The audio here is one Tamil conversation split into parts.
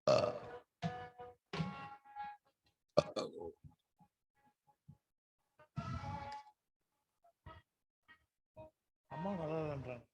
Uh, uh-oh. அம்மா நல்லா இல்லைன்றாங்க.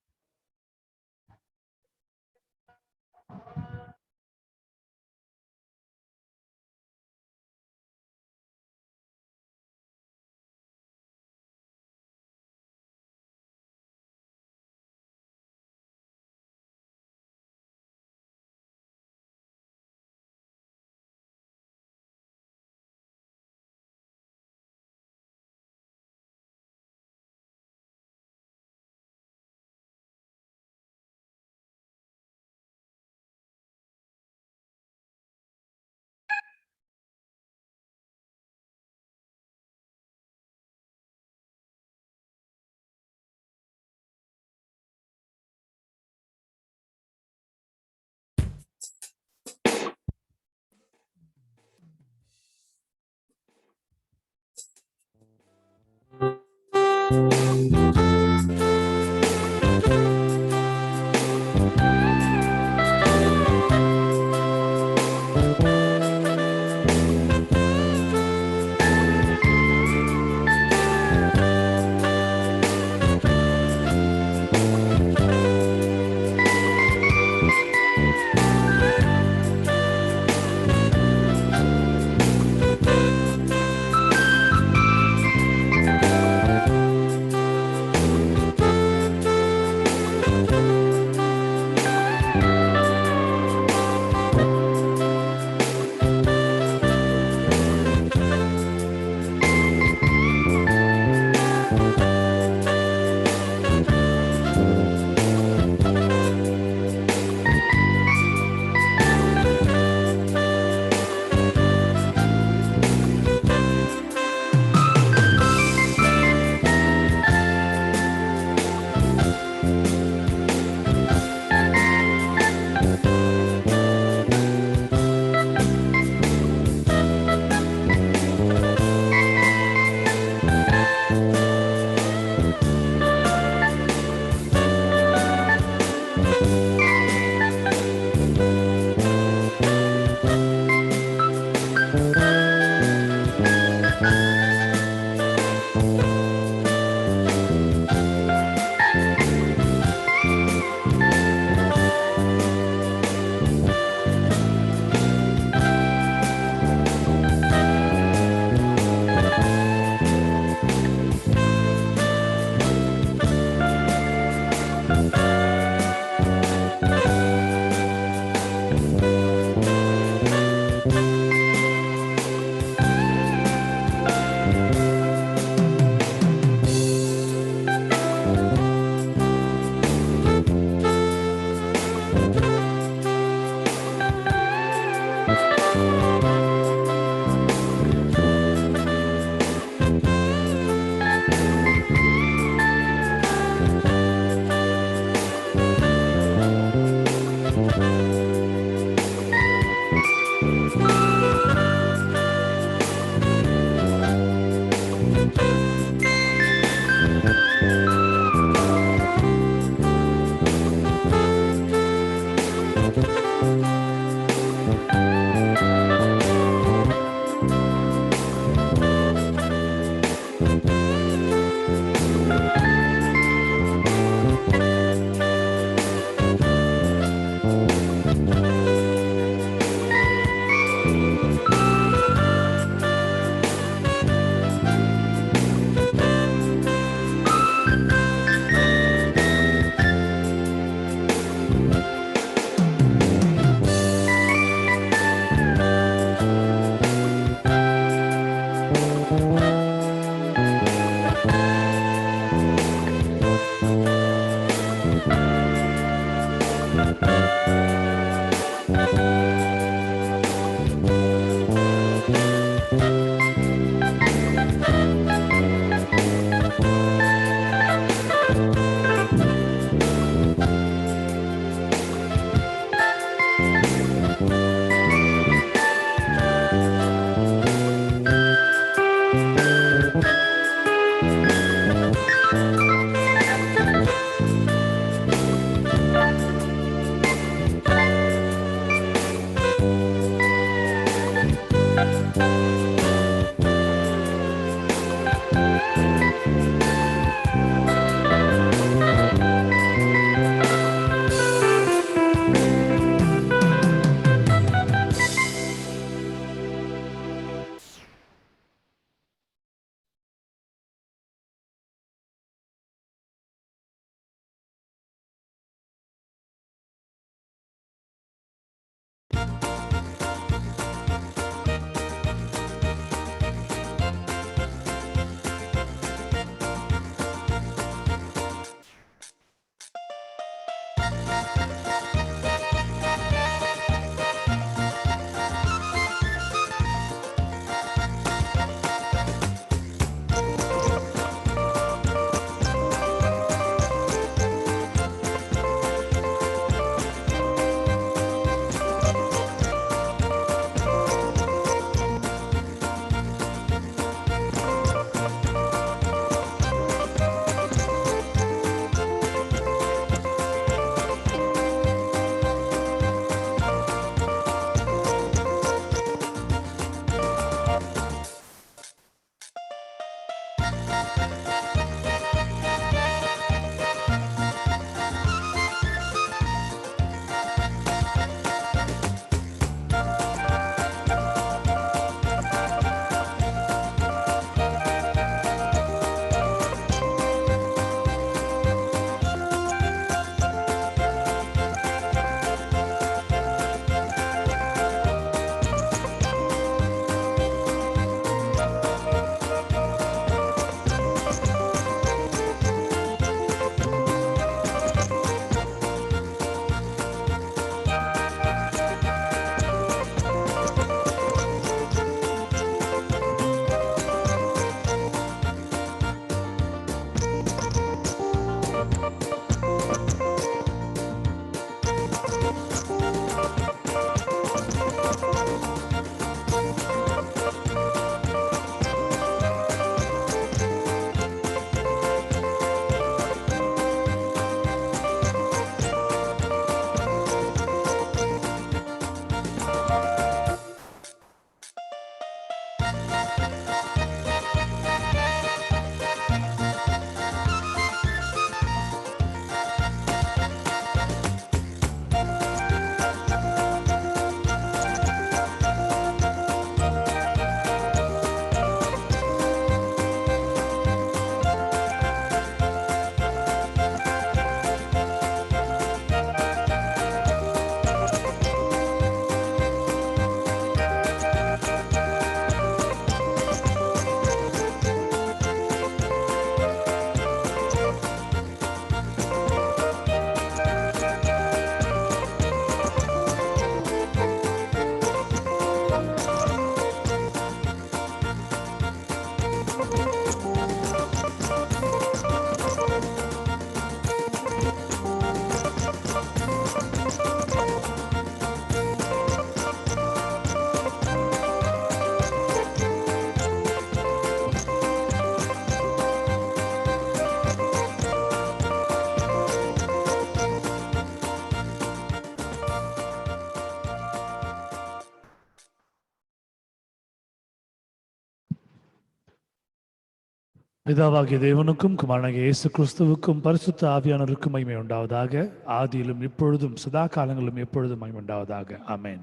பிதாவாகிய தேவனுக்கும் குமாரனாகிய இயேசு கிறிஸ்துவுக்கும் பரிசுத்த ஆவியானவருக்கும் மகிமை உண்டாவதாக. ஆதியிலும் இப்பொழுதும் சதா காலங்களிலும் எப்பொழுதும் மகிமை உண்டாவதாக. ஆமென்.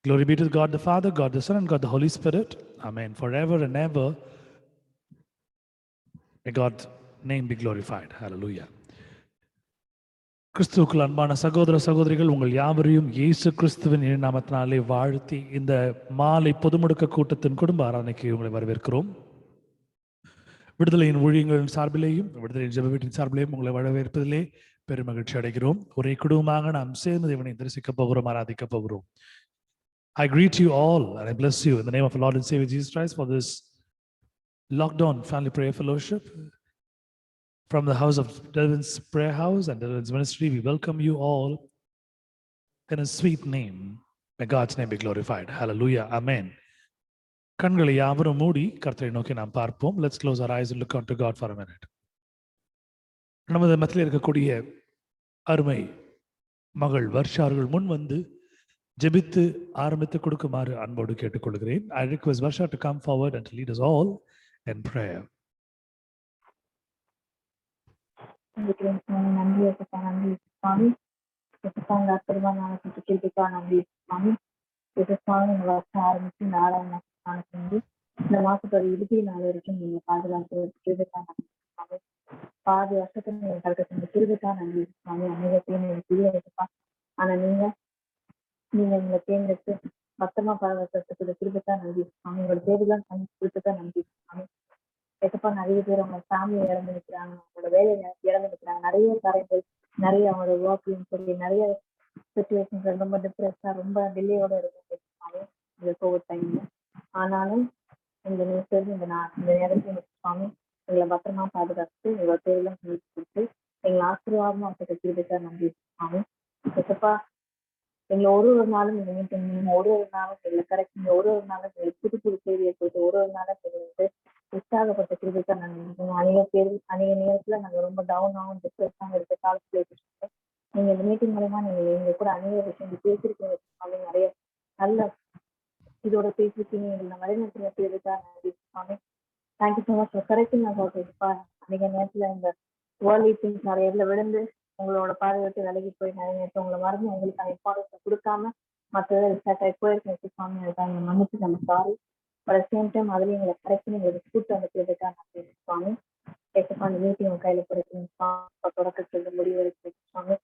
Glory be to God the Father, God the Son, and God the Holy Spirit. Amen. Forever and ever. May God's name be glorified. Hallelujah. கிறிஸ்துவுக்குள் அன்பான சகோதர சகோதரிகள், உங்கள் யாவரையும் இயேசு கிறிஸ்துவின் நாமத்தினாலே வாழ்த்தி இந்த மாலை பொதுமுடக்க கூட்டத்தின் குடும்ப ஆராதனைக்கு உங்களை வரவேற்கிறோம். விடுதலையின் ஊழியங்களின் சார்பிலேயும் விடுதலையின் ஜெப வீட்டின் சார்பிலேயும் உங்களை வரவேற்பதிலே பெருமகிழ்ச்சி அடைகிறோம். ஒரே குடும்பமாக நாம் சேர்ந்து தேவனை தரிசிக்க போகிறோம், ஆராதிக்க போகிறோம். I greet you all and I bless you in the name of our Lord and Savior Jesus Christ for this lockdown family prayer fellowship from the house of Deliverance Prayer House and Deliverance Ministry. We welcome you all in a sweet name. May God's name be glorified. Hallelujah. Amen. கண்களை யாவரும் மூடி கர்த்தரை நோக்கி நாம் பார்ப்போம். Let's close our eyes and look unto God for a minute. நமது மத்தியில் இருக்கக்கூடிய அருமை மகள் வர்ஷா அவர்கள் முன் வந்து ஜெபித்து ஆரம்பித்து கொடுக்குமாறு அன்போடு கேட்டுக்கொள்கிறேன். I request Varsha to come forward and to lead us all in prayer. நன்றி சுவாமி. நன்றி சுவாமி. வருஷம் ஆரம்பிச்சு நாளாக செஞ்சு இந்த மாசத்தோட இறுதி நாள் வரைக்கும் நீங்க பாதுகாத்து பாதி வருஷத்துல நீங்க கலக்க செஞ்ச கிருபைக்கா நன்றி சுவாமி. அநேகத்தையும் நீங்க இருக்குப்பா. ஆனா நீங்க எங்களை தேர்ந்தெடுத்து பத்திரமா பாதுகாக்கிறதுக்கு கிருபைக்கா நன்றி சுவாமி. உங்களோட தேவைதான் கிருபைக்கா நன்றி சுவாமி. எப்பப்பா நிறைய பேர் அவங்க ஃபேமிலியை இழந்து நிற்கிறாங்க, அவங்களோட வேலையை இழந்து நிற்கிறாங்க, நிறைய காரியங்கள், நிறைய அவங்களோட ஒர்க்லையும் சரி, நிறைய சிச்சுவேஷன்ஸ் ரொம்ப டிப்ரெஸ்ஸா ரொம்ப டிலேயோட இருக்கும் இந்த கோவிட் டைம்ல. ஆனாலும் இந்த நிமிஷம் இந்த நேரத்தில் சுவாமி எங்களை பத்திரமா பாதுகாத்து எங்களோட தேவையெல்லாம் கொடுத்து எங்களை ஆசீர்வாதமா கிருபைக்கா நன்றி சுவாமி. எப்பப்பா எங்களை ஒரு நாளும் நீங்க மீட்டிங் ஒரு நாளும் எங்களை கரெக்ட் ஒரு நாளும் எங்களுக்கு புது புது செய்தியை கொடுத்து ஒரு நாளும் எங்களுக்கு உற்சாகப்பட்ட கிருபைக்கா நாங்கள் அநேக நேரத்துல நாங்க ரொம்ப டவுன் ஆகும் டிப்ரெஷன் இருக்க காலத்துல நீங்க இந்த மீட்டிங் மூலமா நீங்க எங்க கூட அநேக விஷயம் பேசிருக்கீங்க, நிறைய நல்ல இதோட பேசிருக்கீங்க, எங்களை வழிநடத்தின கிருபைக்கா நன்றி சுவாமி. Thank you so much for correcting us ஆல்வேஸ்ப்பா. அநேக நேரத்துல இந்த வேர்ல்ட்லி திங்ஸ் நிறைய இதுல விழுந்து உங்களோட பார்வை விட்டு விலகி போய் நிறைய நேரத்தில் உங்களை மறந்து உங்களுக்கு இம்பார்ட்டன்ஸ் கொடுக்காம மற்ற டிஸ்ட்ராக்ட் ஆகி போயிருக்கேன் சுவாமி. அதுக்காக மன்னிச்சு நம்ம சாரி. பட் சேம் டைம் அதுல எங்களை கரெக்ட் எங்களுக்கு கூட்டு வந்து கேட்டுக்கா நன்றி சுவாமி. கேட்கப்பா அந்த மீட்டிங் உங்க கையில கொடுக்குறீங்க தொடக்கத்துல முடிவு இருக்கு சுவாமி.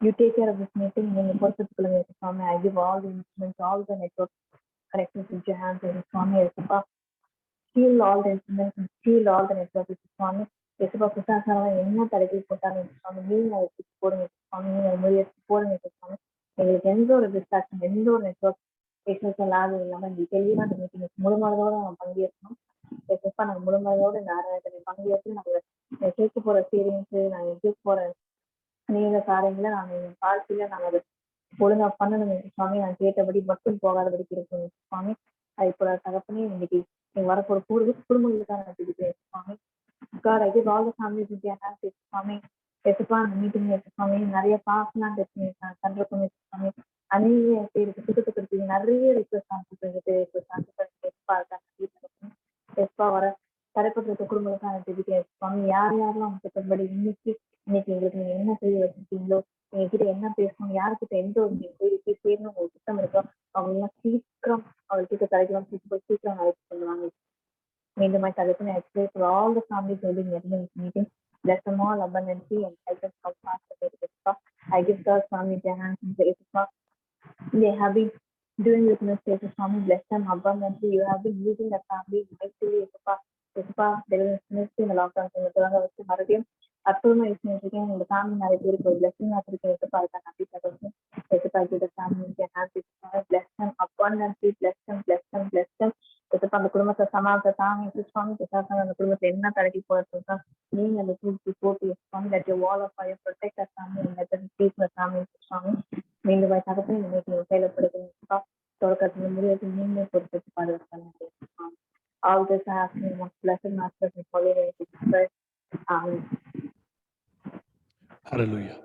You take care of this meeting. நீங்க பொறுத்துக்குள்ள சுவாமி. I give all the instruments, all the network connections into your hands சுவாமி. இருக்குப்பா heal all the instruments and heal all the network சுவாமி. எசுப்பா புத்தாசாரம் என்ன தடைகள் போட்டாலும் சுவாமி நீங்க அதை போடுங்க சுவாமி. நீங்க முயற்சி போடுங்க சுவாமி. எங்களுக்கு எந்த ஒரு டிஸ்ட்ராக்ஷன் எந்த ஒரு நெட்ஒர்க் லாபம் இல்லாம இந்த தெளிவான அந்த மீட்டிங் முழுமனதோட நம்ம பங்கேற்கணும். எசுப்பா நாங்க முழுமனதோட இந்த ஆராதனை பங்கேற்று நாங்க கேட்க போற எக்ஸ்பீரியன்ஸ் நாங்க கேட்க போற அநேக காரியங்களை நாங்க என் வாழ்க்கையில நாங்க அதை ஒழுங்கா பண்ணணும் சுவாமி. நான் கேட்டபடி மட்டும் போகாதபடிக்கு இருக்கணும் சுவாமி. அது இப்போ தகப்பனே இன்னைக்கு நீங்க வரப்போற குடும்பங்களுக்காக நான் தெரிவிக்கிறேன் சுவாமி. God, I give all the families in their hands சுவாமி. எசுப்பா அந்த மீட்டிங் சுவாமி நிறைய பாஸ்லாம் கண்டிருக்கோம் சுவாமி. அநேக பேருக்கு சுத்தத்துக்கு நிறைய எஸ்பா வர தடைப்பட்ட குடும்பங்களுக்காக தெரிவிக்கிறேன் சுவாமி. யார் யாரெல்லாம் அவங்க கிட்டபடி இன்னைக்கு எங்களுக்கு நீங்க என்ன செய்ய வச்சிருக்கீங்களோ, எங்க கிட்ட என்ன பேசணும், யாருக்கிட்ட எந்த ஒரு செய்தி சேரணும் உங்களுக்கு திட்டம் இருக்கோ அவங்க எல்லாம் சீக்கிரம் அவர்கிட்ட கிடைக்கலாம், சீக்கிரம் அழைத்து சொல்லுவாங்க. மீண்டும் தலைப்பு I pray for all the families holding this meeting. Bless them all abundantly and help us come fast. I give God's family their hands in the Ispa. They have been doing this ministry to family. Bless them abundantly. You have been using the family mightily. Ispa, there is ministry in the lockdown. மறுபடியும் அற்புதமா யூஸ் பண்ணிருக்கேன். உங்க ஃபேமிலி நிறைய பேருக்கு ஒரு பிளஸிங் ஆத்திருக்கேன். எதுப்பா இருக்காங்க அப்படி எதுப்பா கிட்ட family bless them abundantly. Bless them. அந்த குடும்பத்தை சமாளித்த தாங்க சுவாமி பிசாசாங்க அந்த குடும்பத்தை என்ன தடக்கி போயிருக்கா நீங்க அந்த தூக்கி போட்டு சுவாமி that your wall of fire protect our family and let us keep our family சுவாமி நீங்க தகப்பன் இன்னைக்கு செயல்படுத்துங்க தொடக்கத்துல முடியாது நீங்களே பொறுத்து பாதுகாப்பாங்க all this I ask you most blessed master in holy name Jesus Christ. Amen. ஹல்லேலூயா.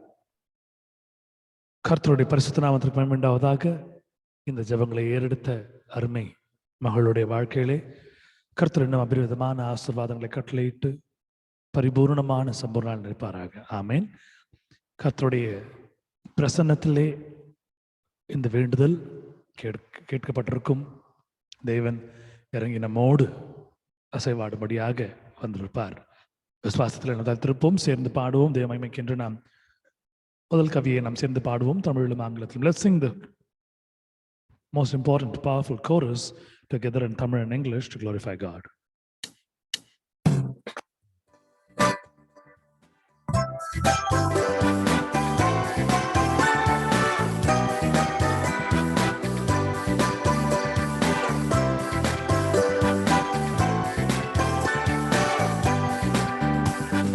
கர்த்தருடைய பரிசுத்த நாமத்திற்கு மகிமை உண்டாவதாக. இந்த ஜெபங்களை ஏறெடுத்த அருமை மகளுடைய வாழ்க்கையிலே கர்த்தர் இன்னும் அபரிவிதமான ஆசீர்வாதங்களை கட்டளையிட்டு பரிபூர்ணமான சம்பூர்ண நிற்பாராக. ஆமேன். கர்த்தருடைய பிரசன்னத்திலே இந்த வேண்டுதல் கேட்கப்பட்டிருக்கும். தேவன் இறங்கி நம்மோடு அசைவாடும்படியாக வந்திருப்பார். விசுவாசத்தில் நாம் திருப்போம், சேர்ந்து பாடுவோம். தேவ மகிமைக்கென்று நாம் முதல் கவியை நாம் சேர்ந்து பாடுவோம், தமிழிலும் ஆங்கிலத்திலும். Let's sing the most important, powerful chorus together in Tamil and English to glorify God.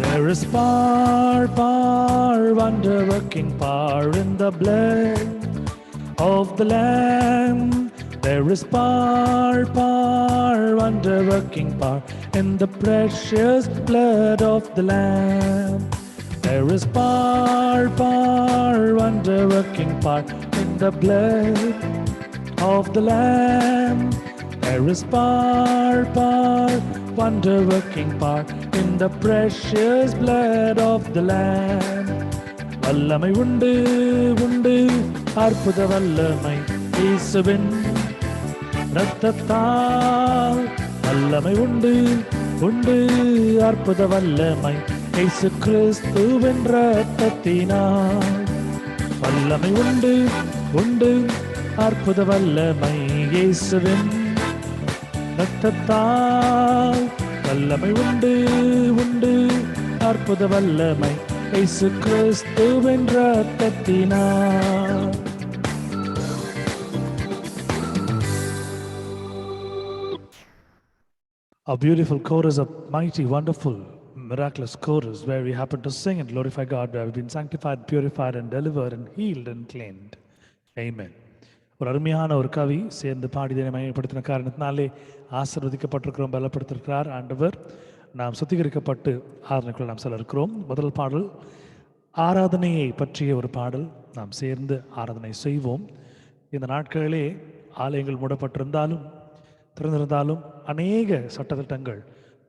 There is power, wonder-working power in the blood of the Lamb. There is power, wonder-working power in the precious blood of the Lamb. There is power, wonder-working power in the blood of the Lamb. There is power, wonder-working power in the precious blood of the Lamb. வல்லமை உண்டு உண்டு அற்புத வல்லமை இயேசுவின் இரத்தத்தால். வல்லமை உண்டு உண்டு அற்புத வல்லமை இயேசு கிறிஸ்துவின் இரத்தத்தினால். வல்லமை உண்டு உண்டு அற்புத வல்லமை இயேசுவின் இரத்தத்தால். வல்லமை உண்டு உண்டு அற்புத வல்லமை இயேசு கிறிஸ்துவின் இரத்தத்தினால். A beautiful chorus, a mighty, wonderful, miraculous chorus where we happen to sing and glorify God, where we've been sanctified, purified and delivered and healed and cleansed. Amen. ஒரு அருமையான ஒரு கவி சேர்ந்து பாடிதனை மையப்படுத்தின காரணத்தினாலே ஆசீர்வதிக்கப்பட்டிருக்கிறோம், பலப்படுத்திருக்கிறார் ஆண்டவர். நாம் சுத்திகரிக்கப்பட்டு ஆராதனைக்குள்ள நாம் செல்ல இருக்கிறோம். முதல் பாடல் ஆராதனையை பற்றிய ஒரு பாடல். நாம் சேர்ந்து ஆராதனை செய்வோம். இந்த நாட்களிலே ஆலயங்கள் மூடப்பட்டிருந்தாலும் திறந்திருந்தாலும் அநேக சட்டத்திட்டங்கள்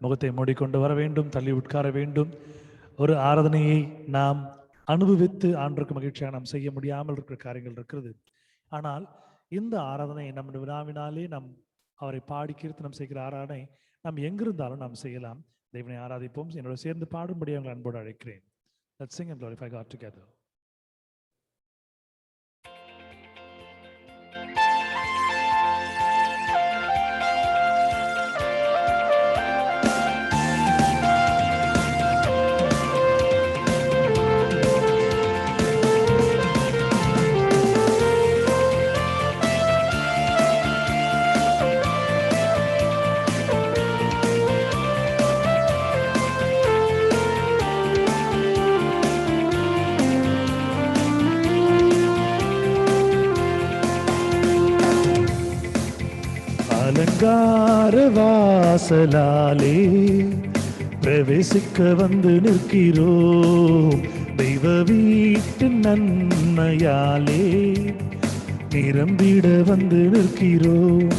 முகத்தை மூடிக்கொண்டு வர வேண்டும், தள்ளி உட்கார வேண்டும். ஒரு ஆராதனையை நாம் அனுபவித்து ஆண்டவருக்கு மகிழ்ச்சியாக நாம் செய்ய முடியாமல் இருக்கிற காரியங்கள் இருக்கிறது. ஆனால் இந்த ஆராதனை நம்முடைய வினாவினாலே நாம் அவரை பாடி கீர்த்தனம் செய்கிற ஆராதனை நாம் எங்கிருந்தாலும் நாம் செய்யலாம். தேவனை ஆராதிப்போம். என்னோட சேர்ந்து பாடும்படி அவங்களை அன்போடு அழைக்கிறேன். Let's sing and glorify God together. அலங்கார வாசலாலே பிரவேசிக்க வந்து நிற்கிறோம். தெய்வ வீட்டின் நன்மையாலே நிரம்பிட வந்து நிற்கிறோம்.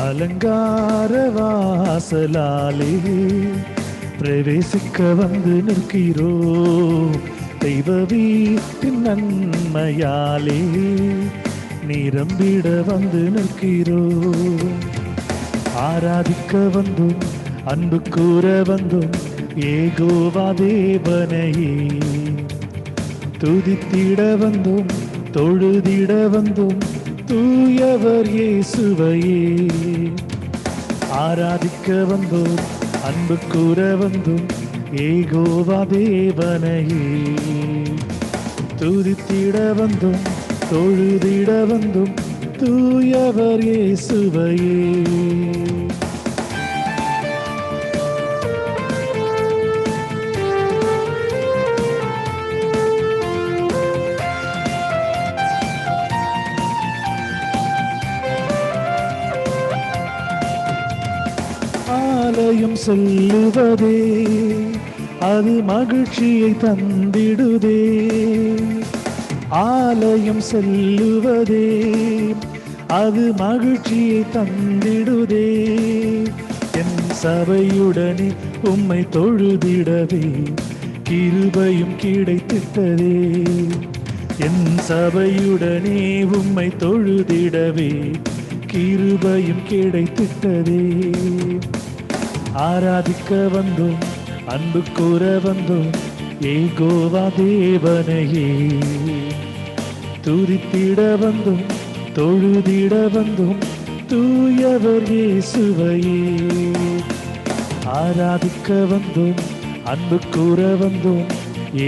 அலங்கார வாசலாலே பிரவேசிக்க வந்து நிற்கிறோம். தெய்வ வீட்டின் நன்மையாலே நிரம்பிட வந்து நிற்கிறோம். ஆராதிக்க வந்தோம், அன்பு கூற வந்தோம், ஏகோவா தேவனையே துதித்திட வந்தோம், தொழுதிட வந்தோம், தூயவர் இயேசுவையே. ஆராதிக்க வந்தோம், அன்பு கூற வந்தோம், ஏகோவா தேவனையே துதித்திட வந்தோம், தொழுதிட வந்தோம், தூயவர் இயேசுவையே. ஆலயம் செல்லுவதே அது மகிழ்ச்சியை தந்திடுதே. ஆலயம் செல்லுவதே அது மகிழ்ச்சியை தந்திடுதே. என் சபையுடனே உம்மை தொழுதிடவே கிருபையும் கிடைத்திட்டதே. என் சபையுடனே உம்மை தொழுதிடவே கிருபையும் கிடைத்திட்டதே. ஆராதிக்க வந்தோம், அன்பு கூற வந்தோம், ஏகோவா தேவனையே. துதித்திட வந்தோம், தொழுதிட வந்தோம், தூயவர் இயேசுவையே. ஆராதிக்க வந்தோம், அன்பு கூற வந்தோம்,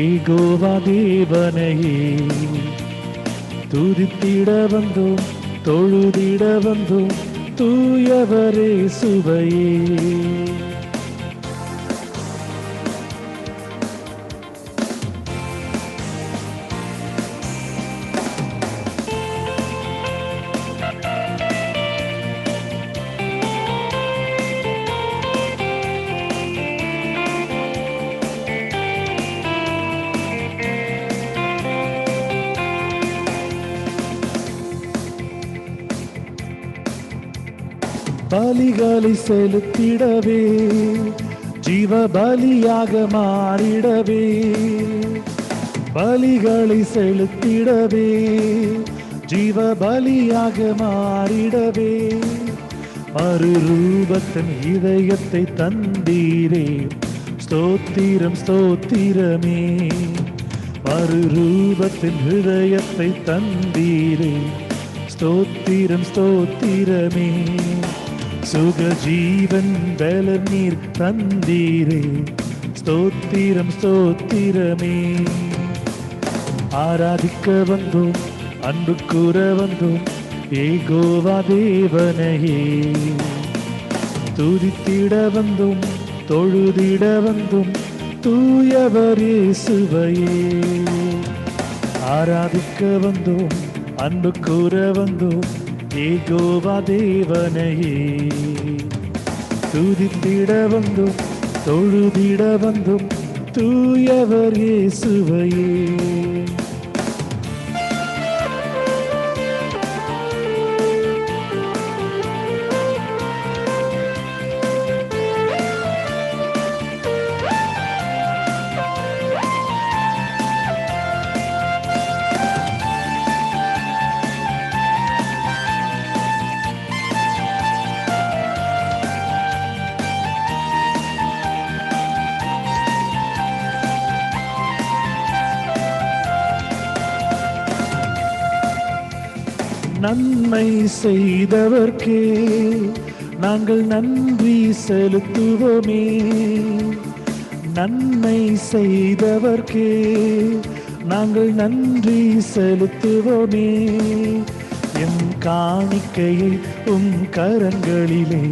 ஏகோவா தேவனையே. துதித்திட வந்தோம், தொழுதிட வந்தோம், தூயவர் இயேசுவையே. பலிகளை செலுத்திடவே ஜீவ பலியாக மாறிடவே. பலிகளை செலுத்திடவே ஜீவ பலியாக மாறிடவே. மறுரூபத்தின் இதயத்தை தந்தீரே, ஸ்தோத்திரம் ஸ்தோத்திரமே. மறுரூபத்தின் இதயத்தை தந்தீரே, ஸ்தோத்திரம் ஸ்தோத்திரமே. சுக ஜீவன் பல நீர் தந்தீரே, ஸ்தோத்திரம் ஸ்தோத்திரமே. ஆராதிக்க வந்தோம், அன்பு கூற வந்தோம், ஏகோவா தேவனையே. துதித்திட வந்தோம், தொழுதிட வந்தோம், தூயவர் இயேசுவையே. ஆராதிக்க வந்தோம், அன்பு கூற வந்தோம், ஏகோவா தேவனையே. துதித்திட வந்தோம், தொழுதிட வந்தோம், தூயவர் இயேசுவையே. நன்மை செய்தவர்க்கே நாங்கள் நன்றி செலுத்துவோமே. நன்மை செய்தவர்க்கே நாங்கள் நன்றி செலுத்துவோமே. எம் காணிக்கையை உம் கரங்களிலே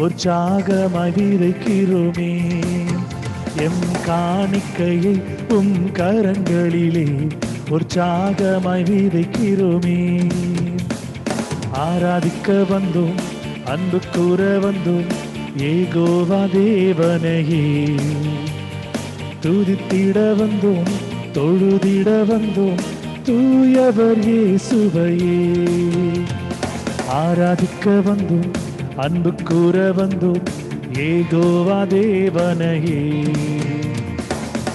உற்சாகமாய் விதைக்கிறோமே. எம் காணிக்கையை உம் கரங்களிலே உற்சாகமாய் விதைக்கிறோமே. ஆராதிக்க வந்தோம், அன்பு கூற வந்தோம், ஏகோவா தேவனையே. துதித்திட வந்தோம், தொழுதிட வந்தோம், தூயவர் இயேசுவையே. ஆராதிக்க வந்தோம், அன்பு கூற வந்தோம், ஏகோவா தேவனையே.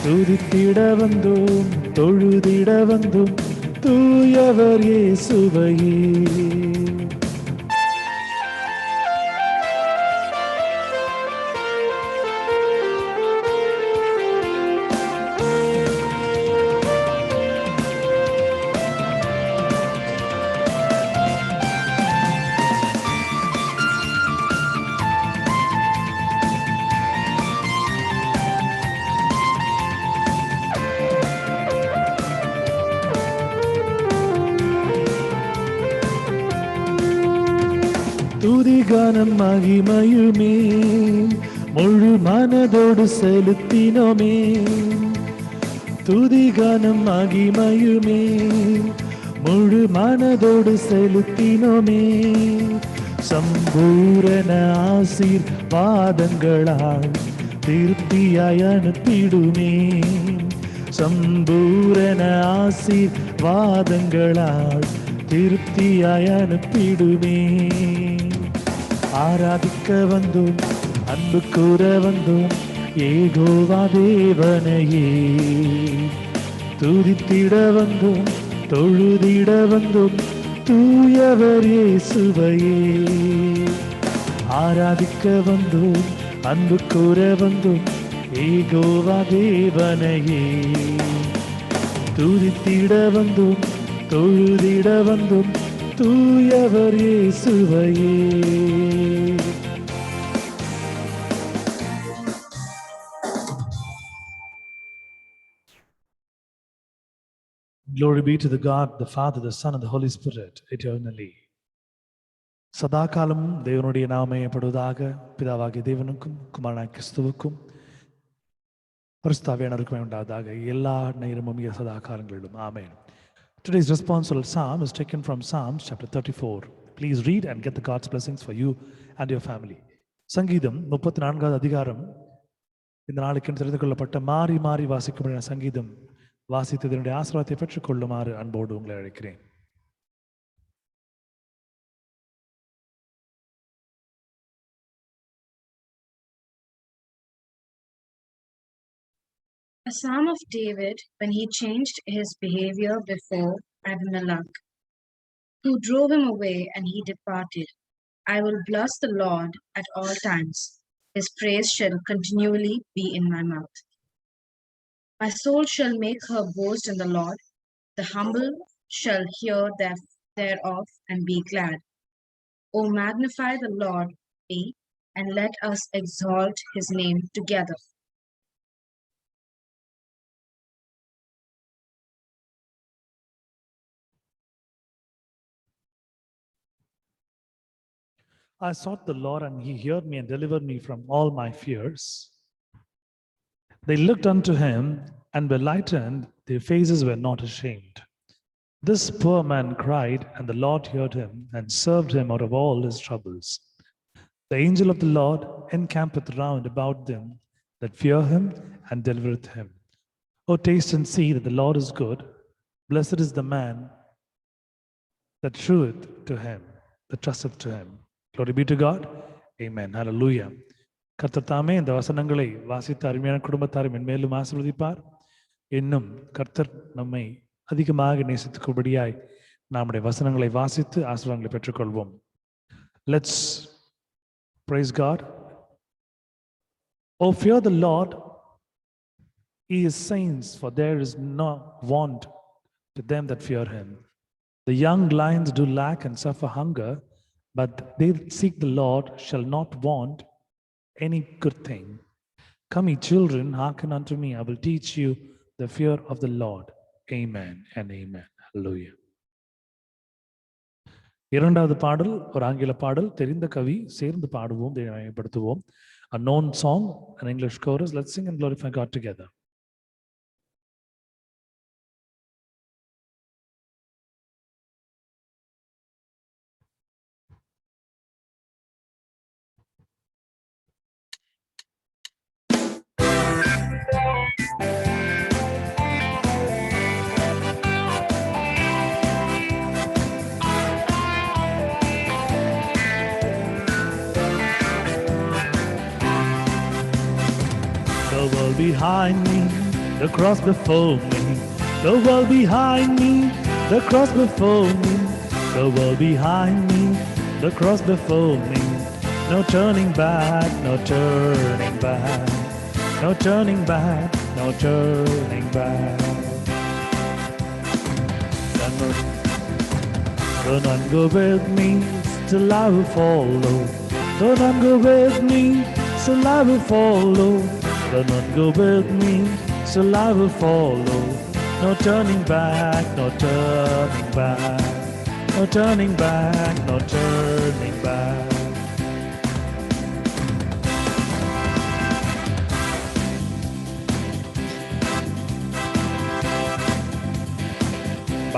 துதித்திட வந்தோம், தொழுதிட வந்தோம், தூயவர் இயேசுவையே. கனம் மகிமையுமே முழு மனதோடு செலுத்தினோமே. துதி கனம் மகிமையுமே முழு மனதோடு செலுத்தினோமே. சம்பூரண ஆசீர்வாதங்களால் திருப்தியாய் அனுப்பிடுமே. சம்பூரண ஆசீர்வாதங்களால் திருப்தியாய் அனுப்பிடுமே. ஆராதிக்க வந்தோம், அன்பு கூற வந்தோம், யெகோவா தேவனையே. துதித்திட வந்தோம், தொழுதிட வந்தோம், தூயவர் இயேசுவையே. ஆராதிக்க வந்தோம், அன்பு கூற வந்தோம், யெகோவா தேவனையே. துதித்திட வந்தோம், தொழுதிட வந்தோம், தூயவர் இயேசுவையே. Glory be to the God, the Father, the Son, and the Holy Spirit, eternally. சதாகாலமும் தேவனுடைய நாமயப்படுவதாக. பிதாவாகிய தேவனுக்கும் குமாரனாகிய கிறிஸ்துவுக்கும் பரிசுத்தாவியானவருக்கும் உண்டாவதாக எல்லா நேரமும் சதா காலங்களிலும். ஆமென். Today's responsorial psalm is taken from Psalms chapter 34. Please read and get the God's blessings for you and your family. சங்கீதம் 34வது அதிகாரம் இந்த நாளுக்கு தெரிந்து கொள்ளப்பட்ட மாறி மாறி வாசிக்கப்பட்ட சங்கீதம் வாசித்து இதனுடைய ஆசீர்வாதத்தை பெற்றுக் கொள்ளுமாறு அன்போடு உங்களை அழைக்கிறேன். A psalm of David when he changed his behavior before Abimelech, who drove him away and he departed. I will bless the Lord at all times. His praise shall continually be in my mouth. My soul shall make her boast in the Lord. The humble shall hear thereof and be glad. O magnify the Lord with me, and let us exalt his name together. I sought the Lord, and he heard me and delivered me from all my fears. They looked unto him and were lightened, their faces were not ashamed. This poor man cried, and the Lord heard him and served him out of all his troubles. The angel of the Lord encampeth round about them that fear him and delivereth him. O taste and see that the Lord is good. Blessed is the man that trueth to him, that trusteth to him. Glory be to God. Amen. Hallelujah. கர்த்தர் தாமே இந்த வசனங்களை வாசித்த அருமையான குடும்பத்தாரை மென்மேலும் ஆசீர்வதிப்பார். இன்னும் கர்த்தர் நம்மை அதிகமாக நேசித்துக்கும்படியாய் நம்முடைய வசனங்களை வாசித்து ஆசீர்வாதங்களை பெற்றுக்கொள்வோம். Let's praise God. Oh, fear the Lord, ye his saints, for there is no want to them that fear him. The young lions do lack and suffer hunger, but they that seek the Lord shall not want any good thing. Come, ye children, hearken unto me. I will teach you the fear of the Lord. Amen and amen. Hallelujah. இரண்டாவது பாடல் ஒரு ஆங்கில பாடல், தெரிந்த கவி, சேர்ந்து பாடுவோம், பயன்படுத்துவோம். A known song, an English chorus. Let's sing and glorify God together. The world behind me, the cross before me. The world behind me, the cross before me. The world behind me, the cross before me. No turning back, no turning back. No turning back, no turning back. Do not go with me, still I will follow. Do not go with me, still I will follow. Do not go with me, still I will follow. No turning back, no turning back. No turning back, no turning back.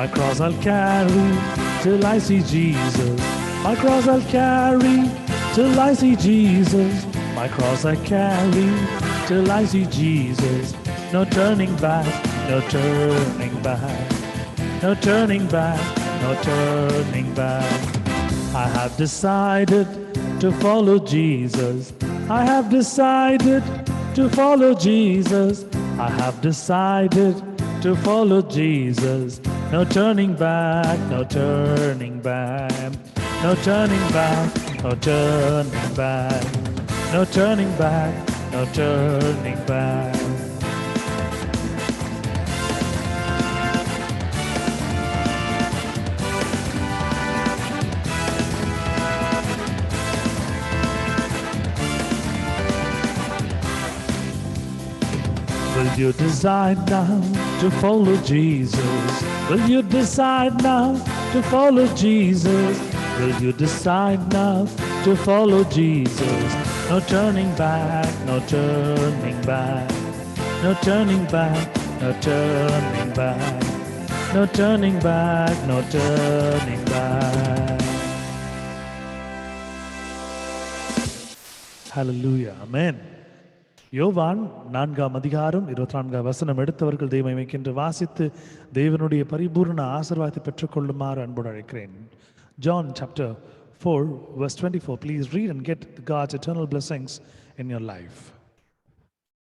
My cross I'll carry till I see Jesus. My cross I'll carry till I see Jesus. My cross I carry till I see Jesus. No turning back, no turning back, no turning back, no turning back. I have decided to follow Jesus. I have decided to follow Jesus. I have decided to follow Jesus. No turning back, no turning back, no turning back, no turning back, no turning back, no turning back. Will you decide now to follow Jesus? Will you decide now to follow Jesus? Will you decide now to follow Jesus? No turning back, no turning back, no turning back, no turning back, no turning back, no turning back. Hallelujah. Amen. யோவான் 4ஆம் அதிகாரம் 24ஆம் வசனம் எடுத்தவர்கள் தெய்வமைக்கென்று வாசித்து தேவனுடைய பரிபூர்ண ஆசீர்வாதத்தை பெற்றுக்கொள்ளுமாறு அன்போடு அழைக்கிறேன். John chapter 4 verse 24. Please read and get God's eternal blessings in your life.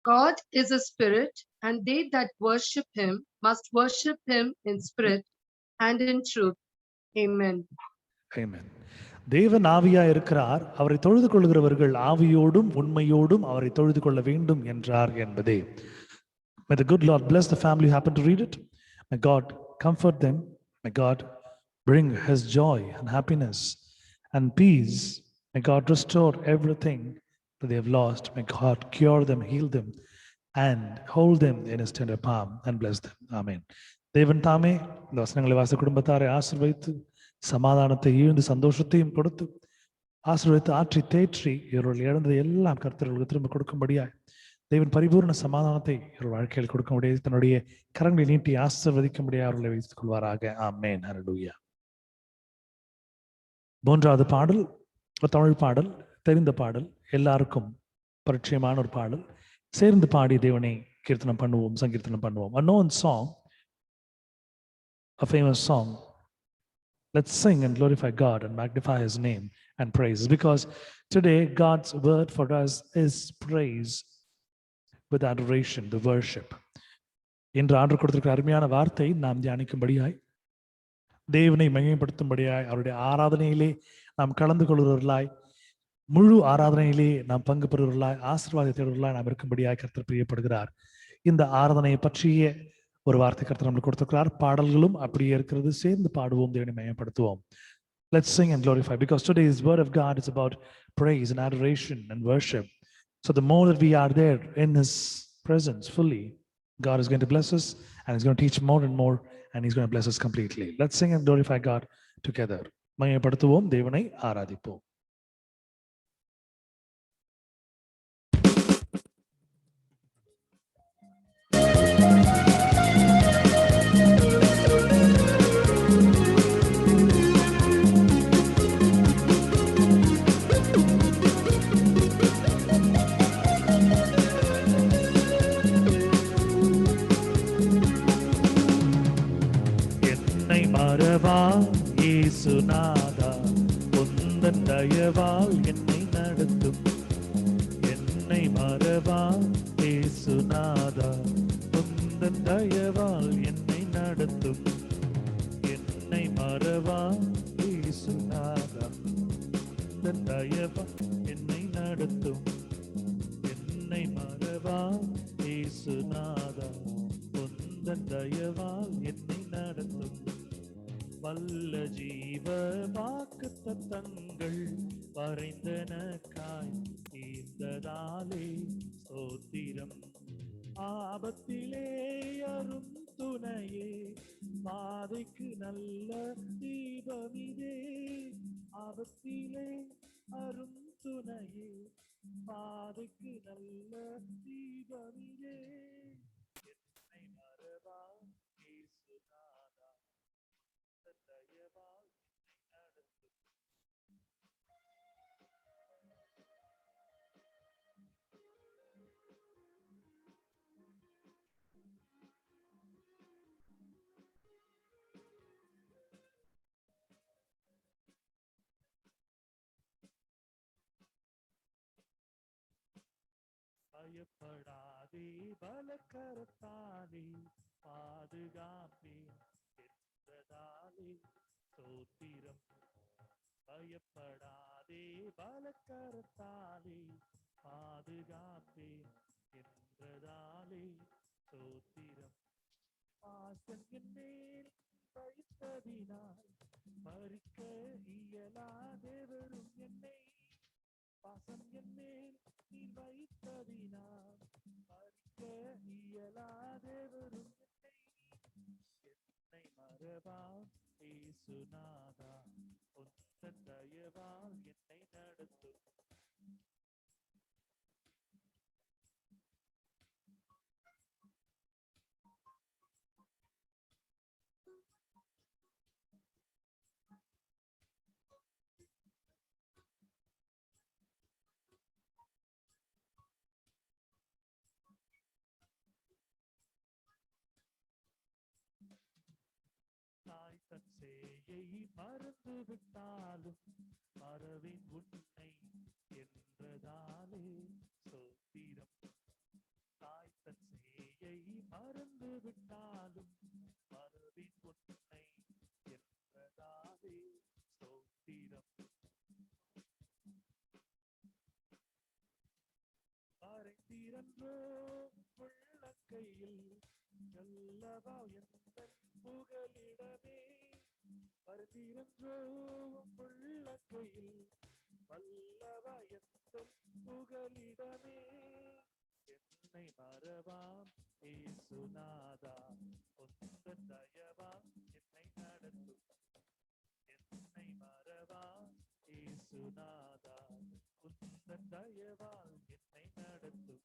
God is a spirit, and they that worship him must worship him in spirit and in truth. Amen. Amen. தேவன் ஆவியா இருக்கிறார், அவரை தொழுது கொள்கிறவர்கள் ஆவியோடும் உண்மையோடும் அவரை தொழுது கொள்ள வேண்டும் என்றார் என்பதே. May the good Lord bless the family who happen to read it. May God comfort them. May God bring his joy and happiness and peace. May God restore everything that they have lost. May God cure them, heal them and hold them in his tender palm and bless them. Amen. தேவன் தாமே இந்த வசனங்களை வாச குடும்பத்தாரை ஆசீர்வதித்து சமாதானத்தை ஈழ்ந்து சந்தோஷத்தையும் கொடுத்து ஆசீர்வதித்து ஆற்றி தேற்றி இவர்கள் இழந்ததை எல்லாம் கர்த்தர்களுக்கு திரும்ப கொடுக்கும்படியாய் தேவன் பரிபூர்ண சமாதானத்தை இவர்கள் வாழ்க்கையில் கொடுக்கும்படியாக தன்னுடைய கரங்களை நீட்டி ஆசீர்வதிக்கும்படியாக அவர்களை வைத்துக் கொள்வாராக. ஆமென். ஹல்லேலூயா. 3வது பாடல் தமிழ் பாடல், தெரிந்த பாடல், எல்லாருக்கும் பரிச்சயமான ஒரு பாடல். சேர்ந்து பாடி தேவனை கீர்த்தனம் பண்ணுவோம், சங்கீர்த்தனம் பண்ணுவோம். A known song, a famous song. Let's sing and glorify God and magnify his name and praise. Because today God's word for us is praise with adoration, the worship. இன்று ஆண்டவர் கொடுத்திருக்கிற அருமையான வார்த்தை நாம் தியானிக்கும்படியாய், தேவனை மகிமைப்படுத்தும்படியாய், அவருடைய ஆராதனையிலே நாம் கலந்து கொள்கிறவர்களாய், முழு ஆராதனையிலே நாம் பங்கு பெறுவர்களாய், ஆசீர்வாதத்தோடுகளாய் நாம் இருக்கும்படியாய் கர்த்தர் பிரியப்படுகிறார். இந்த ஆராதனையை பற்றிய ஒரு வார்த்தை கர்த்தர் நம்மளுக்கு கொடுத்திருக்கிறார். பாடல்களும் அப்படியே இருக்கிறது. சேர்ந்து பாடுவோம், தேவனை மகிமைப்படுத்துவோம். Let's sing and glorify, because today's word of God is about praise and adoration and worship. So the more that we are there in his presence fully, God is going to bless us and he's going to teach more and more and he's going to bless us completely. Let's sing and glorify God together. மகிமைப்படுத்துவோம், தேவனை ஆராதிப்போம். இயேசுநாதா, உந்தன் தயவால் என்னை நடத்தும். என்னை மறவா இயேசுநாதா, உந்தன் தயவால் என்னை நடத்தும். என்னை மறவா இயேசுநாதா, உந்தன் தயவால் என்னை நடத்தும். என்னை மறவா இயேசுநாதா, உந்தன் தயவால் என்னை நடத்தும். வல்ல ஜீவ வாக்குத்தத்தங்கள் வரைந்தனக்காய் தீர்ந்ததாலே ஸ்தோத்திரம். ஆபத்திலே அரும் துணையே, பாதைக்கு நல்ல தீபமிதே. ஆபத்திலே அரும் துணையே, பாதைக்கு நல்ல தீபமிதே. என்னை மறவா இயேசுநாதா, பயப்படாதே பலக்கரத்தாலே பாதுகாப்பே என்றதாலே ஸ்தோத்திரம். பயப்படாதே பலக்கரத்தாலே பாதுகாப்பே என்றதாலே ஸ்தோத்திரம். பாசம் என் மேல் வைத்ததினால் மறிக்க இயலாதவரும் என்னை, பாசம் என் மேல் நீ வைத்ததினால் மறிக்க இயலாதவரும் என்னை மறவா இயேசுநாதா, உந்தன் தயவால் என்னை நடத்தும். தாய் தன் சேயை மறந்து விட்டாலும் மறவேன் உன்னை என்றதாலே ஸ்தோத்திரம். தாய் தன் சேயை மறந்து விட்டாலும் மறவேன் உன்னை என்றதாலே ஸ்தோத்திரம். மறைந்திரன்றோ உள்ளங்கையில் அல்லவா எந்தன் புகலிடமே, மறைந்திரன்றோ உள்ளங்கையில் வல்லவா எந்தன் புகலிடமே. என்னை மறவாம் இயேசுநாதா, உந்தன் தயவால் என்னை நடத்தும். என்னை மறவாம் இயேசுநாதா, உந்தன் தயவால் என்னை நடத்தும்.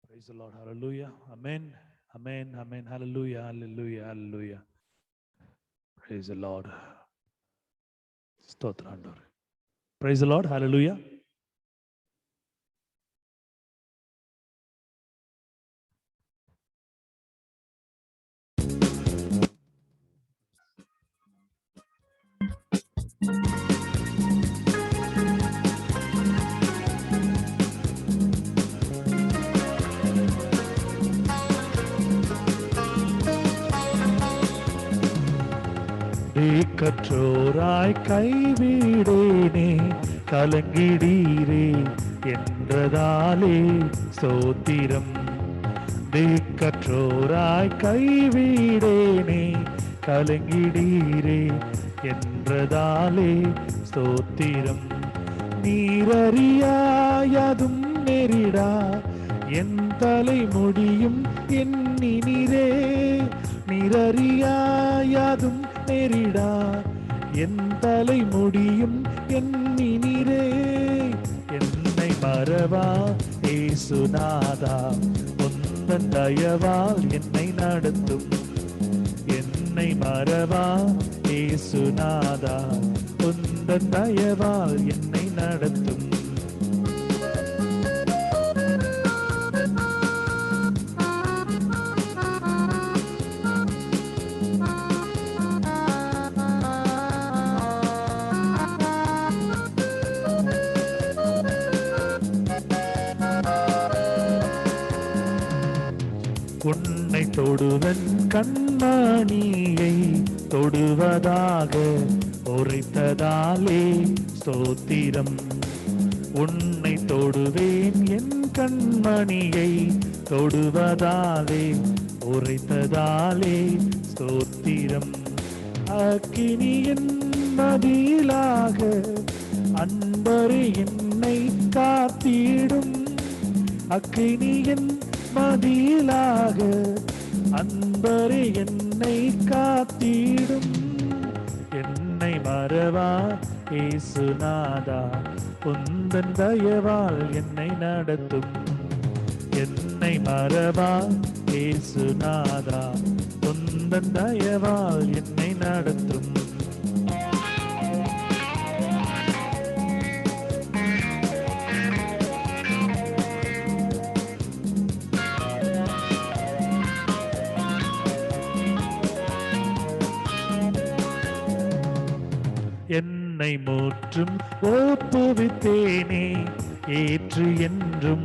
Praise the Lord. Hallelujah. Amen. Amen. Amen. Hallelujah. Hallelujah. Hallelujah. Praise the Lord. Stotra andore. Praise the Lord. Hallelujah. கற்றோராய் கைவிடேனே கலங்கிடீரே என்றதாலே ஸ்தோத்திரம். கற்றோராய் கைவிடேனே கலங்கிடீரே என்றதாலே ஸ்தோத்திரம். நீரறியாயதும் நெரிடா என் தலைமுடியும் எண்ணினீரே, நீரறியாயதும் நெரிடா என் தலைமுடியும் எண்ணினீரே. என்னை மறவா இயேசுநாதா, உந்தன் தயவால் என்னை நடத்தும். என்னை மறவா இயேசுநாதா, உந்தன் தயவால் என்னை நடத்தும். உன்னை தொடுவன் கண்மணியை தொடுவதாக உரைத்ததாலே ஸ்தோத்திரம். உன்னை தொடுவேன் என் கண்மணியை தொடுவதாலே உரைத்ததாலே ஸ்தோத்திரம். அக்கினியின் மதிலாக அன்பரே என்னை காத்திடும், அக்கினியின் மதிலாக அன்பரே என்னை காத்திடும். என்னை மறவா இயேசுநாதா, உந்தன் தயவால் என்னை நடத்தும். என்னை மறவா இயேசுநாதா, உந்தன் தயவால் என்னை நடத்தும். என்னை முற்றும் ஒப்புவித்தேனே, ஏற்று என்றும்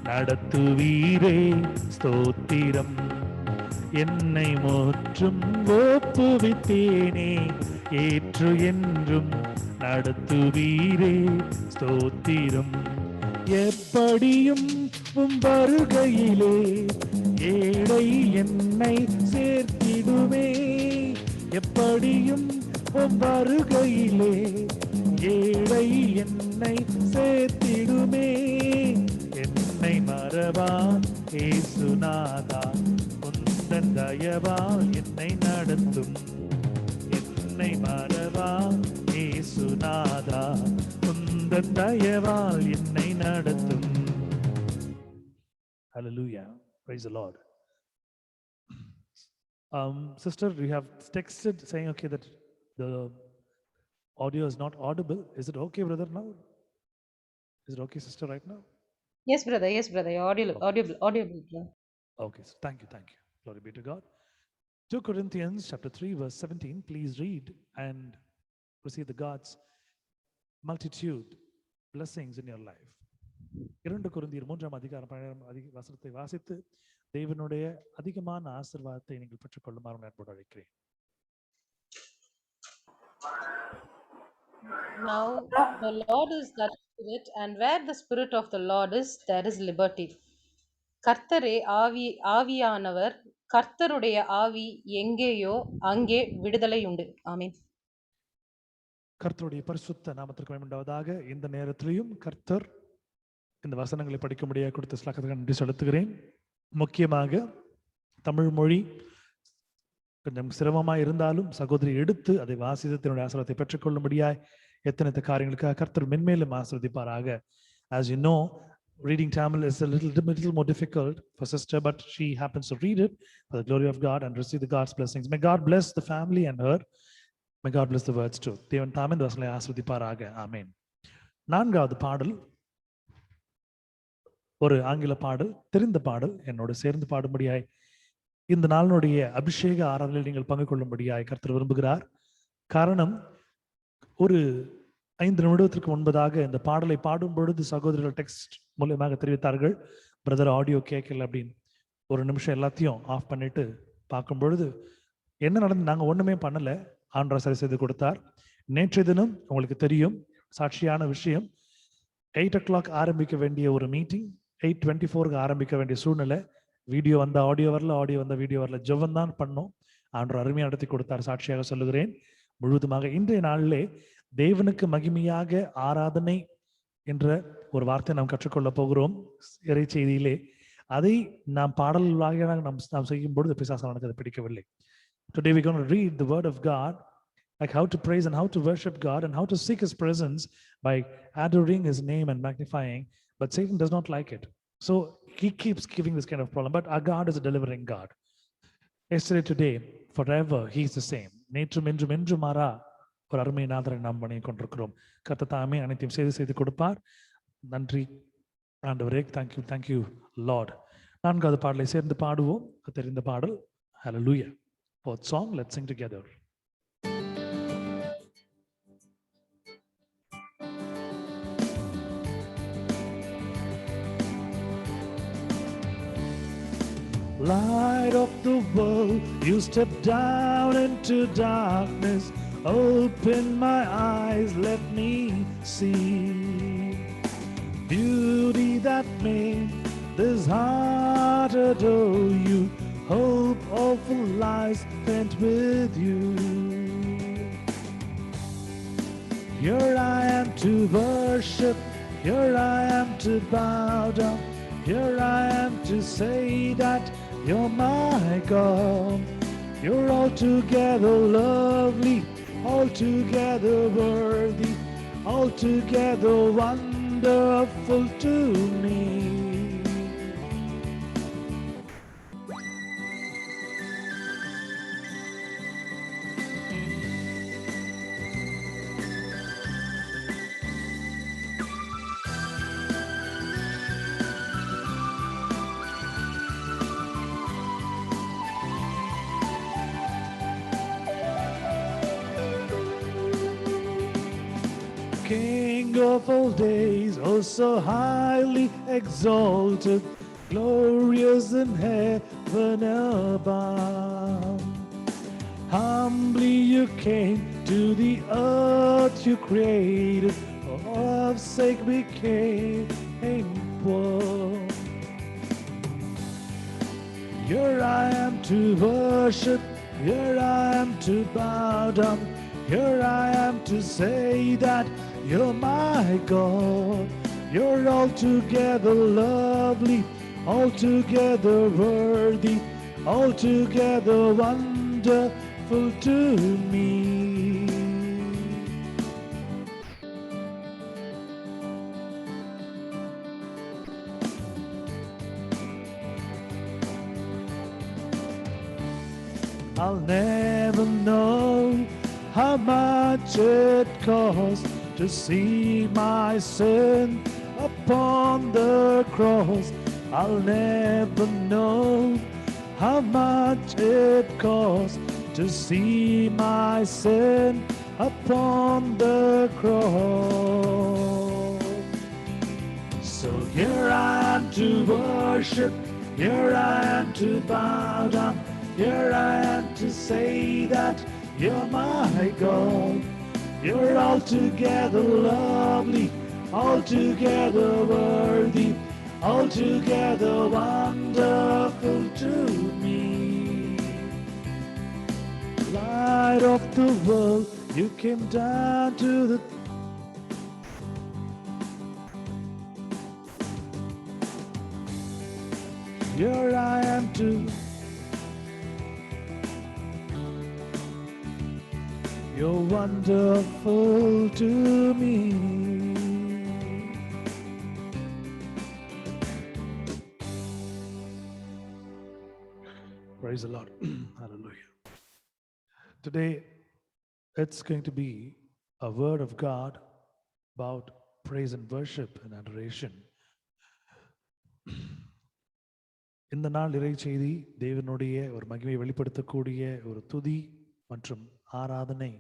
நடத்துவீரே ஸ்தோத்திரம். என்னை முற்றும் ஒப்புவித்தேனே, ஏற்று என்றும் நடத்துவீரே ஸ்தோத்திரம். எப்படியும் உம் வருகையிலே ஏழை என்னை சேர்த்திடுமே. எப்படியும் உம் வருகையிலே ஏழை என்னை சேர்த்திடுமே. என்னை மறவா இயேசுநாதா, உந்தன் தயவால் என்னை நடத்தும். என்னை மறவா இயேசுநாதா, உந்தன் தயவால் என்னை நடத்தும். Hallelujah. Praise the Lord. Sister, you have texted saying, okay, that the audio is not audible. Is it okay, brother, now? Is it okay, sister, right now? Yes, brother. Yes, brother. Audible, brother. Okay, so thank you. Glory be to God. 2 Corinthians chapter 3, verse 17. Please read and receive the God's multitude blessings in your life. 2 கொரிந்தியர் 3ஆம் அதிகாரம் 12ஆம் வசனத்தை வாசித்து தேவனுடைய அதிகமான ஆசீர்வாதத்தை நீங்கள் பெற்றுக்கொள்ளுமாறு அன்போடு அழைக்கிறேன். Now the Lord is that Spirit, and where the Spirit of the Lord is, there is liberty. கர்த்தரே ஆவியானவர், கர்த்தருடைய ஆவி எங்கேயோ அங்கே விடுதலை உண்டு. ஆமென். கர்த்தருடைய பரிசுத்த நாமத்திற்கு மகிமை உண்டாவதாக. இந்த நேரத்திலையும் கர்த்தர் இந்த வசனங்களை படிக்கும்படியாக கொடுத்த ஸ்லாக்கத்துக்கு நன்றி செலுத்துகிறேன். முக்கியமாக தமிழ் மொழி கொஞ்சம் சிரமமாக இருந்தாலும் சகோதரி எடுத்து அதை வாசித்து தன்னுடைய ஆசீர்வாதத்தை பெற்றுக்கொள்ளும்படியாய் எத்தனை காரியங்களுக்காக கர்த்தர் மென்மேலும் ஆசீர்வதிப்பாராக. As you know, reading Tamil is a little more difficult for sister, but she happens to read it for the glory of God and receive the God's blessings. May God bless the family and her. May God bless the words too. தேவன் தாமே இந்த வசனங்களை ஆசீர்வதிப்பாராக. ஆமென். 4வது பாடல் ஒரு ஆங்கில பாடல், தெரிந்த பாடல். என்னோடு சேர்ந்து பாடும்படியாய் இந்த நாளினுடைய அபிஷேக ஆராதனையில் நீங்கள் பங்கு கொள்ளும்படியாய் கர்த்தர் விரும்புகிறார். காரணம், ஒரு 5 நிமிடத்திற்கு முன்பதாக இந்த பாடலை பாடும் பொழுது சகோதரர்கள் டெக்ஸ்ட் மூலமாக தெரிவித்தார்கள், பிரதர் ஆடியோ கேட்கல அப்படின்னு. ஒரு நிமிஷம் எல்லாத்தையும் ஆஃப் பண்ணிட்டு பார்க்கும் பொழுது என்ன நடந்து, நாங்கள் ஒன்றுமே பண்ணலை, ஆண்டவர் சரி செய்து கொடுத்தார். நேற்றைய தினம் உங்களுக்கு தெரியும், சாட்சியான விஷயம், 8 o'clock ஆரம்பிக்க வேண்டிய ஒரு மீட்டிங் 8:24 ஆரம்பிக்க வேண்டிய சூழ்நிலை. வீடியோ வந்த ஆடியோ வரல, ஆடியோ வந்த வீடியோ வரல, ஜெபம் தான் பண்ணோம். ஆண்டவர் அருமையாக நடத்தி கொடுத்தார். சாட்சியாக சொல்லுகிறேன். முழுவதுமாக இன்றைய நாளிலே தேவனுக்கு மகிமையாக ஆராதனை என்ற ஒரு வார்த்தை நாம் கற்றுக்கொள்ள போகிறோம் இறை செய்தியிலே. அதை நாம் பாடல்களாக நாம் செய்யும் பொழுது பிசாசானனுக்கு அது பிடிக்கவில்லை. Today we're going to read the word of God, like how to praise and how to worship God and how to seek his presence by adoring his name and magnifying. But Satan does not like it. So he keeps giving this kind of problem. But our God is a delivering God. Yesterday, today, forever, he is the same. நேற்றும் என்றும் என்று மாறா ஒரு அருமை நாதரை நாம் பண்ணி கொண்டிருக்கிறோம். கர்த்தர் தாமே அனைத்தையும் செய்து கொடுப்பார். நன்றி ஆண்டவரே. Thank you Lord. 4வது பாடலை சேர்ந்து பாடுவோம். தெரிந்த பாடல். Hallelujah. Fourth song, let's sing together. Light of the world, you step down into darkness. Open my eyes, let me see beauty that made this heart adore you. Hope of full lies spent with you. Here I am to worship, here I am to bow down. Here I am to say that you're my God. You're altogether lovely, altogether worthy, altogether wonderful to me. King of all days, oh so highly exalted, glorious in heaven above. Humbly you came to the earth you created, for our sake became poor. Here I am to worship, here I am to bow down, here I am to say that you're my God. You're altogether lovely, altogether worthy, altogether wonderful to me. I'll never know how much it cost to see my sin upon the cross. I'll never know how much it cost to see my sin upon the cross. So here I am to worship, here I am to bow down, here I am to say that you're my God. You're altogether lovely, altogether worthy, altogether wonderful to me. Light of the world, you came down to the here I am to you're wonderful to me. Praise the Lord. Hallelujah. Today, it's going to be a word of God about praise and worship and adoration. இந்த நாள் இறை செய்தி தேவனுடைய ஒரு மகிமை வெளிப்படுத்தக்கூடிய ஒரு துதி மற்றும் ஆராதனை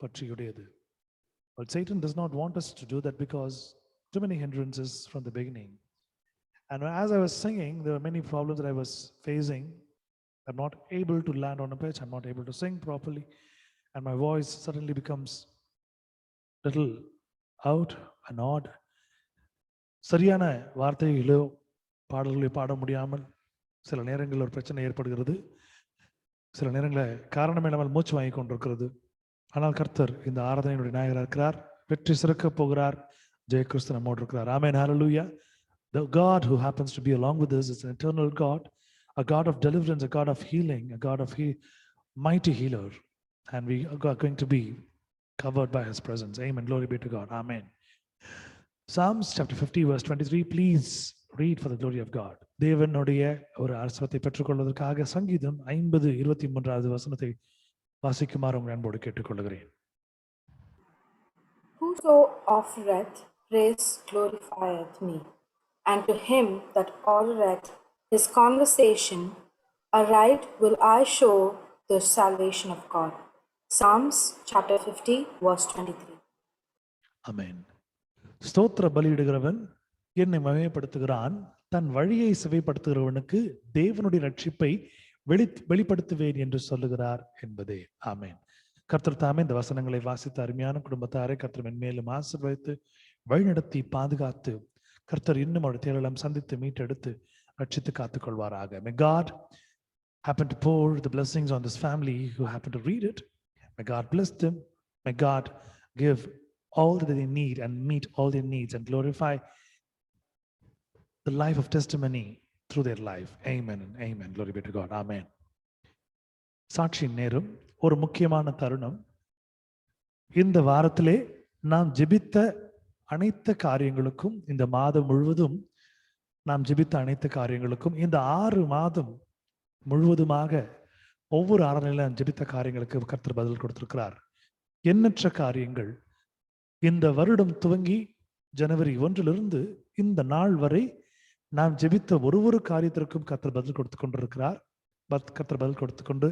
பற்றியுடையது. But Satan does not want us to do that because too many hindrances from the beginning. And as I was singing, there were many problems that I was facing. I'm not able to land on a pitch. I'm not able to sing properly. And my voice suddenly becomes little out and odd. சரியான வார்த்தைகளோ பாடல்களை பாட முடியாமல் சில நேரங்களில் ஒரு பிரச்சனை ஏற்படுகிறது. சில நேரங்களில் காரணம் இல்லாமல் மூச்சு வாங்கி கொண்டிருக்கிறது. ஆனால் கர்த்தர் இந்த ஆராதனையுடைய நாயகராக இருக்கிறார். வெற்றி சிறக்க போகிறார். ஜெய கிறிஸ்து நம்மோடு இருக்கிறார். Amen. Hallelujah. The God who happens to be along with us is an eternal God, a God of deliverance, a God of healing, a God of mighty healer. And we are going to be covered by his presence. Amen. Glory be to God. Amen. Psalms chapter 50 verse 23. Please read for the glory of God. தேவனுடைய ஒரு அரசத்தை பெற்றுக்கொள்வதற்காக சங்கீதம் 50:23 வசனத்தை வாசிக்குமாறு உங்கள் அன்போடு கேட்டுக்கொள்கிறேன். Whoso offereth praise glorifieth me, and to him that ordereth his conversation aright will I show the salvation of God. Psalms chapter 50 verse 23. Amen. ஸ்தோத்திர பலியிடுகிறவன் என்னை மகிமைப்படுத்துகிறான், தன் வழியை செவைப்படுத்துகிறவனுக்கு தேவனுடைய ரட்சிப்பை வெளிப்படுத்துவேன் என்று சொல்லுகிறார் என்பதே. ஆமென். கர்த்தர் தாமே இந்த வசனங்களை வாசித்த அருமையான குடும்பத்தாரை கர்த்தர் மென்மேலும் ஆசீர்வதித்து வழிநடத்தி பாதுகாத்து கர்த்தர் இன்னும் அவருடைய தேவையெல்லாம் சந்தித்து மீட்டெடுத்து ரட்சித்து காத்துக் கொள்வாராக. May God happen to pour the blessings on this family who happen to read it. May God bless them. May God give all that they need and meet all their needs and glorify the life of testimony through their life. Amen and amen. Glory be to God. Amen. சாட்சியின் நேரம் ஒரு முக்கியமான தருணம். இந்த வாரத்திலே நாம் ஜெபித்த அனைத்து காரியங்களுக்கும், இந்த மாதம் முழுவதும் நாம் ஜெபித்த அனைத்து காரியங்களுக்கும், இந்த 6 மாதம் முழுவதுமாக ஒவ்வொரு ஆராதனையில நாம் ஜெபித்த காரியங்களுக்கு கர்த்தர் பதில் கொடுத்திருக்கிறார். எண்ணற்ற காரியங்கள். இந்த வருடம் துவங்கி ஜனவரி 1 இந்த நாள் வரை நாம் ஜெபித்த ஒரு காரியத்திற்கும் கர்த்தர் பதில் கொடுத்து கொண்டிருக்கிறார். கர்த்தர் பதில் கொடுத்து கொண்டு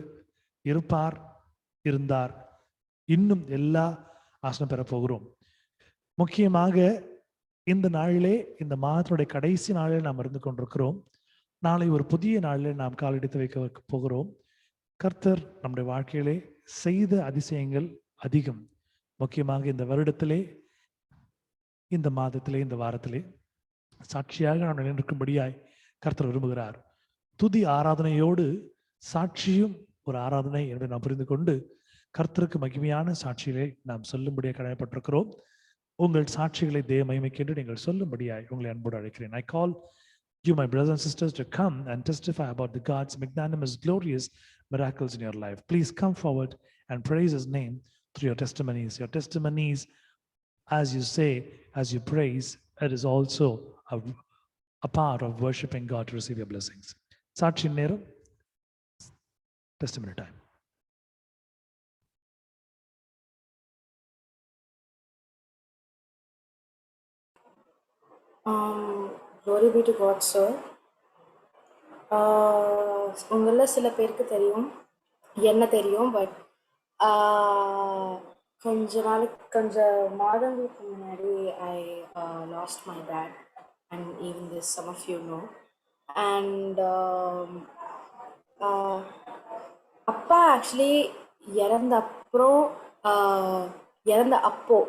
இருப்பார், இருந்தார். இன்னும் எல்லா ஆசனம் பெற போகிறோம். முக்கியமாக இந்த நாளிலே, இந்த மாதத்தினுடைய கடைசி நாளில் நாம் இருந்து கொண்டிருக்கிறோம். நாளை ஒரு புதிய நாளில் நாம் காலெடுத்து வைக்க போகிறோம். கர்த்தர் நம்முடைய வாழ்க்கையிலே செய்த அதிசயங்கள் அதிகம். முக்கியமாக இந்த வருடத்திலே, இந்த மாதத்திலே, இந்த வாரத்திலே சாட்சியாக நாம் நினைக்கும்படியாய் கர்த்தர் விரும்புகிறார். துதி ஆராதனையோடு சாட்சியும் ஒரு ஆராதனை என்று நாம் புரிந்து கொண்டு கர்த்தருக்கு மகிமையான சாட்சிகளை நாம் சொல்லும்படியாக கடமைப்பட்டிருக்கிறோம். உங்கள் சாட்சிகளை தேவ மகிமைக்கென்று நீங்கள் சொல்லும்படியாய் உங்களை அன்போடு அழைக்கிறேன். I call you, my brothers and sisters, to come and testify about the God's magnanimous, glorious miracles in your life. Please come forward and praise His name through your testimonies. Your testimonies, as you say, as you praise, it is also a part of worshiping God to receive your blessings. சாட்சி நேரம், testimony time. Glory be to God, sir. உங்கள சில பேருக்கு தெரியும், என்ன தெரியும், பட் கொஞ்ச மாதங்களுக்கு முன்னாடி I lost my dad, and even this some of you know. And அப்பா ஆக்சுவலி இறந்த அப்போ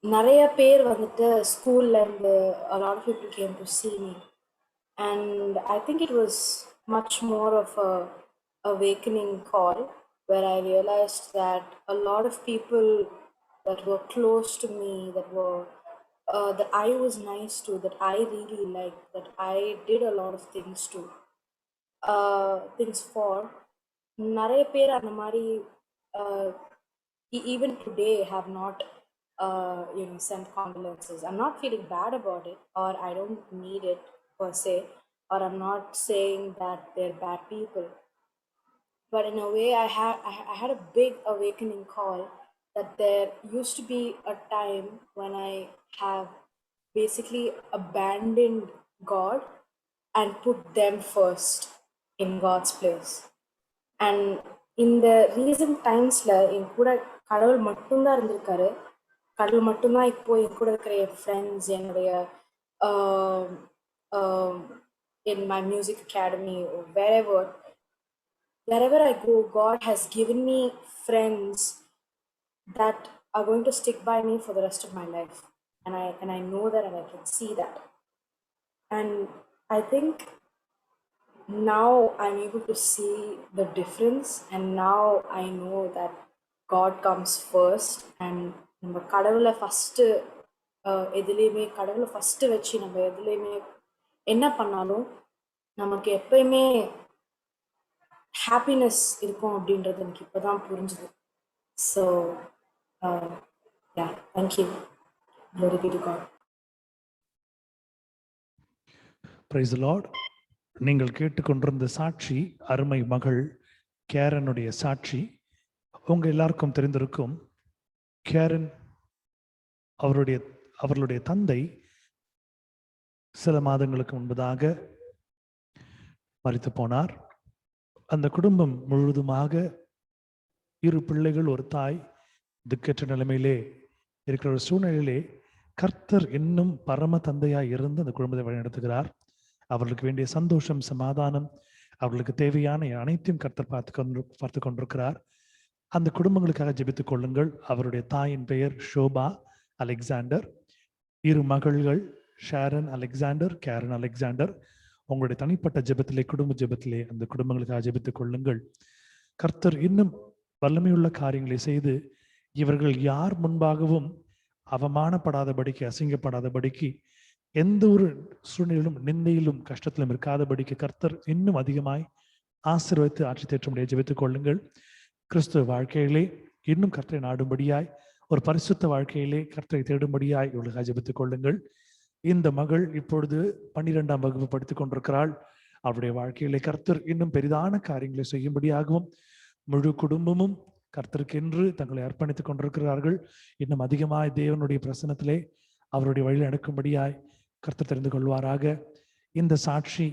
நிறைய பேர் வந்துட்டு ஸ்கூல்ல இருந்து a lot of people came to see me, and I think it was much more of a awakening call where I realized that a lot of people that were close to me, that I was nice to, that I really liked, that I did a lot of things to, things for, நிறைய பேர் அந்த மாதிரி even today have not sent condolences. I'm not feeling bad about it, or I don't need it per se, or I'm not saying that they're bad people. But in a way, I had a big awakening call that there used to be a time when I have basically abandoned God and put them first in God's place. And in the recent times, என் கூட கடவுள் மட்டும்தான் இருந்திருக்காரு. கடவுள் மட்டும்தான் இப்போ என் கூட இருக்கிற என் ஃப்ரெண்ட்ஸ், என்னுடைய in my music academy or wherever I go, God has given me friends that are going to stick by me for the rest of my life, and I know that, and I can see that. And I think now I'm able to see the difference, and now I know that God comes first, and நம்ம கடவுளை ஃபஸ்ட்டு எதுலேயுமே கடவுளை ஃபஸ்ட்டு வச்சு நம்ம எதுலேயுமே என்ன பண்ணாலும் நமக்கு எப்பயுமே ஹாப்பினஸ் இருக்கும் அப்படின்றது எனக்கு இப்போ தான் புரிஞ்சுது. So thank you. Glory be to God. Praise the Lord. நீங்கள் கேட்டுக்கொண்டிருந்த சாட்சி அருமை மகள் கேரனுடைய சாட்சி. உங்க எல்லாருக்கும் தெரிந்திருக்கும், கேரன் அவர்களுடைய தந்தை சில மாதங்களுக்கு முன்பதாக மரித்து போனார். அந்த குடும்பம் முழுவதுமாக 2 பிள்ளைகள், ஒரு தாய், திக்கற்ற நிலைமையிலே இருக்கிற ஒரு சூழ்நிலையிலே கர்த்தர் இன்னும் பரம தந்தையாய் இருந்து அந்த குடும்பத்தை வழிநடத்துகிறார். அவர்களுக்கு வேண்டிய சந்தோஷம், சமாதானம், அவர்களுக்கு தேவையான அனைத்தையும் கர்த்தர் பார்த்து கொண்டிருக்கிறார். அந்த குடும்பங்களுக்காக ஜெபித்துக் கொள்ளுங்கள். அவருடைய தாயின் பெயர் ஷோபா அலெக்சாண்டர். 2 மகள்கள் ஷாரன் அலெக்சாண்டர், கேரன் அலெக்சாண்டர். உங்களுடைய தனிப்பட்ட ஜெபத்திலே, குடும்ப ஜெபத்திலே அந்த குடும்பங்களுக்காக ஜெபித்துக் கொள்ளுங்கள். கர்த்தர் இன்னும் வல்லமையுள்ள காரியங்களை செய்து இவர்கள் யார் முன்பாகவும் அவமானப்படாதபடிக்கு, அசிங்கப்படாதபடிக்கு எந்த ஒரு சூழ்நிலையிலும் நிந்தையிலும் கஷ்டத்திலும் இருக்காதபடிக்கு கர்த்தர் இன்னும் அதிகமாய் ஆசீர்வதித்து ஆட்சி தேற்றும்படியாக ஜெபித்துக் கொள்ளுங்கள். கிறிஸ்துவ வாழ்க்கையிலே இன்னும் கர்த்தரை நாடும்படியாய், ஒரு பரிசுத்த வாழ்க்கையிலே கர்த்தரை தேடும்படியாய் இவர்களுக்காக ஜெபித்துக் கொள்ளுங்கள். இந்த மகள் இப்பொழுது 12ஆம் வகுப்பு படித்துக் கொண்டிருக்கிறாள். அவருடைய வாழ்க்கையிலே கர்த்தர் இன்னும் பெரிதான காரியங்களை செய்யும்படியாகவும், முழு குடும்பமும் கர்த்தருக்கென்று தங்களை அர்ப்பணித்துக் கொண்டிருக்கிறார்கள். இன்னும் அதிகமாய் தேவனுடைய பிரசன்னத்திலே அவருடைய வழியில் நடக்கும்படியாய் கர்த்தர் தெரிந்து கொள்வாராக. இந்த சாட்சி,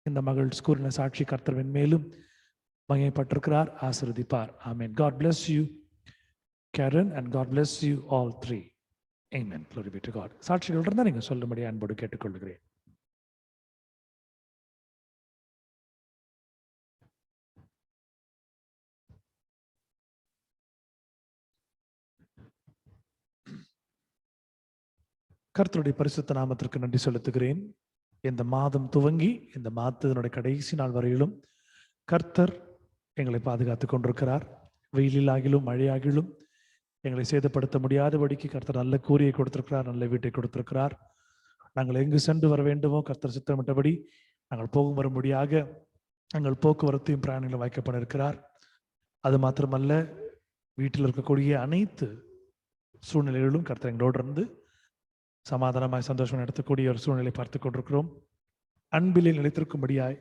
இந்த மகள் கூறின சாட்சி கர்த்தர் மேலும் மகிமைப்பட்டிருக்கிறார், ஆசீர்வதிப்பார். ஆமென். God bless you, Karen, and God bless you all three. Amen. Glory be to God. சாட்சிகள் இருந்தால் நீங்க சொல்லும்படி அன்போடு கேட்டுக்கொள்கிறேன். கர்த்தருடைய பரிசுத்த நாமத்திற்கு நன்றி செலுத்துகிறேன். இந்த மாதம் துவங்கி இந்த மாதத்தினுடைய கடைசி நாள் வரையிலும் கர்த்தர் எங்களை பாதுகாத்துக் கொண்டிருக்கிறார். வெயிலிலாகிலும் மழையாகிலும் எங்களை சேதப்படுத்த முடியாதபடிக்கு கர்த்தர் நல்ல கூரையை கொடுத்திருக்கிறார், நல்ல வீட்டை கொடுத்திருக்கிறார். நாங்கள் எங்கு சென்று வர வேண்டுமோ கர்த்தர் சித்தமிட்டபடி நாங்கள் போகும் வரும்படியாக நாங்கள் போக்குவரத்தையும் பிரயாணங்களும் வைக்கப்பட இருக்கிறார். அது மாத்திரமல்ல, வீட்டில் இருக்கக்கூடிய அனைத்து சூழ்நிலைகளிலும் கர்த்தர் எங்களோடு இருந்து சமாதானமாய் சந்தோஷம் நடத்தக்கூடிய ஒரு சூழ்நிலை பார்த்து கொண்டிருக்கிறோம். அன்பிலே நிலைத்திருக்கும்படியாய்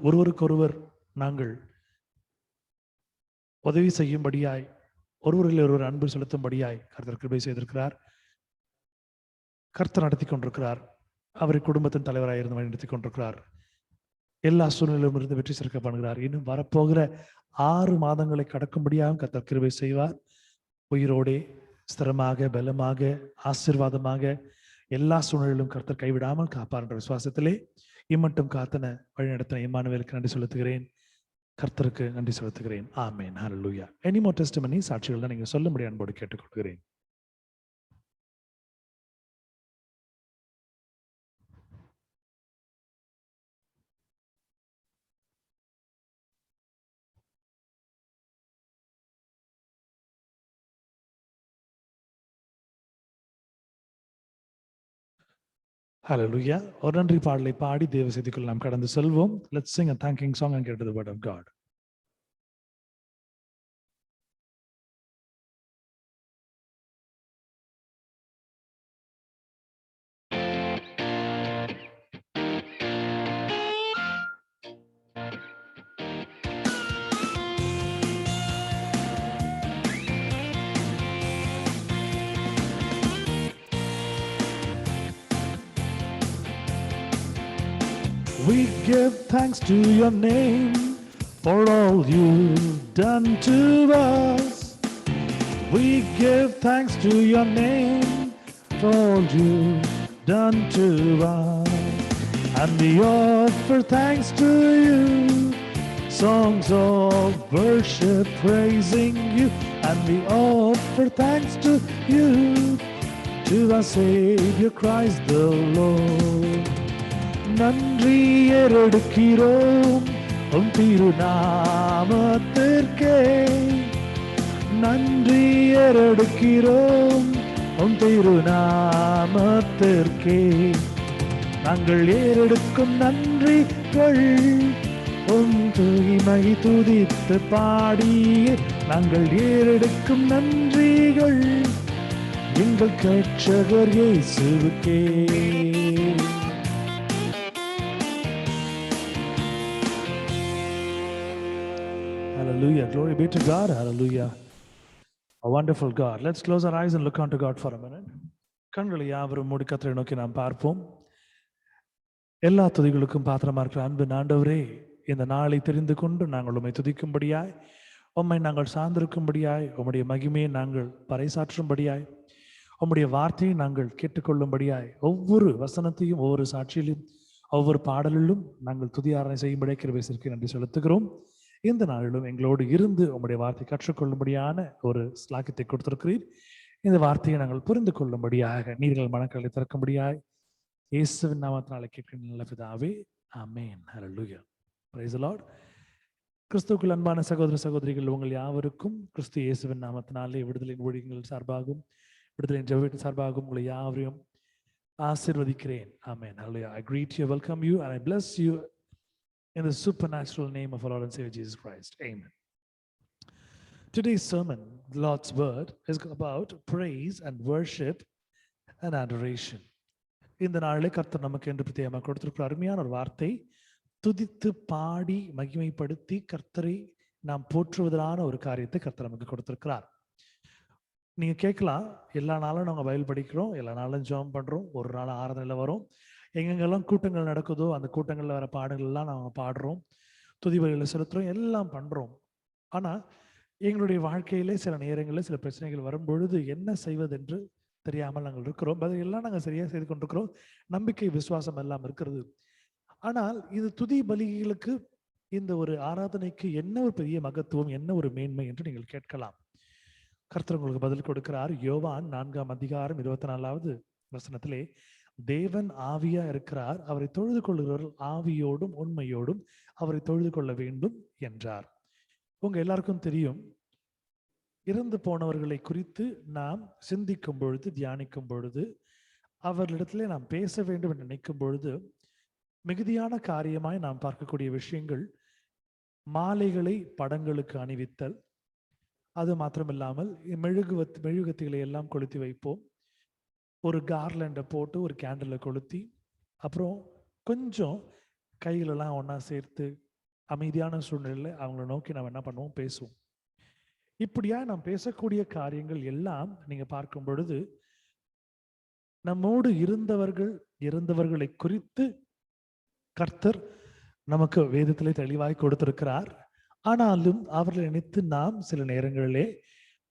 ஒருவருக்கொருவர் நாங்கள் உதவி செய்யும்படியாய், ஒருவரில் ஒருவர் அன்பு செலுத்தும்படியாய் கர்த்தர் கிருபை செய்திருக்கிறார். கர்த்தர் நடத்தி கொண்டிருக்கிறார். அவரை குடும்பத்தின் தலைவராக இருந்து நடத்தி கொண்டிருக்கிறார். எல்லா சூழ்நிலையிலும் இருந்து வெற்றி சேர்க்க பண்ணுகிறார். இன்னும் வரப்போகிற 6 மாதங்களை கடக்கும்படியாகவும் கர்த்தர் கிருபை செய்வார். உயிரோடே ஸ்திரமாக, பலமாக, ஆசீர்வாதமாக எல்லா சூழ்நிலையிலும் கர்த்தர் கைவிடாமல் காப்பார் என்ற விசுவாசத்திலே இம்மட்டும் காத்தன வழிநடத்தின இம்மானுவேலுக்கு நன்றி செலுத்துகிறேன். கர்த்தருக்கு நன்றி செலுத்துகிறேன். ஆமென். ஹல்லேலூயா. எனி மோர் டெஸ்டிமனி, சாட்சிகள் தான் நீங்க சொல்லும்படி அன்போடு கேட்டுக்கொள்கிறேன். Hallelujah. ஒரு நன்றி பாடலை பாடி தேவ செய்திக்குள் நாம் கடந்து செல்வோம். Let's sing a thanking song and get to the word of God. We give thanks to your name for all you've done to us. We give thanks to your name for all you've done to us. And we offer thanks to you, songs of worship praising you. And we offer thanks to you, to our Savior Christ the Lord. நன்றி ஏறெடுக்கிறோம் உம் திருநாமத்திற்கே, நன்றி ஏறெடுக்கிறோம் உம் திருநாமத்திற்கே. நாங்கள் ஏறெடுக்கும் நன்றிகள் உம் தூய்மை துதித்து பாடியே. நாங்கள் ஏறெடுக்கும் நன்றிகள் எங்கள் இரட்சகர் இயேசுவுக்கே. Hallelujah. Glory be to God. Hallelujah. A wonderful God. Let's close our eyes and look unto God for a minute. கண்களை யாவரும் மூடி கர்த்தரை நோக்கி நாம் பார்ப்போம். எல்லா துதிகளுக்கும் பாத்திரமா இருக்கிற அன்பு ஆண்டவரே, இந்த நாளை தெரிந்து கொண்டு நாங்கள் உம்மை துதிக்கும்படியாய், உம்மை நாங்கள் சார்ந்திருக்கும்படியாய், உம்முடைய மகிமையை நாங்கள் பறைசாற்றும்படியாய், உம்முடைய வார்த்தையை நாங்கள் கேட்டுக்கொள்ளும்படியாய், ஒவ்வொரு வசனத்தையும் ஒவ்வொரு சாட்சியிலும் ஒவ்வொரு பாடலிலும் நாங்கள் துதி ஆராதனை செய்யும்படியாக கிருபைக்கு நன்றி செலுத்துகிறோம். இந்த நாளிலும் எங்களோடு இருந்து உம்முடைய வார்த்தை கற்றுக்கொள்ளும்படியான ஒரு ஸ்லாக்கியத்தை கொடுத்திருக்கிறீர். இந்த வார்த்தையை நாங்கள் புரிந்து கொள்ளும்படியாக நீர்கள் மனக்களை திறக்கும்படியாய் இயேசுவின் நாமத்தினாலே கேட்கிற நல்ல பிதாவே, ஆமென். ஹல்லேலூயா. Price the Lord. கிறிஸ்துவுக்குள் அன்பான சகோதர சகோதரிகள், உங்கள் யாவருக்கும் கிறிஸ்து இயேசுவின் நாமத்தினாலே விடுதலையின் ஊழியங்கள் சார்பாகவும் விடுதலையின் ஜெபத்தின் சார்பாகவும் உங்களை யாவரையும் ஆசீர்வதிக்கிறேன். Amen. Hallelujah. I greet you, welcome you, and I bless you in the supernatural name of our Lord and Savior Jesus Christ. Amen. Today's sermon, the Lord's word, is about praise and worship and adoration. இந்த நாளிலே கர்த்தர் நமக்கு என்று பிரத்யேகமாக கொடுத்திருக்கிற அருமையான ஒரு வார்த்தை, துதித்து பாடி மகிமைப்படுத்தி கர்த்தரை நாம் போற்றுவதான ஒரு காரியத்தை கர்த்தர் நமக்கு கொடுத்திருக்கிறார். நீங்க கேட்கலாம், எல்லா நாளும் நாங்கள் பைபிள் படிக்கிறோம், எல்லா நாளும் ஜெபம் பண்றோம், ஒரு நாள் ஆராதனையில வரும், எங்கெங்கெல்லாம் கூட்டங்கள் நடக்குதோ அந்த கூட்டங்கள்ல வர பாடல்கள் எல்லாம் நாங்கள் பாடுறோம், துதி பலிகளை செலுத்துறோம், எல்லாம் பண்றோம். ஆனா எங்களுடைய வாழ்க்கையிலே சில நேரங்களில் சில பிரச்சனைகள் வரும் பொழுது என்ன செய்வதென்று தெரியாமல் நாங்கள் இருக்கிறோம். அதையெல்லாம் நாங்கள் சரியா செய்து கொண்டிருக்கிறோம், நம்பிக்கை விசுவாசம் எல்லாம் இருக்கிறது. ஆனால் இது துதி பலிகளுக்கு, இந்த ஒரு ஆராதனைக்கு என்ன ஒரு பெரிய மகத்துவம், என்ன ஒரு மேன்மை என்று நீங்கள் கேட்கலாம். கர்த்தர் உங்களுக்கு பதில் கொடுக்கிறார். யோவான் 4:24 வசனத்திலே, தேவன் ஆவியா இருக்கிறார், அவரை தொழுது கொள்கிறவர்கள் ஆவியோடும் உண்மையோடும் அவரை தொழுது கொள்ள வேண்டும் என்றார். உங்க எல்லாருக்கும் தெரியும், இறந்து போனவர்களை குறித்து நாம் சிந்திக்கும் பொழுது, தியானிக்கும் பொழுது, அவர்களிடத்திலே நாம் பேச வேண்டும் என்று நினைக்கும் பொழுது மிகுதியான காரியமாய் நாம் பார்க்கக்கூடிய விஷயங்கள், மாலைகளை படங்களுக்கு அணிவித்தல், அது மாத்திரமில்லாமல் மெழுகுவத்திகளை எல்லாம் கொளுத்தி வைப்போம், ஒரு கார்லண்டை போட்டு ஒரு கேண்டிலை கொளுத்தி, அப்புறம் கொஞ்சம் கைகளெல்லாம் ஒன்றா சேர்த்து அமைதியான சூழ்நிலையில் அவங்கள நோக்கி நாம் என்ன பண்ணுவோம், பேசுவோம். இப்படியா நாம் பேசக்கூடிய காரியங்கள் எல்லாம் நீங்க பார்க்கும் பொழுது நம்மோடு இருந்தவர்களை குறித்து கர்த்தர் நமக்கு வேதத்திலே தெளிவாய் கொடுத்திருக்கிறார். ஆனாலும் அவர்களை நினைத்து நாம் சில நேரங்களிலே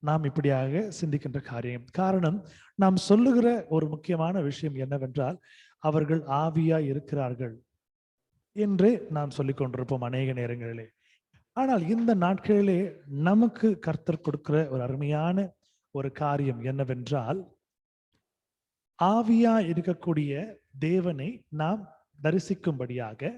நாம் இப்படியாக சிந்திக்கின்ற காரணம், நாம் சொல்லுகிற ஒரு முக்கியமான விஷயம் என்னவென்றால், அவர்கள் ஆவியா இருக்கிறார்கள் என்றே நாம் சொல்லிக் கொண்டிருப்போம் அநேக நேரங்களிலே. ஆனால் இந்த நாட்களிலே நமக்கு கர்த்தர் கொடுக்கிற ஒரு அருமையான ஒரு காரியம் என்னவென்றால், ஆவியா இருக்கக்கூடிய தேவனை நாம் தரிசிக்கும்படியாக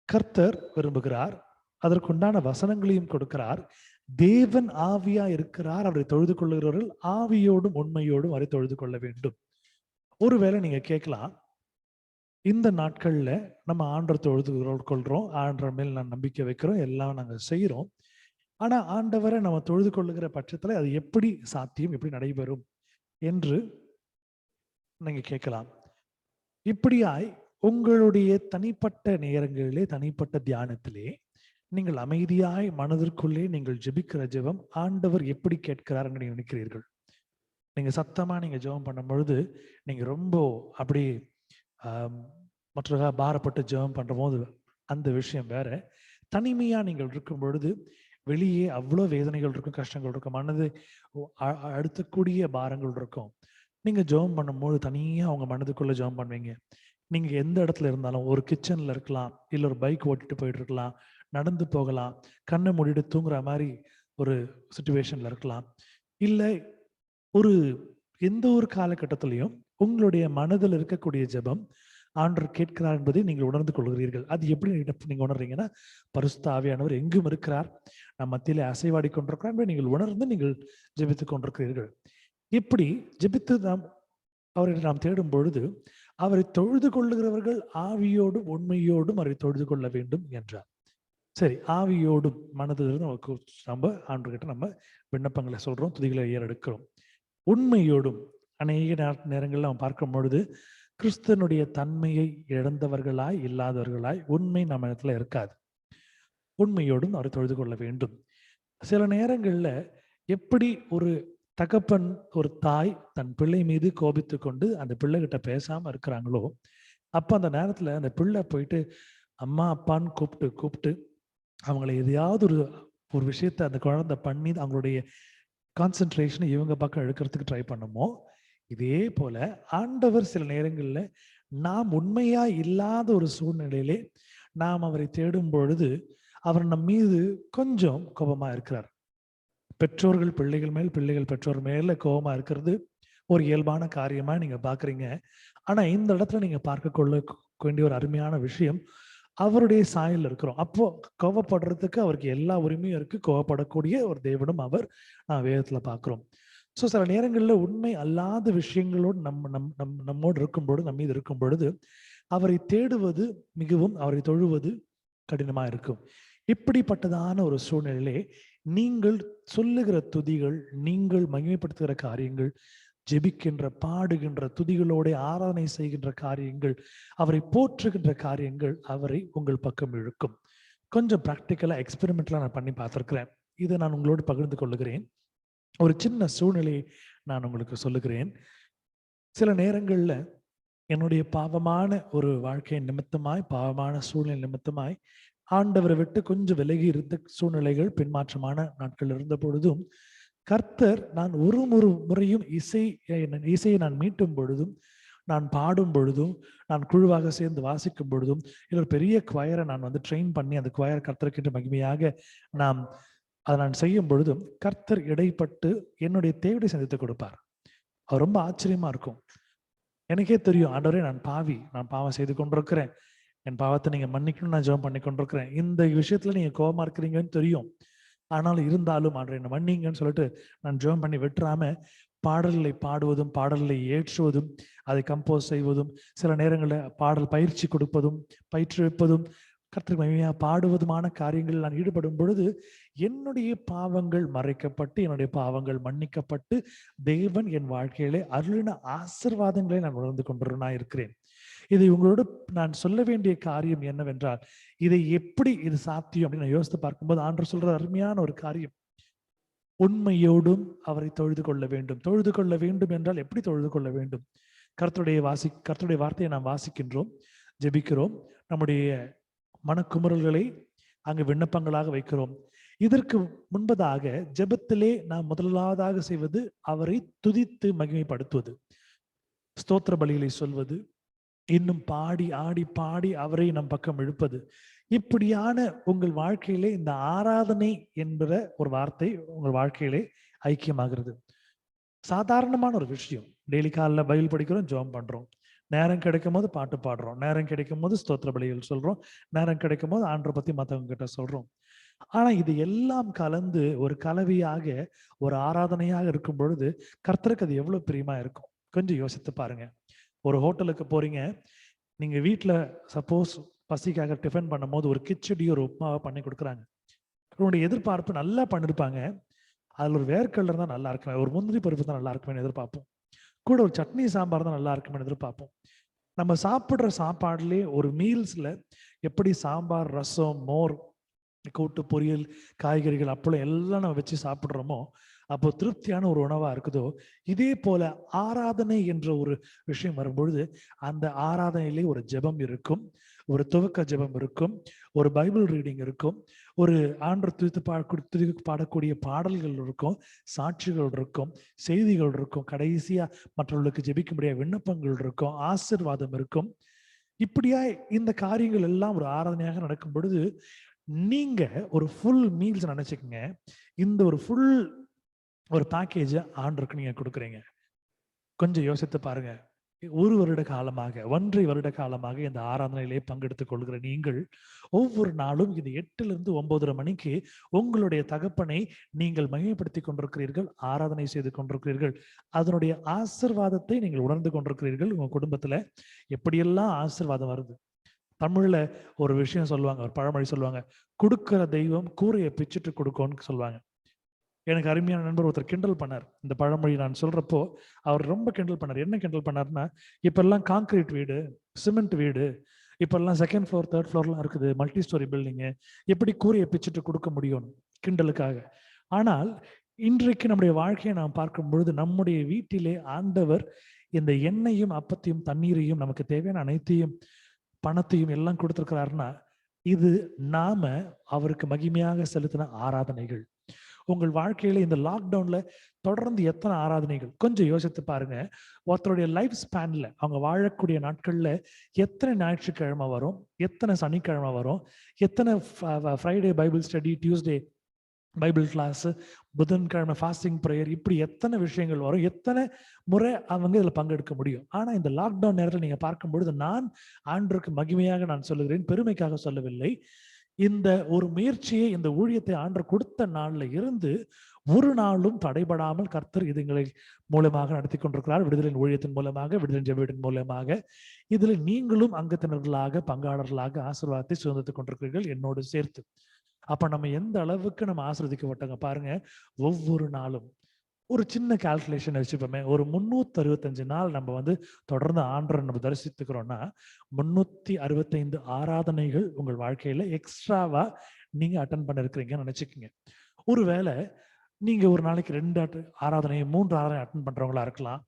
கர்த்தர் விரும்புகிறார். அதற்குண்டான வசனங்களையும் கொடுக்கிறார். தேவன் ஆவியா இருக்கிறார், அவரை தொழுது கொள்ளுகிறவர்கள் ஆவியோடும் உண்மையோடும் அவரை தொழுது கொள்ள வேண்டும். ஒருவேளை நீங்க கேட்கலாம், இந்த நாட்கள்ல நம்ம ஆண்டவர் தொழுது கொள்றோம், ஆண்டவர் மேல் நான் நம்பிக்கை வைக்கிறோம், எல்லாம் நாங்க செய்யறோம், ஆனா ஆண்டவரை நம்ம தொழுது கொள்ளுகிற பட்சத்துல அது எப்படி சாத்தியம், எப்படி நடைபெறும் என்று நீங்க கேட்கலாம். இப்படியாய் உங்களுடைய தனிப்பட்ட நேரங்களிலே, தனிப்பட்ட தியானத்திலே நீங்கள் அமைதியாய் மனதிற்குள்ளே நீங்கள் ஜெபிக்கிற ஜெபம் ஆண்டவர் எப்படி கேட்கிறார் என்று நினைக்கிறீர்கள்? நீங்க சத்தமா நீங்க ஜெபம் பண்ணும் பொழுது நீங்க ரொம்ப அப்படி மற்றவர்களாக பாரப்பட்டு ஜெபம் பண்ற போது அந்த விஷயம் வேற. தனிமையா நீங்கள் இருக்கும் பொழுது வெளியே அவ்வளோ வேதனைகள் இருக்கும், கஷ்டங்கள் இருக்கும், மனது அடுத்தக்கூடிய பாரங்கள் இருக்கும். நீங்க ஜெபம் பண்ணும்போது தனியா உங்க மனதுக்குள்ள ஜெபம் பண்ணுவீங்க. நீங்க எந்த இடத்துல இருந்தாலும், ஒரு கிச்சன்ல இருக்கலாம், இல்லை ஒரு பைக் ஓட்டிட்டு போயிட்டு இருக்கலாம், நடந்து போகலாம், கண்ணை மூடிட்டு தூங்குற மாதிரி ஒரு சிச்சுவேஷன்ல இருக்கலாம், இல்லை எந்த ஒரு காலகட்டத்திலையும் உங்களுடைய மனதில் இருக்கக்கூடிய ஜெபம் ஆண்டவர் கேட்கிறார் என்பதை நீங்கள் உணர்ந்து கொள்கிறீர்கள். அது எப்படி நீங்க உணர்றீங்கன்னா, பரிசுத்த ஆவியானவர் எங்கும் இருக்கிறார், நம் மத்தியிலே அசைவாடி கொண்டிருக்கிறார் என்பதை நீங்கள் உணர்ந்து நீங்கள் ஜெபித்துக் கொண்டிருக்கிறீர்கள். இப்படி ஜெபித்து அவரை நாம் தேடும் பொழுது, அவரை தொழுது கொள்ளுகிறவர்கள் ஆவியோடும் உண்மையோடும் அவரை தொழுது கொள்ள வேண்டும் என்றார். சரி, ஆவியோடும் மனதிலிருந்து நம்ம ஆண்டவர்கிட்ட நம்ம விண்ணப்பங்களை சொல்றோம், துதிகளை ஏறெடுக்கிறோம். உண்மையோடும் அநேக நேரங்களில் நம்ம பார்க்கும் பொழுது கிறிஸ்தனுடைய தன்மையை இழந்தவர்களாய், இல்லாதவர்களாய், உண்மை நம்ம இடத்துல இருக்காது. உண்மையோடும் அவரை தொழுது கொள்ள வேண்டும். சில நேரங்கள்ல எப்படி ஒரு தகப்பன், ஒரு தாய் தன் பிள்ளை மீது கோபித்து கொண்டு அந்த பிள்ளைகிட்ட பேசாம இருக்கிறாங்களோ, அப்ப அந்த நேரத்துல அந்த பிள்ளை போயிட்டு அம்மா அப்பான்னு கூப்பிட்டு அவங்களை எதையாவது ஒரு விஷயத்த அந்த குழந்தை பண்ணி அவங்களுடைய கான்சென்ட்ரேஷனை இவங்க பக்கம் இழுக்கிறதுக்கு ட்ரை பண்ணுமோ, இதே போல ஆண்டவர் சில நேரங்கள்ல நாம் உண்மையா இல்லாத ஒரு சூழ்நிலையிலே நாம் அவரை தேடும் பொழுது அவர் நம் மீது கொஞ்சம் கோபமா இருக்கிறார். பெற்றோர்கள் பிள்ளைகள் மேல், பிள்ளைகள் பெற்றோர் மேல கோபமா இருக்கிறது ஒரு இயல்பான காரியமா நீங்க பாக்குறீங்க. ஆனா இந்த இடத்துல நீங்க பார்க்க கொள்ள வேண்டிய ஒரு அருமையான விஷயம், அவருடைய சாயல் இருக்கிறோம். அப்போ கோபப்படுறதுக்கு அவருக்கு எல்லா உரிமையும் இருக்கு. கோபப்படக்கூடிய ஒரு தேவனும் அவர் வேதத்துல பார்க்கிறோம். ஸோ சில நேரங்களில் உண்மை அல்லாத விஷயங்களோடு நம்மோடு இருக்கும் பொழுது, நம்ம மீது இருக்கும் பொழுது அவரை தேடுவது மிகவும், அவரை தொழுவது கடினமாக இருக்கும். இப்படிப்பட்டதான ஒரு சூழ்நிலையிலே நீங்கள் சொல்லுகிற துதிகள், நீங்கள் மகிமைப்படுத்துகிற காரியங்கள், ஜெபிக்கின்ற, பாடுகின்ற, துதிகளோட ஆராதனை செய்கின்ற காரியங்கள், அவரை போற்றுகின்ற காரியங்கள் அவரை உங்கள் பக்கம் இழுக்கும். கொஞ்சம் ப்ராக்டிக்கலா எக்ஸ்பெரிமெண்ட்லாம் நான் பண்ணி பார்த்துருக்கிறேன். இதை நான் உங்களோடு பகிர்ந்து கொள்ளுகிறேன். ஒரு சின்ன சூழ்நிலையை நான் உங்களுக்கு சொல்லுகிறேன். சில நேரங்களில் என்னுடைய பாவமான ஒரு வாழ்க்கை நிமித்தமாய், பாவமான சூழ்நிலை நிமித்தமாய் ஆண்டவரை விட்டு கொஞ்சம் விலகி இருந்த சூழ்நிலைகள், பின்மாற்றமான நாட்கள் இருந்த பொழுதும் கர்த்தர், நான் ஒரு முறையும் இசையை நான் மீட்டும் பொழுதும், நான் பாடும் பொழுதும், நான் குழுவாக சேர்ந்து வாசிக்கும் பொழுதும், இல்லை ஒரு பெரிய குவயரை நான் ட்ரெயின் பண்ணி அந்த குவயர் கர்த்தருக்கின்ற மகிமையாக அதை நான் செய்யும் பொழுதும் கர்த்தர் இடைப்பட்டு என்னுடைய தேவையை சந்தித்து கொடுப்பார். அவர் ரொம்ப ஆச்சரியமா இருக்கும். எனக்கே தெரியும், ஆண்டவரே நான் பாவம் செய்து கொண்டிருக்கிறேன், என் பாவத்தை நீங்க மன்னிக்கணும், நான் ஜெபம் பண்ணி கொண்டிருக்கிறேன், இந்த விஷயத்துல நீங்க கோபமா இருக்கிறீங்கன்னு தெரியும், ஆனாலும் இருந்தாலும் ஆண்டவரே என்ன மன்னிங்கன்னு சொல்லிட்டு நான் ஜெபம் பண்ணி விட்டுறாம பாடல்களை பாடுவதும், பாடல்களை ஏற்றுவதும், அதை கம்போஸ் செய்வதும், சில நேரங்களில் பாடல் பயிற்சி கொடுப்பதும், பயிற்றுவிப்பதும், கர்த்தருக்கு மகிமையாக பாடுவதுமான காரியங்களில் நான் ஈடுபடும் பொழுது என்னுடைய பாவங்கள் மறைக்கப்பட்டு, என்னுடைய பாவங்கள் மன்னிக்கப்பட்டு, தேவன் என் வாழ்க்கையிலே அருளின ஆசீர்வாதங்களை நான் உணர்ந்து கொண்டு இருக்கிறேன். இதை உங்களோடு நான் சொல்ல வேண்டிய காரியம் என்னவென்றால், இதை எப்படி இது சாத்தியம் அப்படின்னு நான் யோசித்து பார்க்கும்போது ஆண்டவர் சொல்ற அருமையான ஒரு காரியம், உண்மையோடும் அவரை தொழுது கொள்ள வேண்டும். தொழுது கொள்ள வேண்டும் என்றால் எப்படி தொழுது கொள்ள வேண்டும்? கர்த்தருடைய வார்த்தையை நாம் வாசிக்கின்றோம், ஜெபிக்கிறோம், நம்முடைய மனக்குமுறல்களை அங்கு விண்ணப்பங்களாக வைக்கிறோம். இதற்கு முன்பதாக ஜெபத்திலே நாம் முதலாவதாக செய்வது அவரை துதித்து மகிமைப்படுத்துவது, ஸ்தோத்திர பலிகளை சொல்வது, இன்னும் பாடி ஆடி பாடி அவரை நம் பக்கம் இழுப்பது. இப்படியான உங்கள் வாழ்க்கையிலே இந்த ஆராதனை என்கிற ஒரு வார்த்தை உங்கள் வாழ்க்கையிலே ஐக்கியமாகிறது. சாதாரணமான ஒரு விஷயம். டெய்லி காலைல பைபிள் படிக்கிறோம், ஜெபம் பண்றோம், நேரம் கிடைக்கும் போது பாட்டு பாடுறோம், நேரம் கிடைக்கும் போது ஸ்தோத்திர பலிகள் சொல்றோம், நேரம் கிடைக்கும் போது ஆண்டவரை பத்தி மற்றவங்க கிட்ட சொல்றோம். ஆனா இது எல்லாம் கலந்து ஒரு கலவையாக ஒரு ஆராதனையாக இருக்கும் பொழுது கர்த்தருக்கு அது எவ்வளவு பிரியமா இருக்கும். கொஞ்சம் யோசித்து பாருங்க. ஒரு ஹோட்டலுக்கு போறீங்க, நீங்க வீட்டுல சப்போஸ் பசிக்காக டிஃபன் பண்ணும் போது ஒரு கிச்சடி, ஒரு உப்புமாவை பண்ணி கொடுக்குறாங்க. உங்களுடைய எதிர்பார்ப்பு நல்லா பண்ணிருப்பாங்க, அதுல ஒரு வேர்க்கடலை இருந்தா நல்லா இருக்குமே, ஒரு முந்திரி பருப்பு தான் நல்லா இருக்குமே எதிர்பார்ப்போம், கூட ஒரு சட்னி சாம்பார் தான் நல்லா இருக்குமே எதிர்பார்ப்போம். நம்ம சாப்பிட்ற சாப்பாடுலேயே ஒரு மீல்ஸ்ல எப்படி சாம்பார், ரசம், மோர், கூட்டு, பொரியல், காய்கறிகள், அப்பளம் எல்லாம் நம்ம வச்சு சாப்பிட்றோமோ, அப்போ திருப்தியான ஒரு உணவா இருக்குதோ, இதே போல ஆராதனை என்ற ஒரு விஷயம் வரும்பொழுது அந்த ஆராதனையிலே ஒரு ஜெபம் இருக்கும், ஒரு துவக்க ஜெபம் இருக்கும், ஒரு பைபிள் ரீடிங் இருக்கும், ஒரு ஆண்டவர் துதித்து பாடக்கூடிய பாடல்கள் இருக்கும், சாட்சிகள் இருக்கும், செய்திகள் இருக்கும், கடைசியா மற்றவர்களுக்கு ஜெபிக்க முடியாத விண்ணப்பங்கள் இருக்கும், ஆசீர்வாதம் இருக்கும். இப்படியா இந்த காரியங்கள் எல்லாம் ஒரு ஆராதனையாக நடக்கும் பொழுது நீங்க ஒரு ஃபுல் மீல்ஸ் நினைச்சுக்கங்க, இந்த ஒரு ஃபுல் ஒரு பேக்கேஜ ஆண்டவருக்கு நீங்க கொடுக்குறீங்க. கொஞ்சம் யோசித்து பாருங்க. 1 வருட காலமாக, 1.5 வருட காலமாக இந்த ஆராதனையிலே பங்கெடுத்துக் கொள்கிற நீங்கள் ஒவ்வொரு நாளும் இந்த 8 to 9:30 மணிக்கு உங்களுடைய தகப்பனை நீங்கள் மகிமைப்படுத்தி கொண்டிருக்கிறீர்கள், ஆராதனை செய்து கொண்டிருக்கிறீர்கள். அதனுடைய ஆசீர்வாதத்தை நீங்கள் உணர்ந்து கொண்டிருக்கிறீர்கள். உங்க குடும்பத்துல எப்படியெல்லாம் ஆசீர்வாதம் வருது. தமிழ்ல ஒரு விஷயம் சொல்லுவாங்க, ஒரு பழமொழி சொல்லுவாங்க, கொடுக்கிற தெய்வம் கூரையை பிச்சுட்டு கொடுக்கும்னு சொல்லுவாங்க. எனக்கு அருமையான நண்பர் ஒருத்தர் கிண்டல் பண்ணார். இந்த பழமொழி நான் சொல்றப்போ அவர் ரொம்ப கிண்டல் பண்ணார். என்ன கிண்டல் பண்ணார்னா, இப்பெல்லாம் கான்கிரீட் வீடு, சிமெண்ட் வீடு, இப்பெல்லாம் 2nd floor 3rd floorலாம் இருக்குது, மல்டி ஸ்டோரி பில்டிங்கு, எப்படி கூரையை பிச்சுட்டு கொடுக்க முடியும் கிண்டலுக்காக. ஆனால் இன்றைக்கு நம்முடைய வாழ்க்கையை நாம் பார்க்கும் பொழுது நம்முடைய வீட்டிலே ஆண்டவர் இந்த எண்ணெயும் அப்பத்தையும் தண்ணீரையும் நமக்கு தேவையான அனைத்தையும் பணத்தையும் எல்லாம் கொடுத்திருக்கிறாருன்னா இது நாம அவருக்கு மகிமையாக செலுத்தின ஆராதனைகள். உங்கள் வாழ்க்கையில இந்த லாக்டவுன்ல தொடர்ந்து எத்தனை ஆராதனைகள் கொஞ்சம் யோசித்து பாருங்க. ஒருத்தருடைய லைஃப் ஸ்பேன்ல அவங்க வாழக்கூடிய நாட்கள்ல எத்தனை ஞாயிற்றுக்கிழமை வரும், எத்தனை சனிக்கிழமை வரும், எத்தனை Friday Bible study, Tuesday Bible class, புதன்கிழமை ஃபாஸ்டிங் ப்ரேயர், இப்படி எத்தனை விஷயங்கள் வரும், எத்தனை முறை அவங்க இதில் பங்கெடுக்க முடியும். ஆனால் இந்த லாக்டவுன் நேரத்தில் நீங்கள் பார்க்கும்பொழுது நான் ஆண்டவருக்கு மகிமையாக நான் சொல்லுகிறேன், பெருமைக்காக சொல்லவில்லை. இந்த ஒரு முயற்சியை, இந்த ஊழியத்தை ஆண்டவர் கொடுத்த நாள்ல இருந்து ஒரு நாளும் தடைபடாமல் கர்த்தர் இதுங்களை மூலமாக நடத்தி கொண்டிருக்கிறார். விடுதலின் ஊழியத்தின் மூலமாக, விடுதலின் ஜெபத்தின் மூலமாக. இதில் நீங்களும் அங்கத்தினர்களாக, பங்காளர்களாக ஆசீர்வாதத்தை சுதந்திரத்துக் கொண்டிருக்கிறீர்கள் என்னோடு சேர்த்து. அப்ப நம்ம எந்த அளவுக்கு நம்ம ஆசீர்வதிக்கப்பட்டோங்க பாருங்க. ஒவ்வொரு நாளும் ஒரு சின்ன கால்குலேஷன் வச்சுப்போமே, ஒரு 365 நாள் நம்ம தொடர்ந்து ஆண்டரை நம்ம தரிசித்துக்கிறோம்னா 365 ஆராதனைகள் உங்கள் வாழ்க்கையில எக்ஸ்ட்ராவா நீங்க அட்டன் பண்ணிருக்கிறீங்கன்னு நினைச்சுக்கோங்க. ஒருவேளை நீங்க ஒரு நாளைக்கு 2 ஆராதனை 3 ஆராதனை அட்டன் பண்றவங்களா இருக்கலாம்.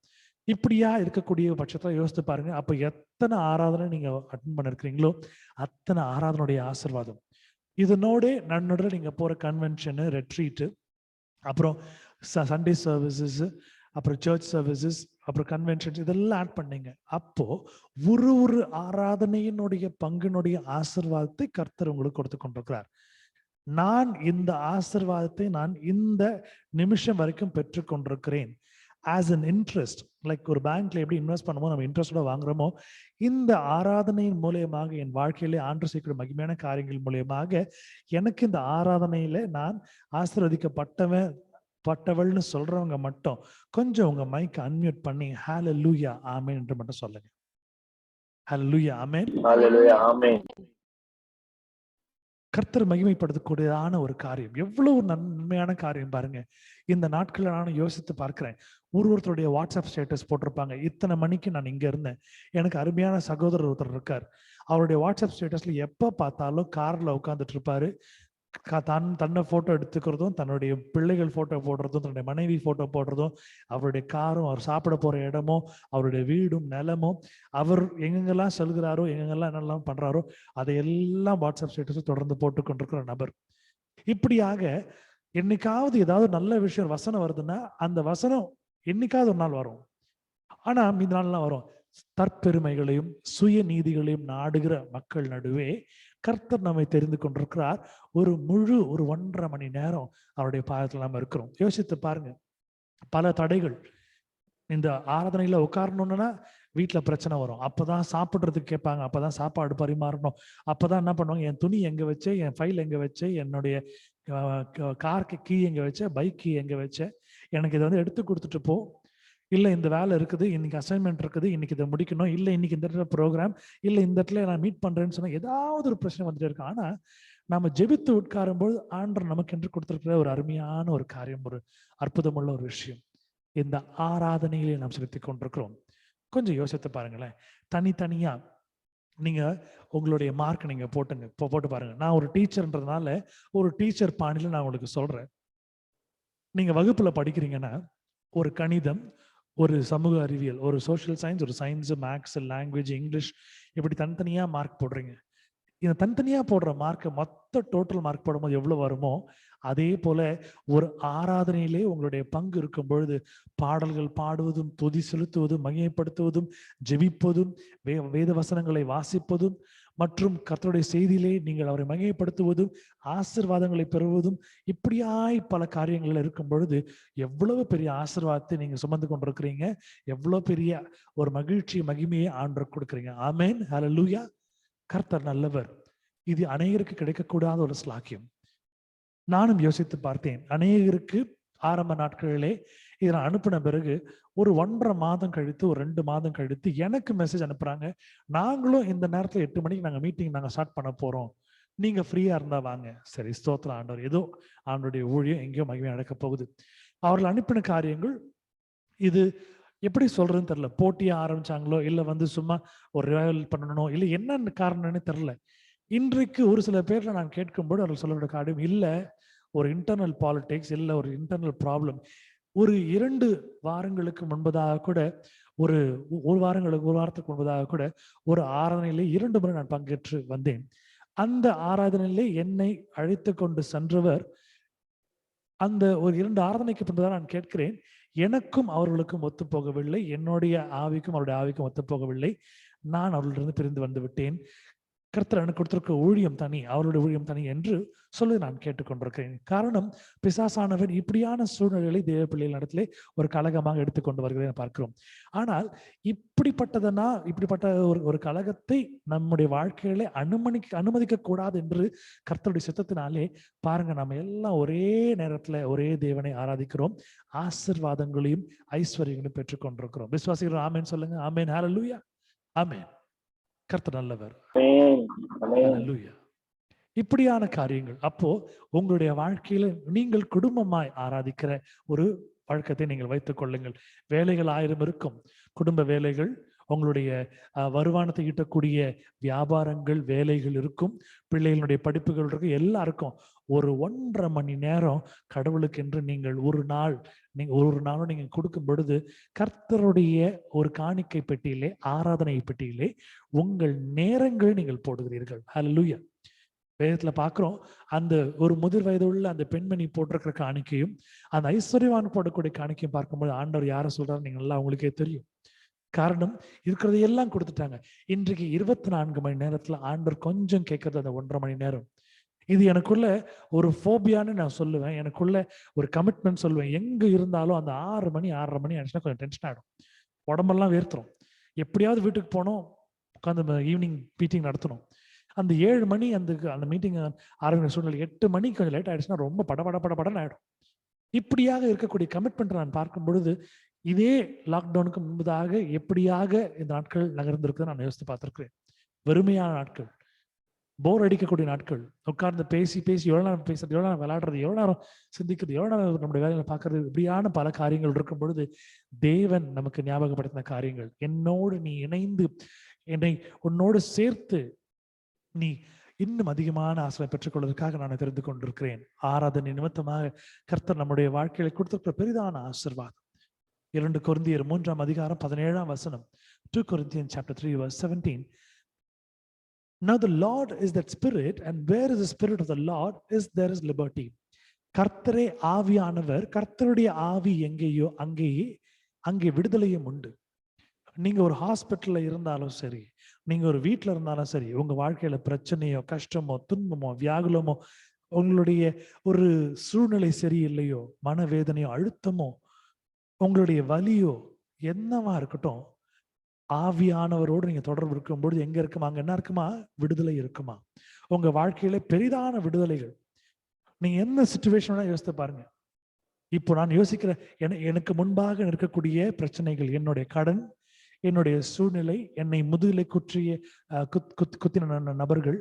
இப்படியா இருக்கக்கூடிய பட்சத்துல யோசித்து பாருங்க. அப்ப எத்தனை ஆராதனை நீங்க அட்டன் பண்ணிருக்கிறீங்களோ அத்தனை ஆராதனுடைய ஆசீர்வாதம். இதனோட நன்னோட நீங்க போற கன்வென்ஷனு, ரெட்ரீட்டு, அப்புறம் சண்டே சர்வீசஸ், அப்புறம் சர்ச் சர்வீசஸ், அப்புறம் கன்வென்ஷன்ஸ், இதெல்லாம் ஆட் பண்ணீங்க. அப்போ ஒரு ஆராதனையினுடைய பங்கினுடைய ஆசீர்வாதத்தை கர்த்தர் உங்களுக்கு கொடுத்து கொண்டிருக்கிறார். நான் இந்த ஆசீர்வாதத்தை நான் இந்த நிமிஷம் வரைக்கும் பெற்றுக் கொண்டிருக்கிறேன். ஆஸ் அன் இன்ட்ரெஸ்ட், லைக் ஒரு பேங்க்ல எப்படி இன்வெஸ்ட் பண்ணுமோ நம்ம இன்ட்ரெஸ்டோட வாங்குறோமோ, இந்த ஆராதனையின் மூலியமாக என் வாழ்க்கையிலே ஆண்டு செய்யக்கூடிய மகிமையான காரியங்கள் மூலியமாக எனக்கு இந்த ஆராதனையில நான் ஆசீர்வதிக்கப்பட்டவள்னு சொல்றவங்க மட்டும் கொஞ்சம் உங்க மைக் அன்மியூட் பண்ணி ஹல்லேலூயா ஆமென் என்று மட்டும் சொல்லுங்க. ஹல்லேலூயா ஆமென். ஹல்லேலூயா ஆமென். கர்த்தர் மகிமைப்படுத்தக்கூடியதான ஒரு காரியம், எவ்வளவு நன்மையான காரியம் பாருங்க. இந்த நாட்கள்ல நானும் யோசித்து பார்க்கிறேன். ஒருத்தருடைய வாட்ஸ்அப் ஸ்டேட்டஸ் போட்டிருப்பாங்க, இத்தனை மணிக்கு நான் இங்க இருந்தேன். எனக்கு அருமையான சகோதரர் ஒருத்தர் இருக்கார். அவருடைய வாட்ஸ்அப் ஸ்டேட்டஸ்ல எப்ப பார்த்தாலும் கார்ல உட்கார்ந்துட்டு இருப்பாரு. தன்னை போட்டோ எடுத்துக்கிறதும், தன்னுடைய பிள்ளைகள் போட்டோ போடுறதும், தன்னுடைய மனைவி போட்டோ போடுறதும், அவருடைய காரும், அவர் சாப்பிட போற இடமும், அவருடைய வீடும் நிலமும், அவர் எங்கெங்கெல்லாம் செல்கிறாரோ, எங்கெங்கெல்லாம் என்னெல்லாம் பண்றாரோ அதையெல்லாம் வாட்ஸ்அப் ஸ்டேட்டஸ் தொடர்ந்து போட்டு கொண்டிருக்கிற நபர். இப்படியாக என்னைக்காவது ஏதாவது நல்ல விஷயம் வசனம் வருதுன்னா அந்த வசனம் என்னைக்காவது ஒரு நாள் வரும். ஆனா இந்த நாள்லாம் வரும். தற்பெருமைகளையும் சுய நீதிகளையும் நாடுகிற மக்கள் நடுவே கர்த்தர் நம்மை தெரிந்து கொண்டிருக்கிறார். ஒரு 1.5 மணி நேரம் அவருடைய பாதத்தில் நம்ம இருக்கிறோம். யோசித்து பாருங்க. பல தடைகள். இந்த ஆராதனையில உட்காரணும்னா வீட்டுல பிரச்சனை வரும். அப்பதான் சாப்பிடுறதுக்கு கேட்பாங்க, அப்பதான் சாப்பாடு பரிமாறணும், அப்பதான் என்ன பண்ணுவாங்க, என் துணி எங்க வச்சு, என் ஃபைல் எங்க வச்சு, என்னுடைய காருக்கு கீ எங்க வச்ச, பைக் கீ எங்க வச்ச, எனக்கு இதை எடுத்து கொடுத்துட்டு போ, இல்லை இந்த வேலை இருக்குது, இன்னைக்கு அசைன்மெண்ட் இருக்குது, இன்னைக்கு இதை முடிக்கணும், இல்லை இன்னைக்கு இந்த இடத்துல ப்ரோக்ராம், இல்லை இந்த இடத்துல நான் மீட் பண்றேன்னு சொன்னா ஏதாவது ஒரு பிரச்சனை வந்துட்டு இருக்கு. ஆனா நம்ம ஜெபித்து உட்காரும்போது ஆண்டவர் நமக்கு என்று கொடுத்திருக்கிற ஒரு அருமையான ஒரு காரியம், ஒரு அற்புதமுள்ள ஒரு விஷயம், இந்த ஆராதனையிலே நாம் செலுத்தி கொண்டிருக்கிறோம். கொஞ்சம் யோசித்து பாருங்களேன். தனித்தனியா நீங்க உங்களுடைய மார்க் நீங்க போட்டு பாருங்க. நான் ஒரு டீச்சர்ன்றதுனால ஒரு டீச்சர் பாணியில நான் உங்களுக்கு சொல்றேன். நீங்க வகுப்புல படிக்கிறீங்கன்னா ஒரு கணிதம், ஒரு சமூக அறிவியல், ஒரு சோஷியல் சயின்ஸ், ஒரு சயின்ஸ், மேக்ஸ், லாங்குவேஜ், இங்கிலீஷ், இப்படி தனித்தனியா மார்க் போடுறீங்க. இந்த தனித்தனியா போடுற மார்க் மொத்த டோட்டல் மார்க் போடும்போது எவ்வளவு வருமோ அதே போல ஒரு ஆராதனையிலே உங்களுடைய பங்கு இருக்கும் பொழுது பாடல்கள் பாடுவதும், துதி செலுத்துவதும், மகிமைப்படுத்துவதும், ஜெபிப்பதும், வேத வசனங்களை வாசிப்பதும் மற்றும் கர்த்தருடைய செய்தியிலே நீங்கள் அவரை மகிமைப்படுத்துவதும், ஆசீர்வாதங்களை பெறுவதும், இப்படியாய் பல காரியங்கள் இருக்கும் பொழுது எவ்வளவு பெரிய ஆசீர்வாதத்தை நீங்க சுமந்து கொண்டிருக்கிறீங்க, எவ்வளவு பெரிய ஒரு மகிழ்ச்சி மகிமையை ஆண்டவர் கொடுக்குறீங்க. ஆமென். ஹல்லேலூயா. கர்த்தர் நல்லவர். இது அநேகருக்கு கிடைக்கக்கூடாத ஒரு ஸ்லாக்கியம். நானும் யோசித்து பார்த்தேன். அநேகருக்கு ஆரம்ப நாட்களிலே இதை நான் அனுப்பின பிறகு ஒரு 1.5 மாதம் கழித்து, ஒரு 2 மாதம் கழித்து எனக்கு மெசேஜ் அனுப்புறாங்க. நாங்களும் இந்த நேரத்துல 8 மணிக்கு நாங்க மீட்டிங் ஸ்டார்ட் பண்ண போறோம், நீங்க ஃப்ரீயா இருந்தா வாங்க. சரி, ஸ்தோத்திரம் ஆண்டவர். ஏதோ ஆண்டவருடைய ஊழியம் எங்கேயோ மகிமை நடக்க போகுது. அவர்கள் அனுப்பின காரியங்கள் இது எப்படி சொல்றதுன்னு தெரியல. போட்டியா ஆரம்பிச்சாங்களோ, இல்ல சும்மா ஒரு ரிவைவல் பண்ணணும், இல்லை என்ன காரணம்னு தெரியல. இன்றைக்கு ஒரு சில பேர்ல நான் கேட்கும்போது அவர்கள் சொல்லக்கூடிய காரியம் இல்ல, ஒரு இன்டர்னல் பாலிடிக்ஸ், இல்ல ஒரு இன்டர்னல் ப்ராப்ளம். ஒரு 2 வாரங்களுக்கு முன்பதாக கூட, ஒரு வாரத்துக்கு முன்பதாக கூட ஒரு ஆராதனையிலே 2 முறை நான் பங்கேற்று வந்தேன். அந்த ஆராதனையிலே என்னை அழைத்து கொண்டு சென்றவர், அந்த ஒரு 2 ஆராதனைக்கு பின்புதான் நான் கேட்கிறேன், எனக்கும் அவர்களுக்கும் ஒத்து போகவில்லை, என்னுடைய ஆவிக்கும் அவருடைய ஆவிக்கும் ஒத்து போகவில்லை, நான் அவர்களிருந்து பிரிந்து வந்து விட்டேன். கர்த்தர் எனக்கு கொடுத்திருக்க ஊழியம் தனி, அவருடைய ஊழியம் தனி என்று சொல்லி நான் கேட்டுக்கொண்டிருக்கிறேன். காரணம், பிசாசானவன் இப்படியான சூழ்நிலைகளை தேவ பிள்ளைகள் இடத்திலே ஒரு கலகமாக எடுத்துக்கொண்டு வருகிறதை பார்க்கிறோம். ஆனால் இப்படிப்பட்ட ஒரு கலகத்தை நம்முடைய வாழ்க்கையிலே அனுமதிக்க கூடாது என்று கர்த்தருடைய சித்தத்தினாலே பாருங்க, நம்ம எல்லாம் ஒரே நேரத்துல ஒரே தேவனை ஆராதிக்கிறோம், ஆசீர்வாதங்களையும் ஐஸ்வர்யங்களையும் பெற்றுக்கொண்டிருக்கிறோம். விசுவாசிக்கிறோம்? ஆமென் சொல்லுங்க. ஆமென். ஹல்லேலூயா. ஆமென். கர்த்தர் நல்லவர். ஹல்லேலூயா. இப்படியான காரியங்கள் அப்போ உங்களுடைய வாழ்க்கையில நீங்கள் குடும்பமாய் ஆராதிக்கிற ஒரு வழக்கத்தை நீங்கள் வைத்துக் கொள்ளுங்கள். வேலைகள் 1000 இருக்கும், குடும்ப வேலைகள், உங்களுடைய வருமானத்தை ஈட்டக்கூடிய வியாபாரங்கள், வேலைகள் இருக்கும், பிள்ளைகளுடைய படிப்புகள் இருக்கும், எல்லாருக்கும் ஒரு 1.5 மணி நேரம் கடவுளுக்கு என்று நீங்கள் ஒரு நாளும் நீங்க கொடுக்கும் பொழுது கர்த்தருடைய ஒரு காணிக்கை பெட்டியிலே, ஆராதனை பெட்டியிலே உங்கள் நேரங்களை நீங்கள் போடுகிறீர்கள். ஹல்லேலூயா. வேதத்துல பாக்குறோம், அந்த ஒரு முதிர் வயது உள்ள அந்த பெண்மணி போட்டிருக்கிற காணிக்கையும் அந்த ஐஸ்வர்யவான் போடக்கூடிய காணிக்கையும் பார்க்கும்போது ஆண்டவர் யாரை சொல்றாரு நீங்க எல்லாம் உங்களுக்கே தெரியும். காரணம், இருக்கிறதையெல்லாம் கொடுத்துட்டாங்க. இன்றைக்கு 24 மணி நேரத்துல ஆண்டவர் கொஞ்சம் கேட்கறது அந்த 1.5 மணி நேரம். இது எனக்குள்ள ஒரு ஃபோபியான்னு நான் சொல்லுவேன், எனக்குள்ள ஒரு கமிட்மெண்ட் சொல்லுவேன். எங்க இருந்தாலும் அந்த 6 மணி 6:30 மணி ஆச்சுன்னா கொஞ்சம் டென்ஷன் ஆகிடும், உடம்பெல்லாம் வேர்த்துரும். எப்படியாவது வீட்டுக்கு போனோம், உட்காந்து ஈவினிங் மீட்டிங் நடத்தணும். அந்த 7 மணி அந்த மீட்டிங் ஆரம்பிக்கிற சூழ்நிலை 8 மணி கொஞ்சம் லேட் ஆயிடுச்சுன்னா ரொம்ப படன்னு ஆயிடும். இப்படியாக இருக்கக்கூடிய கமிட்மெண்ட் நான் பார்க்கும் பொழுது இதே லாக்டவுனுக்கு முன்பதாக எப்படியாக இந்த நாட்கள் நகர்ந்திருக்கு நான் யோசித்து பார்த்திருக்கிறேன். வெறுமையான நாட்கள், போர் அடிக்கக்கூடிய நாட்கள், உட்கார்ந்து பேசி எவ்வளவு நேரம் பேசுறது, எவ்வளவு நேரம் விளையாடுறது, எவ்வளவு நேரம் சிந்திக்கிறது, எவ்வளவு நேரம் நம்முடைய வேலைகளை பார்க்கறது, இப்படியான பல காரியங்கள் இருக்கும் பொழுது தேவன் நமக்கு ஞாபகப்படுத்தின காரியங்கள், என்னோடு நீ இணைந்து என்னை உன்னோடு சேர்த்து நீ இன்னும் அதிகமான ஆசை பெற்றுக்கொள்வதற்காக நான் தெரிந்து கொண்டிருக்கிறேன். ஆராதனை நிமித்தமாக கர்த்தர் நம்முடைய வாழ்க்கையில கொடுத்திருக்கிற பெரிதான ஆசீர்வாதம். 2 கொரிந்தியர் 3ஆம் அதிகாரம் 17ஆம் வசனம். 2 Corinthians chapter 3 verse 17. Now the Lord is that spirit, and where is the spirit of the Lord there is liberty. கர்த்தரே ஆவியானவர், கர்த்தருடைய ஆவி எங்கேயோ அங்கே விடுதலையும் உண்டு. நீங்க ஒரு ஹாஸ்பிட்டல்ல இருந்தாலும் சரி, நீங்க ஒரு வீட்டுல இருந்தாலும் சரி, உங்க வாழ்க்கையில பிரச்சனையோ, கஷ்டமோ, துன்பமோ, வியாகுலமோ, உங்களுடைய ஒரு சூழ்நிலை சரியில்லையோ, மனவேதனையோ, அழுத்தமோ, உங்களுடைய வலியோ, என்னவா இருக்கட்டும், ஆவியானவரோடு நீங்க தொடர்பு இருக்கும்போது எங்க இருக்குமா, அங்க என்ன இருக்குமா, விடுதலை இருக்குமா. உங்க வாழ்க்கையில பெரிதான விடுதலைகள். நீங்க என்ன சிச்சுவேஷனா யோசித்து பாருங்க. இப்போ நான் யோசிக்கிற எனக்கு முன்பாக இருக்கக்கூடிய பிரச்சனைகள், என்னுடைய கடன், என்னுடைய சூழ்நிலை, என்னை முதுகிலை குத்தின நபர்கள்,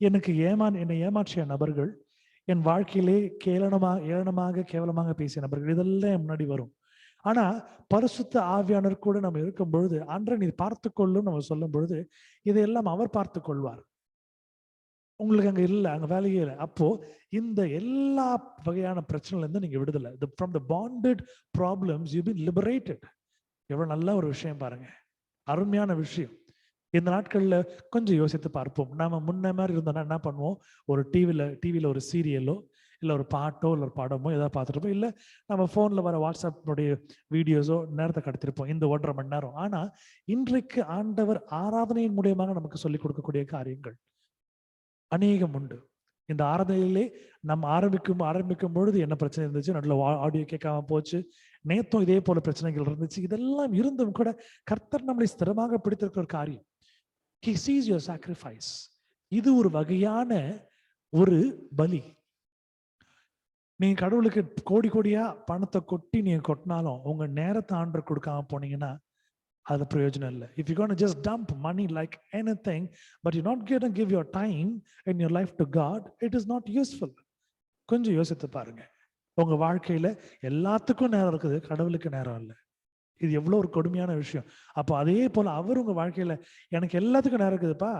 என்னை ஏமாற்றிய நபர்கள், என் வாழ்க்கையிலே கேவலமாக பேசிய நபர்கள், இதெல்லாம் முன்னாடி வரும். ஆனா பரிசுத்த ஆவியானவர் கூட நம்ம இருக்கும் பொழுது, அன்றை நீ பார்த்து கொள்ளும் நம்ம சொல்லும் பொழுது இதையெல்லாம் அவர் பார்த்து கொள்வார். உங்களுக்கு அங்க இல்லை, அங்க வேலையே இல்லை. அப்போ இந்த எல்லா வகையான பிரச்சனைல இருந்து நீங்க விடுதலை. From the bonded problems you've been liberated. எவ்வளவு நல்ல ஒரு விஷயம் பாருங்க, அருமையான விஷயம். இந்த நாட்கள்ல கொஞ்சம் யோசித்து பார்ப்போம். நாம முன்ன மாதிரி இருந்தோம்னா என்ன பண்ணுவோம், ஒரு டிவியில ஒரு சீரியலோ, இல்லை ஒரு பாட்டோ, இல்லை ஒரு படமோ ஏதாவது பார்த்துருப்போம், இல்லை நம்ம ஃபோனில் வர வாட்ஸ்அப்னுடைய வீடியோஸோ நேரத்தை கடத்திருப்போம் இந்த 1.5 மணி நேரம். ஆனா இன்றைக்கு ஆண்டவர் ஆராதனையின் மூலியமாக நமக்கு சொல்லிக் கொடுக்கக்கூடிய காரியங்கள் அநேகம் உண்டு. இந்த ஆராதனையிலே நம்ம ஆரம்பிக்கும் பொழுது என்ன பிரச்சனை இருந்துச்சு, நல்ல ஆடியோ கேட்காம போச்சு, நேத்தும் இதே போல பிரச்சனைகள் இருந்துச்சு. இதெல்லாம் இருந்தும் கூட கர்த்தர் நம்மளை ஸ்திரமாக பிடித்திருக்கிற ஒரு காரியம். He sees your sacrifice. இது ஒரு வகையான ஒரு பலி. நீங்க கடவுளுக்கு கோடியா பணத்தை கொட்டி நீங்க கொட்டினாலும் உங்க நேரத்தை ஆண்டவர் கொடுக்காம போனீங்கன்னா அது பிரயோஜனம் இல்லை. If you're going to just dump money like anything, but you're not going to give your time and your life to God, it is not useful. கொஞ்சம் யோசித்து பாருங்க. உங்க வாழ்க்கையில எல்லாத்துக்கும் நேரம் இருக்குது, கடவுளுக்கு நேரம் இல்லை. இது எவ்வளவு ஒரு கொடுமையான விஷயம். அப்போ அதே போல அவர் உங்க வாழ்க்கையில எனக்கு எல்லாத்துக்கும் நேரம் இருக்குதுப்பா,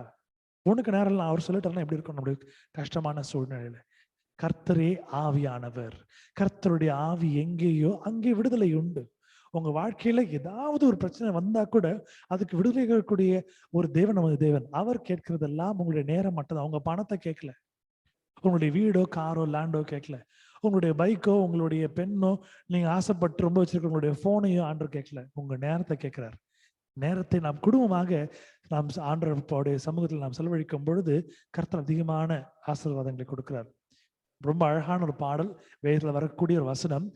உனக்கு நேரம் இல்லை அவர் சொல்லிட்டாருன்னா எப்படி இருக்கும் நம்மளுடைய கஷ்டமான சூழ்நிலையில. கர்த்தரே ஆவியானவர், கர்த்தருடைய ஆவி எங்கேயோ அங்கே விடுதலை உண்டு. உங்க வாழ்க்கையில ஏதாவது ஒரு பிரச்சனை வந்தா கூட அதுக்கு விடுதலை இருக்கக்கூடிய ஒரு தேவன் நமது தேவன். அவர் கேட்கறதெல்லாம் உங்களுடைய நேரம் மட்டும்தான். உங்க பணத்தை கேட்கல, உங்களுடைய வீடோ, காரோ, லேண்டோ கேட்கல, உங்களுடைய பைக்கோ, உங்களுடைய பெண்ணோ, நீங்க ஆசைப்பட்டு ரொம்ப வச்சிருக்க உங்களுடைய போனையோ ஆண்டவர் கேட்கல, உங்க நேரத்தை கேட்கிறார். நேரத்தை நாம் குடும்பமாக நாம் ஆண்டவருடைய சமூகத்தில் நாம் செலவழிக்கும் பொழுது கர்த்தர் அதிகமான ஆசீர்வாதங்களை கொடுக்கிறார். ரொம்ப அழகான ஒரு பாடல், வேதத்தில் வரக்கூடிய ஒரு வசனம்,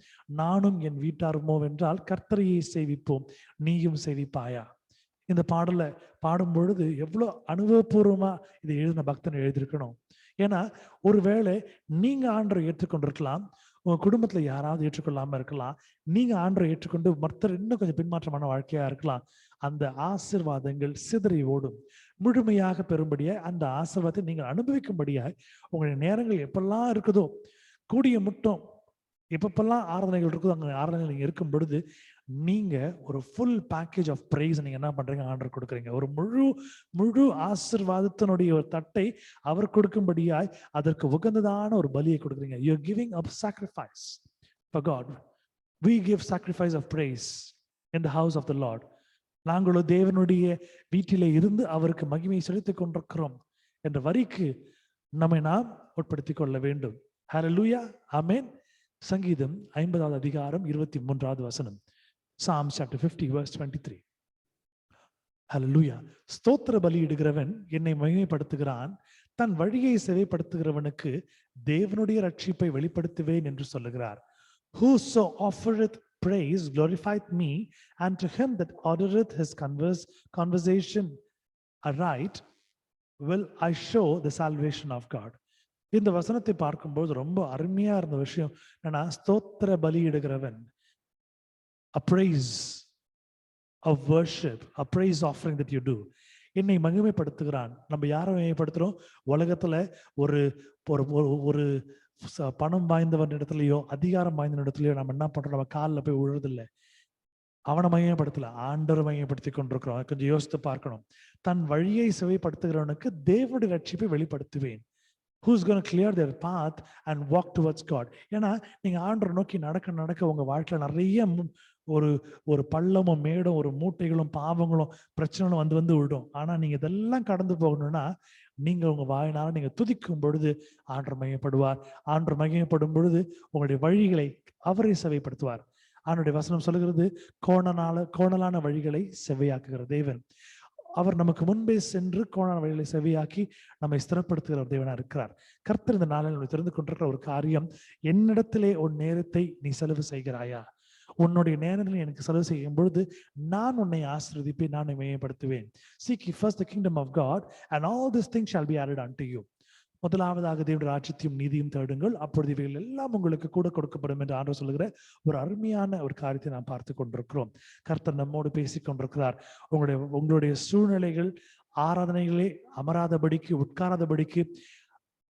நானும் என் வீட்டாருமோ வென்றால் கர்த்தரையை சேவிப்போம் நீயும் சேவிப்பாயா. இந்த பாடலை பாடும் பொழுது எவ்வளோ அனுபவபூர்வமா இதை எழுதின பக்தன் எழுதியிருக்கணும். ஏன்னா ஒருவேளை நீங்க ஆண்டரை ஏற்றுக்கொண்டிருக்கலாம், உங்க குடும்பத்துல யாராவது ஏற்றுக்கொள்ளாம இருக்கலாம், நீங்க ஆண்டரை ஏற்றுக்கொண்டு மற்றவர் இன்னும் கொஞ்சம் பின்மாற்றமான வாழ்க்கையா இருக்கலாம். அந்த ஆசீர்வாதங்கள் சிதறி ஓடும். முழுமையாக பெறும்படியாய் அந்த ஆசீர்வாதத்தை நீங்கள் அனுபவிக்கும்படியாய் உங்களுடைய நேரங்கள் எப்பெல்லாம் இருக்குதோ, கூடிய முட்டம் எப்பப்பெல்லாம் ஆராதனைகள் இருக்குதோ அங்கே ஆராதனைகள் நீங்க இருக்கும் பொழுது நீங்க ஒரு ஃபுல் பேக்கேஜ் ஆஃப் பிரைஸ் நீங்க என்ன பண்றீங்க, ஆண்டர் கொடுக்குறீங்க. ஒரு முழு ஆசீர்வாதத்தினுடைய ஒரு தட்டை அவர் கொடுக்கும்படியாய் அதற்கு உகந்ததான ஒரு பலியை கொடுக்குறீங்க. You are giving a sacrifice for God. We give sacrifice of praise in the house of the Lord. நாங்களும் தேவனுடைய வீட்டிலே இருந்து அவருக்கு மகிமையை செலுத்திக் கொண்டிருக்கிறோம் என்ற வரிக்கு நம்மை நாம் உட்படுத்திக் கொள்ள வேண்டும். ஹல்லேலூயா, ஆமென். சங்கீதம் 50வது அதிகாரம் 23வது வசனம். Psalms chapter 50 verse 23. ஹல்லேலூயா. ஸ்தோத்திர பலியிடுகிறவன் என்னை மகிமைப்படுத்துகிறான், தன் வழியை செவைப்படுத்துகிறவனுக்கு தேவனுடைய ரட்சிப்பை வெளிப்படுத்துவேன் என்று சொல்லுகிறார். Whoso offereth praise glorifieth me, and to him that ordereth his conversation aright will I show the salvation of God. இந்த வசனத்தை பார்க்கும்போது ரொம்ப அருமையா இருந்த விஷயம் என்னன்னா, ஸ்தோத்திர பலியிடுகிறவன், a praise of worship, a praise offering that you do, என்னை மகிமைப்படுத்துகிறான். நம்ம யாரை மகிமைப்படுத்துறோம்? உலகத்துல ஒரு ஒரு பணம் வாய்ந்தவன் இடத்துலயோ அதிகாரம் வாய்ந்த இடத்துலயோ நம்ம என்ன பண்றோம்? நம்ம காலில் போய் விழுறதில்லை. அவனை மையப்படுத்தல, ஆண்டவரை மையப்படுத்தி கொண்டிருக்கிறோம். கொஞ்சம் யோசித்து பார்க்கணும். தன் வழியை செவைப்படுத்துகிறவனுக்கு தேவனுடைய ரட்சிப்பை வெளிப்படுத்துவேன். Who's going to clear their path and walk towards God? ஏன்னா நீங்க ஆண்டவரை நோக்கி நடக்க உங்க வாழ்க்கையில நிறைய ஒரு பள்ளமும் மேடும் ஒரு மூட்டைகளும் பாவங்களும் பிரச்சனைகளும் வந்து விடும். ஆனா நீங்க இதெல்லாம் கடந்து போகணும்னா நீங்க உங்க வாயினால நீங்க துதிக்கும் பொழுது ஆண்டவர் மகிமைப்படுவார். ஆண்டவர் மகிமைப்படும் பொழுது உங்களுடைய வழிகளை அவரை செவைப்படுத்துவார். அவனுடைய வசனம் சொல்லுகிறது, கோணலான வழிகளை செவையாக்குகிற தேவன். அவர் நமக்கு முன்பே சென்று கோணலான வழிகளை செவையாக்கி நம்மை ஸ்திரப்படுத்துகிற தேவனா இருக்கிறார். கர்த்தர் இந்த நாளில் தெரிந்து கொண்டிருக்கிற ஒரு காரியம், என்னிடத்திலே உன் நேரத்தை நீ செலவு செய்கிறாயா? உன்னுடைய நேரத்தில் எனக்கு செலவு செய்யும் பொழுது நான் உன்னை ஆசீர்வதிப்பேன், நான் உன்னை மேம்படுத்துவேன். Seek ye first the kingdom of God and all these things shall be added unto you. முதலாவதாக தேவனுடைய ராஜ்யத்தையும் நீதியும் தேடுங்கள், அப்பொழுது இவைகள் எல்லாம் உங்களுக்கு கூட கொடுக்கப்படும் என்று ஆண்டவர் சொல்லுகிற ஒரு அருமையான ஒரு காரியத்தை நாம் பார்த்து கொண்டிருக்கிறோம். கர்த்தர் நம்மோடு பேசிக் கொண்டிருக்கிறார். உங்களுடைய சூழ்நிலைகள் ஆராதனைகளே அமராதபடிக்கு, உட்காராதபடிக்கு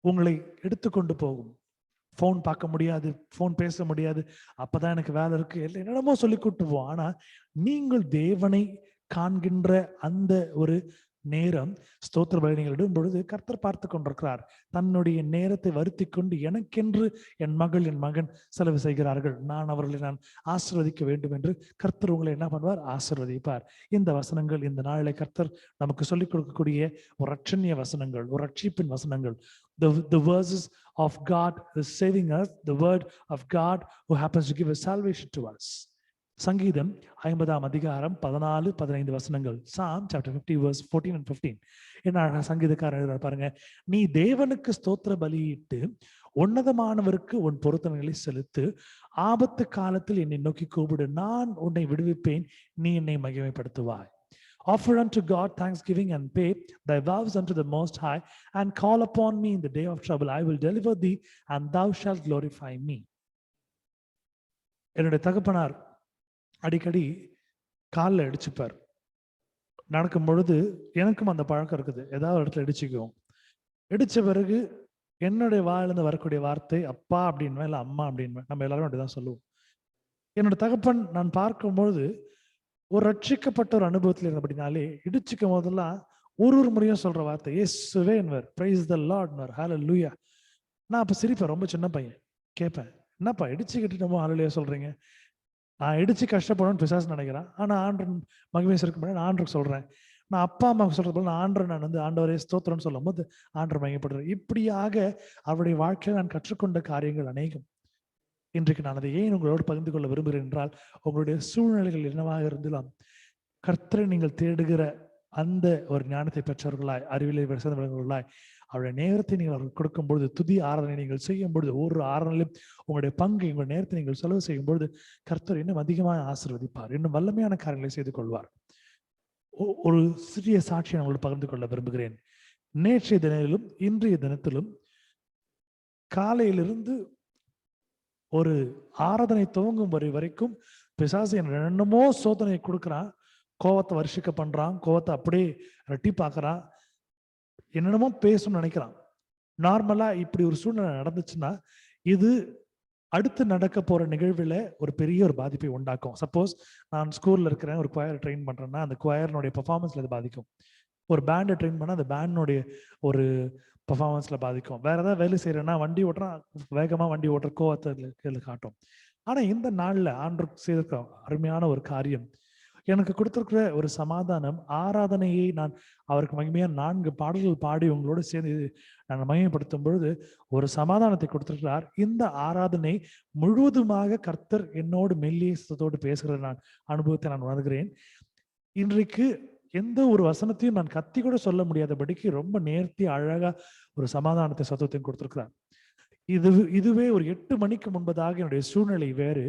உங்களை எடுத்துக்கொண்டு போகும். போன் பார்க்க முடியாது, போன் பேச முடியாது, அப்பதான் எனக்கு வேலை இருக்கு, என்னென்னமோ சொல்லி கூட்டுவோம். ஆனா நீங்கள் தேவனை காண்கின்ற அந்த ஒரு நேரம் ஸ்தோத்திர பலி நீங்கள் இடும் பொழுது கர்த்தர் பார்த்து கொண்டிருக்கிறார். தன்னுடைய நேரத்தை வருத்தி கொண்டு எனக்கென்று என் மகன் செலவு செய்கிறார்கள், நான் அவர்களை ஆசீர்வதிக்க வேண்டும் என்று கர்த்தர் உங்களை என்ன பண்ணுவார்? ஆசீர்வதிப்பார். இந்த வசனங்கள் இந்த நாளிலே கர்த்தர் நமக்கு சொல்லிக் கொடுக்கக்கூடிய ஒரு ரட்சணிய வசனங்கள், ஒரு ரட்சிப்பின் வசனங்கள். The verses of God is saving us, the word of God who happens to give us salvation to us. சங்கீதம் 50ஆம் அதிகாரம் 14-15 வசனங்கள். Psalm chapter 50 verse 14 and 15. என்ன சங்கீதக்காரர் பாருங்க, நீ தேவனுக்கு ஸ்தோத்திர பலியிட்டு உன்னதமானவருக்கு உன் பொருத்தனைகளை செலுத்து, ஆபத்து காலத்தில் என்னை நோக்கி கூப்பிடு, நான் உன்னை விடுவிப்பேன், நீ என்னை மகிமைப்படுத்துவாய். Offer unto God thanksgiving and pay thy vows unto the Most High, and call upon me in the day of trouble. I will deliver thee, and thou shalt glorify me. என்னுடைய தகப்பனார் அடிக்கடி காலில் அடிச்சுப்பார். நடக்கும் பொழுது எனக்கும் அந்த பழக்கம் இருக்குது. ஏதாவது ஒரு இடத்துல இடிச்சுக்குவோம். இடிச்ச பிறகு என்னுடைய வாயிலிருந்து வரக்கூடிய வார்த்தை அப்பா அப்படின்வேன், இல்லை அம்மா அப்படின்வேன். நம்ம எல்லாரும் அப்படிதான் சொல்லுவோம். என்னோட தகப்பன் நான் பார்க்கும்பொழுது ஒரு ரட்சிக்கப்பட்ட ஒரு அனுபவத்தில் இருந்தபடினாலே இடிச்சுக்கும் போதெல்லாம் ஒரு முறையும் சொல்ற வார்த்தை இயேசுவே என்பவர், பிரைஸ் தி லார்ட் என்பவர், ஹல்லேலூயா. நான் அப்ப சிரிப்பேன், ரொம்ப சின்ன பையன். கேட்பேன், என்னப்பா இடிச்சு கட்டிட்டோமோ ஹல்லேலூயா சொல்றீங்க? நான் இடிச்சு கஷ்டப்படணும்னு பிசாசு நினைக்கிறேன். ஆனா ஆண்டவன் மகிமை சேர்க்க நான் ஆண்டருக்கு சொல்றேன். நான் அப்பா அம்மாவுக்கு சொல்றது போல நான் ஆண்டவரே ஸ்தோத்திரம்னு சொல்லும் போது ஆண்டவர் மகிமைப்படுறேன். இப்படியாக அவருடைய வாழ்க்கையில் நான் கற்றுக்கொண்ட காரியங்கள் அநேகம். இன்றைக்கு நான் அதை ஏன் உங்களோடு பகிர்ந்து கொள்ள விரும்புகிறேன் என்றால், உங்களுடைய சூழ்நிலைகள் என்னவாக இருந்தாலும் கர்த்தரை நீங்கள் தேடுகிற அந்த ஒரு ஞானத்தை பெற்றவர்களாய், அறிவிலை சிறந்தவர்களாய், அவருடைய நேரத்தை நீங்கள் அவர்கள் கொடுக்கும் பொழுது, துதி ஆராதனை நீங்கள் செய்யும் பொழுது, ஒரு ஆராதனையிலும் உங்களுடைய பங்கு, உங்களுடைய நேரத்தை நீங்கள் செலவு செய்யும் பொழுது கர்த்தர் இன்னும் அதிகமாக ஆசீர்வதிப்பார், இன்னும் வல்லமையான காரியங்களை செய்து கொள்வார். ஒரு சிறிய சாட்சியை நான் உங்களுக்கு பகிர்ந்து கொள்ள விரும்புகிறேன். நேற்றைய தினத்திலும் இன்றைய தினத்திலும் காலையிலிருந்து ஒரு ஆராதனை துவங்கும் வரைக்கும் பிசாசு என்னமோ சோதனை கொடுக்குறான், கோவத்தை வருஷிக்க பண்றான், கோவத்தை அப்படியே ரெட்டி பார்க்கறான், என்னென்னமோ பேசணும்னு நினைக்கிறான். நார்மலா இப்படி ஒரு சூழ்நிலை நடந்துச்சுன்னா இது அடுத்து நடக்க போற நிகழ்வுல ஒரு பெரிய ஒரு பாதிப்பை உண்டாக்கும். சப்போஸ் நான் ஸ்கூல்ல இருக்கிறேன், ஒரு குவயர் ட்ரெயின் பண்றேன்னா அந்த குவயர்னுடைய பெர்ஃபார்மன்ஸ்ல அது பாதிக்கும். ஒரு பேண்டை ட்ரெயின் பண்ணா அந்த பேண்டினுடைய ஒரு பெர்ஃபார்மன்ஸ்ல பாதிக்கும். வேற ஏதாவது வேலை செய்யறேன்னா, வண்டி ஓட்டுறா, வேகமா வண்டி ஓட்டுற கோவத்தை காட்டும். ஆனா இந்த நாள்ல ஆண்டவர் செய்திருக்க அருமையான ஒரு காரியம், எனக்கு கொடுத்திருக்கிற ஒரு சமாதானம், ஆராதனையை நான் அவருக்கு மகிமையா 4 பாடல்கள் பாடி உங்களோடு சேர்ந்து நான் மகிமைப்படுத்தும் பொழுது ஒரு சமாதானத்தை கொடுத்திருக்கிறார். இந்த ஆராதனை முழுவதுமாக கர்த்தர் என்னோடு மெல்லியத்தோடு பேசுகிற நான் அனுபவத்தை நான் உணர்கிறேன். இன்றைக்கு எந்த ஒரு வசனத்தையும் நான் கத்தி கூட சொல்ல முடியாதபடிக்கு ரொம்ப நேர்த்தி அழகா ஒரு சமாதானத்தை சத்தத்தையும் கொடுத்திருக்கிறார். இதுவே ஒரு 8 மணிக்கு முன்பதாக என்னுடைய சூழ்நிலை வேறு,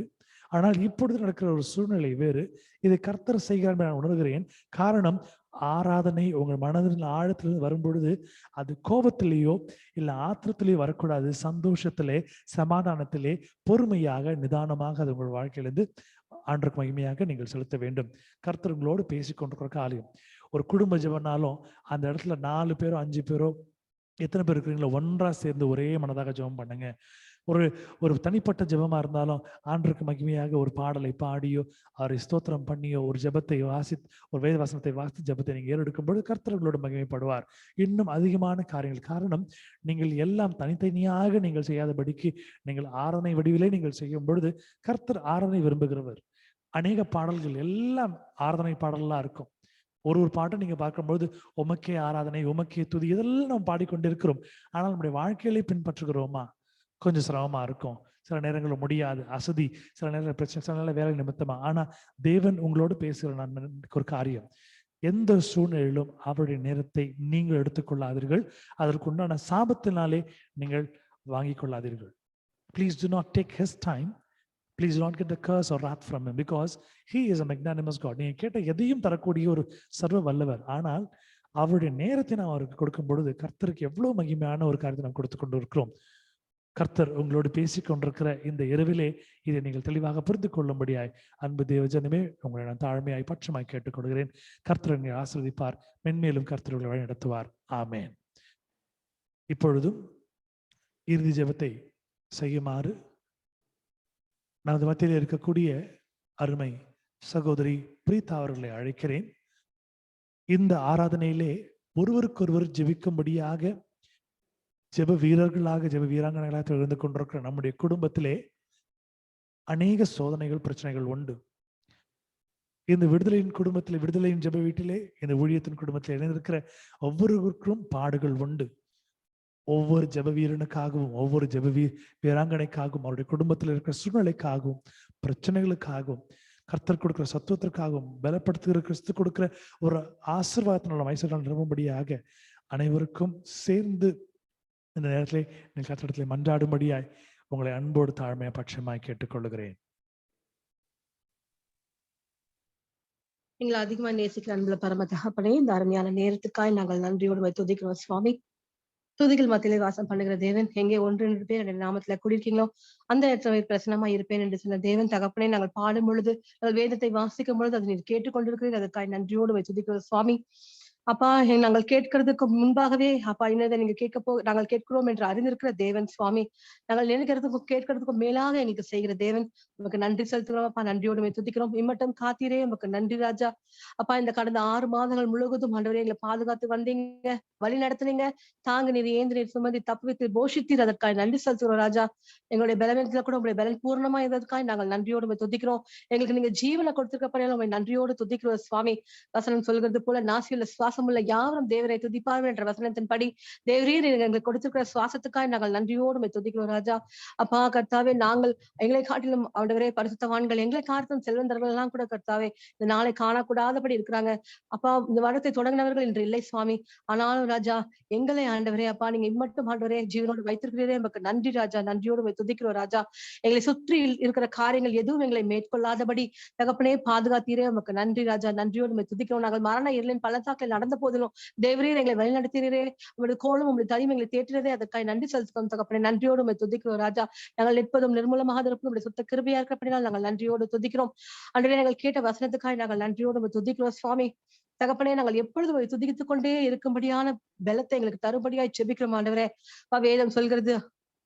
ஆனால் இப்பொழுது நடக்கிற ஒரு சூழ்நிலை வேறு. இதை கர்த்தர் செய்கிறார் நான் உணர்கிறேன். காரணம், ஆராதனை உங்கள் மனதின் ஆழத்திலிருந்து வரும்பொழுது அது கோபத்திலேயோ இல்லை ஆத்திரத்திலேயோ வரக்கூடாது. சந்தோஷத்திலே, சமாதானத்திலே, பொறுமையாக, நிதானமாக அது உங்கள் வாழ்க்கையிலிருந்து ஆண்டவருக்கு மகிமையாக நீங்கள் செலுத்த வேண்டும். கர்த்தர் உங்களோடு பேசிக்கொண்டிருக்கிற காரியம், ஒரு குடும்ப ஜெபம்னாலும் அந்த இடத்துல 4 பேரோ 5 பேரோ எத்தனை பேர் இருக்கிறீங்களோ ஒன்றா சேர்ந்து ஒரே மனதாக ஜெபம் பண்ணுங்க. ஒரு தனிப்பட்ட ஜெபமா இருந்தாலும் ஆண்டவருக்கு மகிமையாக ஒரு பாடலை பாடியோ அவரை ஸ்தோத்திரம் பண்ணியோ ஒரு ஜெபத்தை ஒரு வேத வசனத்தை வாசித்து ஜெபத்தை நீங்க ஏறெடுக்கும் பொழுது கர்த்தர் உங்களோட மகிமைப்படுவார். இன்னும் அதிகமான காரியங்கள். காரணம், நீங்கள் எல்லாம் தனித்தனியாக நீங்கள் செய்யாதபடிக்கு நீங்கள் ஆராதனை வடிவிலே நீங்கள் செய்யும் பொழுது கர்த்தர் ஆராதனை விரும்புகிறவர். அநேக பாடல்கள் எல்லாம் ஆராதனை பாடலா இருக்கும். ஒரு பாட்டை நீங்க பார்க்கும்போது உமக்கே ஆராதனை, உமக்கே துதி, இதெல்லாம் நம்ம பாடிக்கொண்டிருக்கிறோம். ஆனால் நம்முடைய வாழ்க்கையிலே பின்பற்றுகிறோமா? கொஞ்சம் சிரமமா இருக்கும், சில நேரங்களில் முடியாது, அசதி, சில நேரங்கள் பிரச்சனை, சில நேரம் வேலை நிமித்தமா. ஆனா தேவன் உங்களோடு பேசுகிற நான் ஒரு காரியம், எந்த சூழ்நிலையிலும் அவருடைய நேரத்தை நீங்கள் எடுத்துக்கொள்ளாதீர்கள். அதற்கு உண்டான சாபத்தினாலே நீங்கள் வாங்கிக் கொள்ளாதீர்கள். Please do not take his time. Please do not get the curse or wrath from him, because he is a magnanimous God. நீங்க கேட்ட எதையும் தரக்கூடிய ஒரு சர்வ வல்லவர். ஆனால் அவருடைய நேரத்தை நாம் அவருக்கு கொடுக்கும் பொழுது கர்த்தருக்கு எவ்வளவு மகிமையான ஒரு காரியத்தை நாம் கொடுத்து கொண்டு இருக்கிறோம். கர்த்தர் உங்களோடு பேசிக் கொண்டிருக்கிற இந்த இரவிலே இதை நீங்கள் தெளிவாக புரிந்து கொள்ளும்படியாய் அன்பு தேவஜனமே உங்களை நான் தாழ்மையாய் பட்சமாய் கேட்டுக்கொள்கிறேன். கர்த்தர் என்னை ஆசீர்வதிப்பார், மென்மேலும் கர்த்தர் உங்களை வழி நடத்துவார். ஆமேன். இப்பொழுதும் இறுதி ஜெபத்தை செய்யுமாறு நமது மத்தியில் இருக்கக்கூடிய அருமை சகோதரி பிரீதா அவர்களை அழைக்கிறேன். இந்த ஆராதனையிலே ஒருவருக்கொருவர் ஜெபிக்கும்படியாக ஜெப வீரர்களாக, ஜெப வீராங்கனைகளாக எழுந்து கொண்டிருக்கிற நம்முடைய குடும்பத்திலே அநேக சோதனைகள், பிரச்சனைகள் உண்டு. இந்த விடுதலையின் குடும்பத்திலே, விடுதலையின் ஜெப வீட்டிலே, இந்த ஊழியத்தின் குடும்பத்தில் இணைந்திருக்கிற ஒவ்வொருவருக்கும் பாடுகள் உண்டு. ஒவ்வொரு ஜெப வீரனுக்காகவும், ஒவ்வொரு ஜெப வீராங்கனைக்காகவும், அவருடைய குடும்பத்தில் இருக்கிற சூழ்நிலைக்காகவும், பிரச்சனைகளுக்காகவும், கர்த்தர் கொடுக்கிற சத்துவத்திற்காகவும், பலப்படுத்துகிற கிறிஸ்து கொடுக்கிற ஒரு ஆசீர்வாதத்தினால மைசூரால் நிரம்பும்படியாக அனைவருக்கும் சேர்ந்து இந்த நேரத்திலே நீங்கள் கர்த்தரிடத்திலே மன்றாடும்படியாய் உங்களை அன்போடு தாழ்மையா பட்சமாய் கேட்டுக்கொள்ளுகிறேன். எங்களை அதிகமா நேசிக்கிற அன்புல பரம தகப்பனே, இந்த அருமையான நேரத்துக்காய் நாங்கள் நன்றியோடு துதிக்கிறோம் சுவாமி. துதிகள் மத்தியிலே வாசம் பண்ணுகிற தேவன், எங்கே 1-2 பேர் என்னுடைய நாமத்துல குடியிருக்கீங்களோ அந்த இடத்துல பிரசனமா இருப்பேன் என்று சொன்ன தேவன் தகப்பனே, நாங்கள் பாடும் பொழுது, நாங்கள் வேதத்தை வாசிக்கும் பொழுது அதை நீர் கேட்டுக்கொண்டிருக்கிறீர்கள். அதற்காக நன்றியோடு துதிக்கிறோம் சுவாமி. அப்பா, நாங்கள் கேட்கறதுக்கு முன்பாகவே அப்பா என்னதை நீங்க நாங்கள் கேட்கிறோம் என்று அறிந்திருக்கிற தேவன் சுவாமி. நாங்கள் நினைக்கிறதுக்கும் கேட்கறதுக்கும் மேலாக எங்களுக்கு செய்கிற தேவன், நமக்கு நன்றி செலுத்துகிறோம் அப்பா. நன்றியோடு துதிக்கிறோம். இம்மட்டும் காத்தீரே, நமக்கு நன்றி ராஜா. அப்பா, இந்த கடந்த 6 மாதங்கள் முழுவதும் ஆண்டவரே எங்களை பாதுகாத்து வந்தீங்க, வழி நடத்துனீங்க, தாங்க நீர் ஏந்து நீர் சுமந்தி தப்பு வைத்து போஷித்தீர். அதற்காக நன்றி செலுத்துகிறோம் ராஜா. எங்களுடைய பலவீனத்துல கூட உங்களுடைய பலன் பூர்ணமா இருந்ததுக்காக நாங்கள் நன்றியோடு துதிக்கிறோம். எங்களுக்கு நீங்க ஜீவனை கொடுத்திருக்க நன்றியோடு துதிக்கிறோம் சுவாமி. வசனம் சொல்கிறது போல நாசியுள்ள சுவாச சுவாசமுள்ள யாவரும் தேவரை துதிப்பார்கள் என்ற வசனத்தின்படி தேவரீர் எங்களுக்கு கொடுத்திருக்கிற சுவாசத்துக்காய் நாங்கள் நன்றியோடு உம்மை துதிக்கிறோம் ராஜா. அப்பா கர்த்தாவே, நாங்கள் எங்களை காட்டிலும் ஆண்டவரே பரிசுத்தவான்கள், எங்களை காட்டிலும் செல்வந்தர்கள் எல்லாம் கூட கர்த்தாவே இந்த நாளை காணக்கூடாதபடி இருக்கிறாங்க. அப்பா, இந்த வருடத்தை தொடங்கினவர்கள் இன்று இல்லை சுவாமி. ஆனாலும் ராஜா, எங்களை ஆண்டவரே அப்பா நீங்க இம்மட்டும் ஆண்டவரே ஜீவனோடு வைத்திருக்கிறீரே, நமக்கு நன்றி ராஜா. நன்றியோடு உம்மை துதிக்கிறோம் ராஜா. எங்களை சுற்றி இருக்கிற காரியங்கள் எதுவும் எங்களை மேற்கொள்ளாதபடி தகப்பனே பாதுகாத்தீரே, உமக்கு நன்றி ராஜா. நன்றியோடு உம்மை துதிக்கிறோம். நாங்கள் மரண இருளின் பள்ளத்தாக்கில் நடந்த போதிலும் தேவரீர் எங்களை வழிநடத்தினரே, உங்களுடைய கோலும் உங்களுடைய தனியும் எங்களை தேற்றினதே, அதற்காக நன்றி செலுத்துகிறோம் தகப்பனே. நன்றியோடு உம்மை துதிக்கிறோம் ராஜா. நாங்கள் நிற்பதும் நிர்மூலமாக இருப்பதும் உங்களுடைய சுத்த கிருபையா இருக்கப்படினால் நாங்கள் நன்றியோடு துதிக்கிறோம். அன்றே நாங்கள் கேட்ட வசனத்துக்காக நாங்கள் நன்றியோடு உம்மை துதிக்கிறோம் சுவாமி. தகப்பனே, நாங்கள் எப்பொழுதும் உம்மை துதித்துக் கொண்டே இருக்கும்படியான பலத்தை எங்களுக்கு தரும்படியாய் ஜெபிக்கிறோம் ஆண்டவரே. வேதம் சொல்கிறது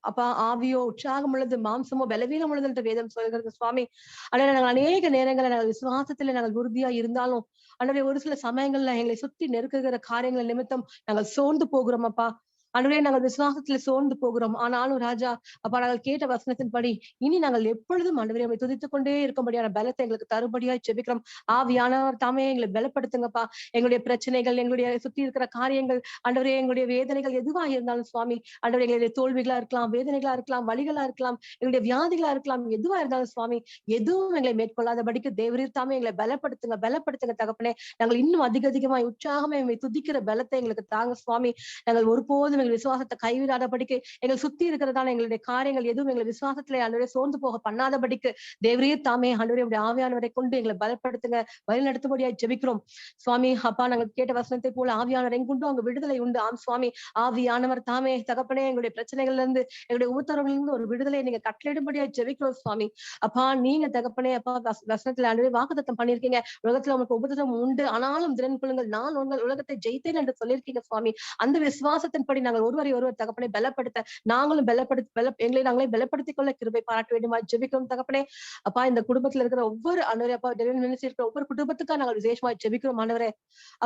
அப்பா, ஆவியோ உற்சாகம் உள்ளது, மாம்சமோ பலவீனம் உள்ளது என்று வேதம் சொல்கிறது சுவாமி. ஆனால் நாங்கள் அநேக நேரங்களில் நாங்கள் விசுவாசத்துல நாங்கள் உறுதியா இருந்தாலும் ஆண்டவரே, ஒரு சில சமயங்கள்ல எங்களை சுற்றி நெருக்குகிற காரியங்கள் நிமித்தம் நாங்கள் சோர்ந்து போகிறோம் அப்பா. ஆண்டவரே, நாங்கள் விசுவாசத்துல சோர்ந்து போகிறோம். ஆனாலும் ராஜா அப்பா, நாங்கள் கேட்ட வசனத்தின்படி இனி நாங்கள் எப்பொழுதும் ஆண்டவரே உம்மை துதித்துக் கொண்டே இருக்கும்படியான பலத்தை எங்களுக்கு தரும்படியாய் ஜெபிக்கிறோம். ஆவியானவர் தாமே எங்களை பலப்படுத்துங்கப்பா. எங்களுடைய பிரச்சனைகள், எங்களுடைய சுற்றி இருக்கிற காரியங்கள் ஆண்டவரே, எங்களுடைய வேதனைகள் எதுவா இருந்தாலும் சுவாமி, ஆண்டவரே எங்களுடைய தோல்விகளா இருக்கலாம், வேதனைகளா இருக்கலாம், வலிகளா இருக்கலாம், எங்களுடைய வியாதிகளா இருக்கலாம், எதுவா இருந்தாலும் சுவாமி, எதுவும் எங்களை மேற்கொள்ளாதபடிக்கு தேவரீர் தாமே எங்களை பலப்படுத்துங்க, பலப்படுத்துங்க தகப்பனே. நாங்கள் இன்னும் அதிகமாய் உற்சாகமே உம்மை துதிக்கிற பலத்தை எங்களுக்கு தாங்க சுவாமி. நாங்கள் ஒருபோதும் விசுவாசத்தை கைவிடாதபடிக்கு, எங்களை சுத்தி இருக்கிறதான எங்களுடைய காரியங்கள் எதுவும் எங்களை விசுவாசத்துல ஆண்டவரே சோர்ந்து போக பண்ணாதபடிக்கு தேவரீர் தாமே ஆண்டவரே உடைய ஆவியானவரை கொண்டு எங்களை பலப்படுத்துங்க, வழிநடத்தும்படியாய் ஜெபிக்கிறோம் சுவாமி. அப்பா, நாங்கள் கேட்ட வசனத்தை போல ஆவியானவர் எங்குண்டு அங்கு விடுதலை உண்டு. ஆம் சுவாமி, ஆவியானவர் தாமே தகப்பனே எங்களுடைய பிரச்சனைகள்ல இருந்து, எங்களுடைய உத்தரவுல இருந்து ஒரு விடுதலை நீங்க கட்டளையிடும்படியாய் ஜெபிக்கிறோம் சுவாமி. அப்பா, நீங்க தகப்பனே அப்பா வசனத்துல ஆண்டவரே வாக்குத்தத்தம் பண்ணிருக்கீங்க, உலகத்துல உங்களுக்கு உபத்திரம் உண்டு, ஆனாலும் திறன் கொள்ளுங்கள், நான் உங்கள் உலகத்தை ஜெயித்தேன் என்று சொல்லியிருக்கீங்க சுவாமி. அந்த விசுவாசத்தின்படி நாங்கள் ஒருவரை ஒருவர் தகப்பனை பலப்படுத்த, நாங்களும் எங்களை நாங்களே பலப்படுத்திக் கொள்ள கிருபை பாராட்ட வேண்டுமா ஜெபிக்கிறோம் தகப்பனே. அப்பா, இந்த குடும்பத்துல இருக்கிற ஒவ்வொரு ஆண்டவரே அப்பா, டெலிவரி மினிஸ்ட்ரி இருக்கிற ஒவ்வொரு குடும்பத்துக்காக நாங்கள் விசேஷமா ஜெபிக்கிறோம் ஆண்டவரே.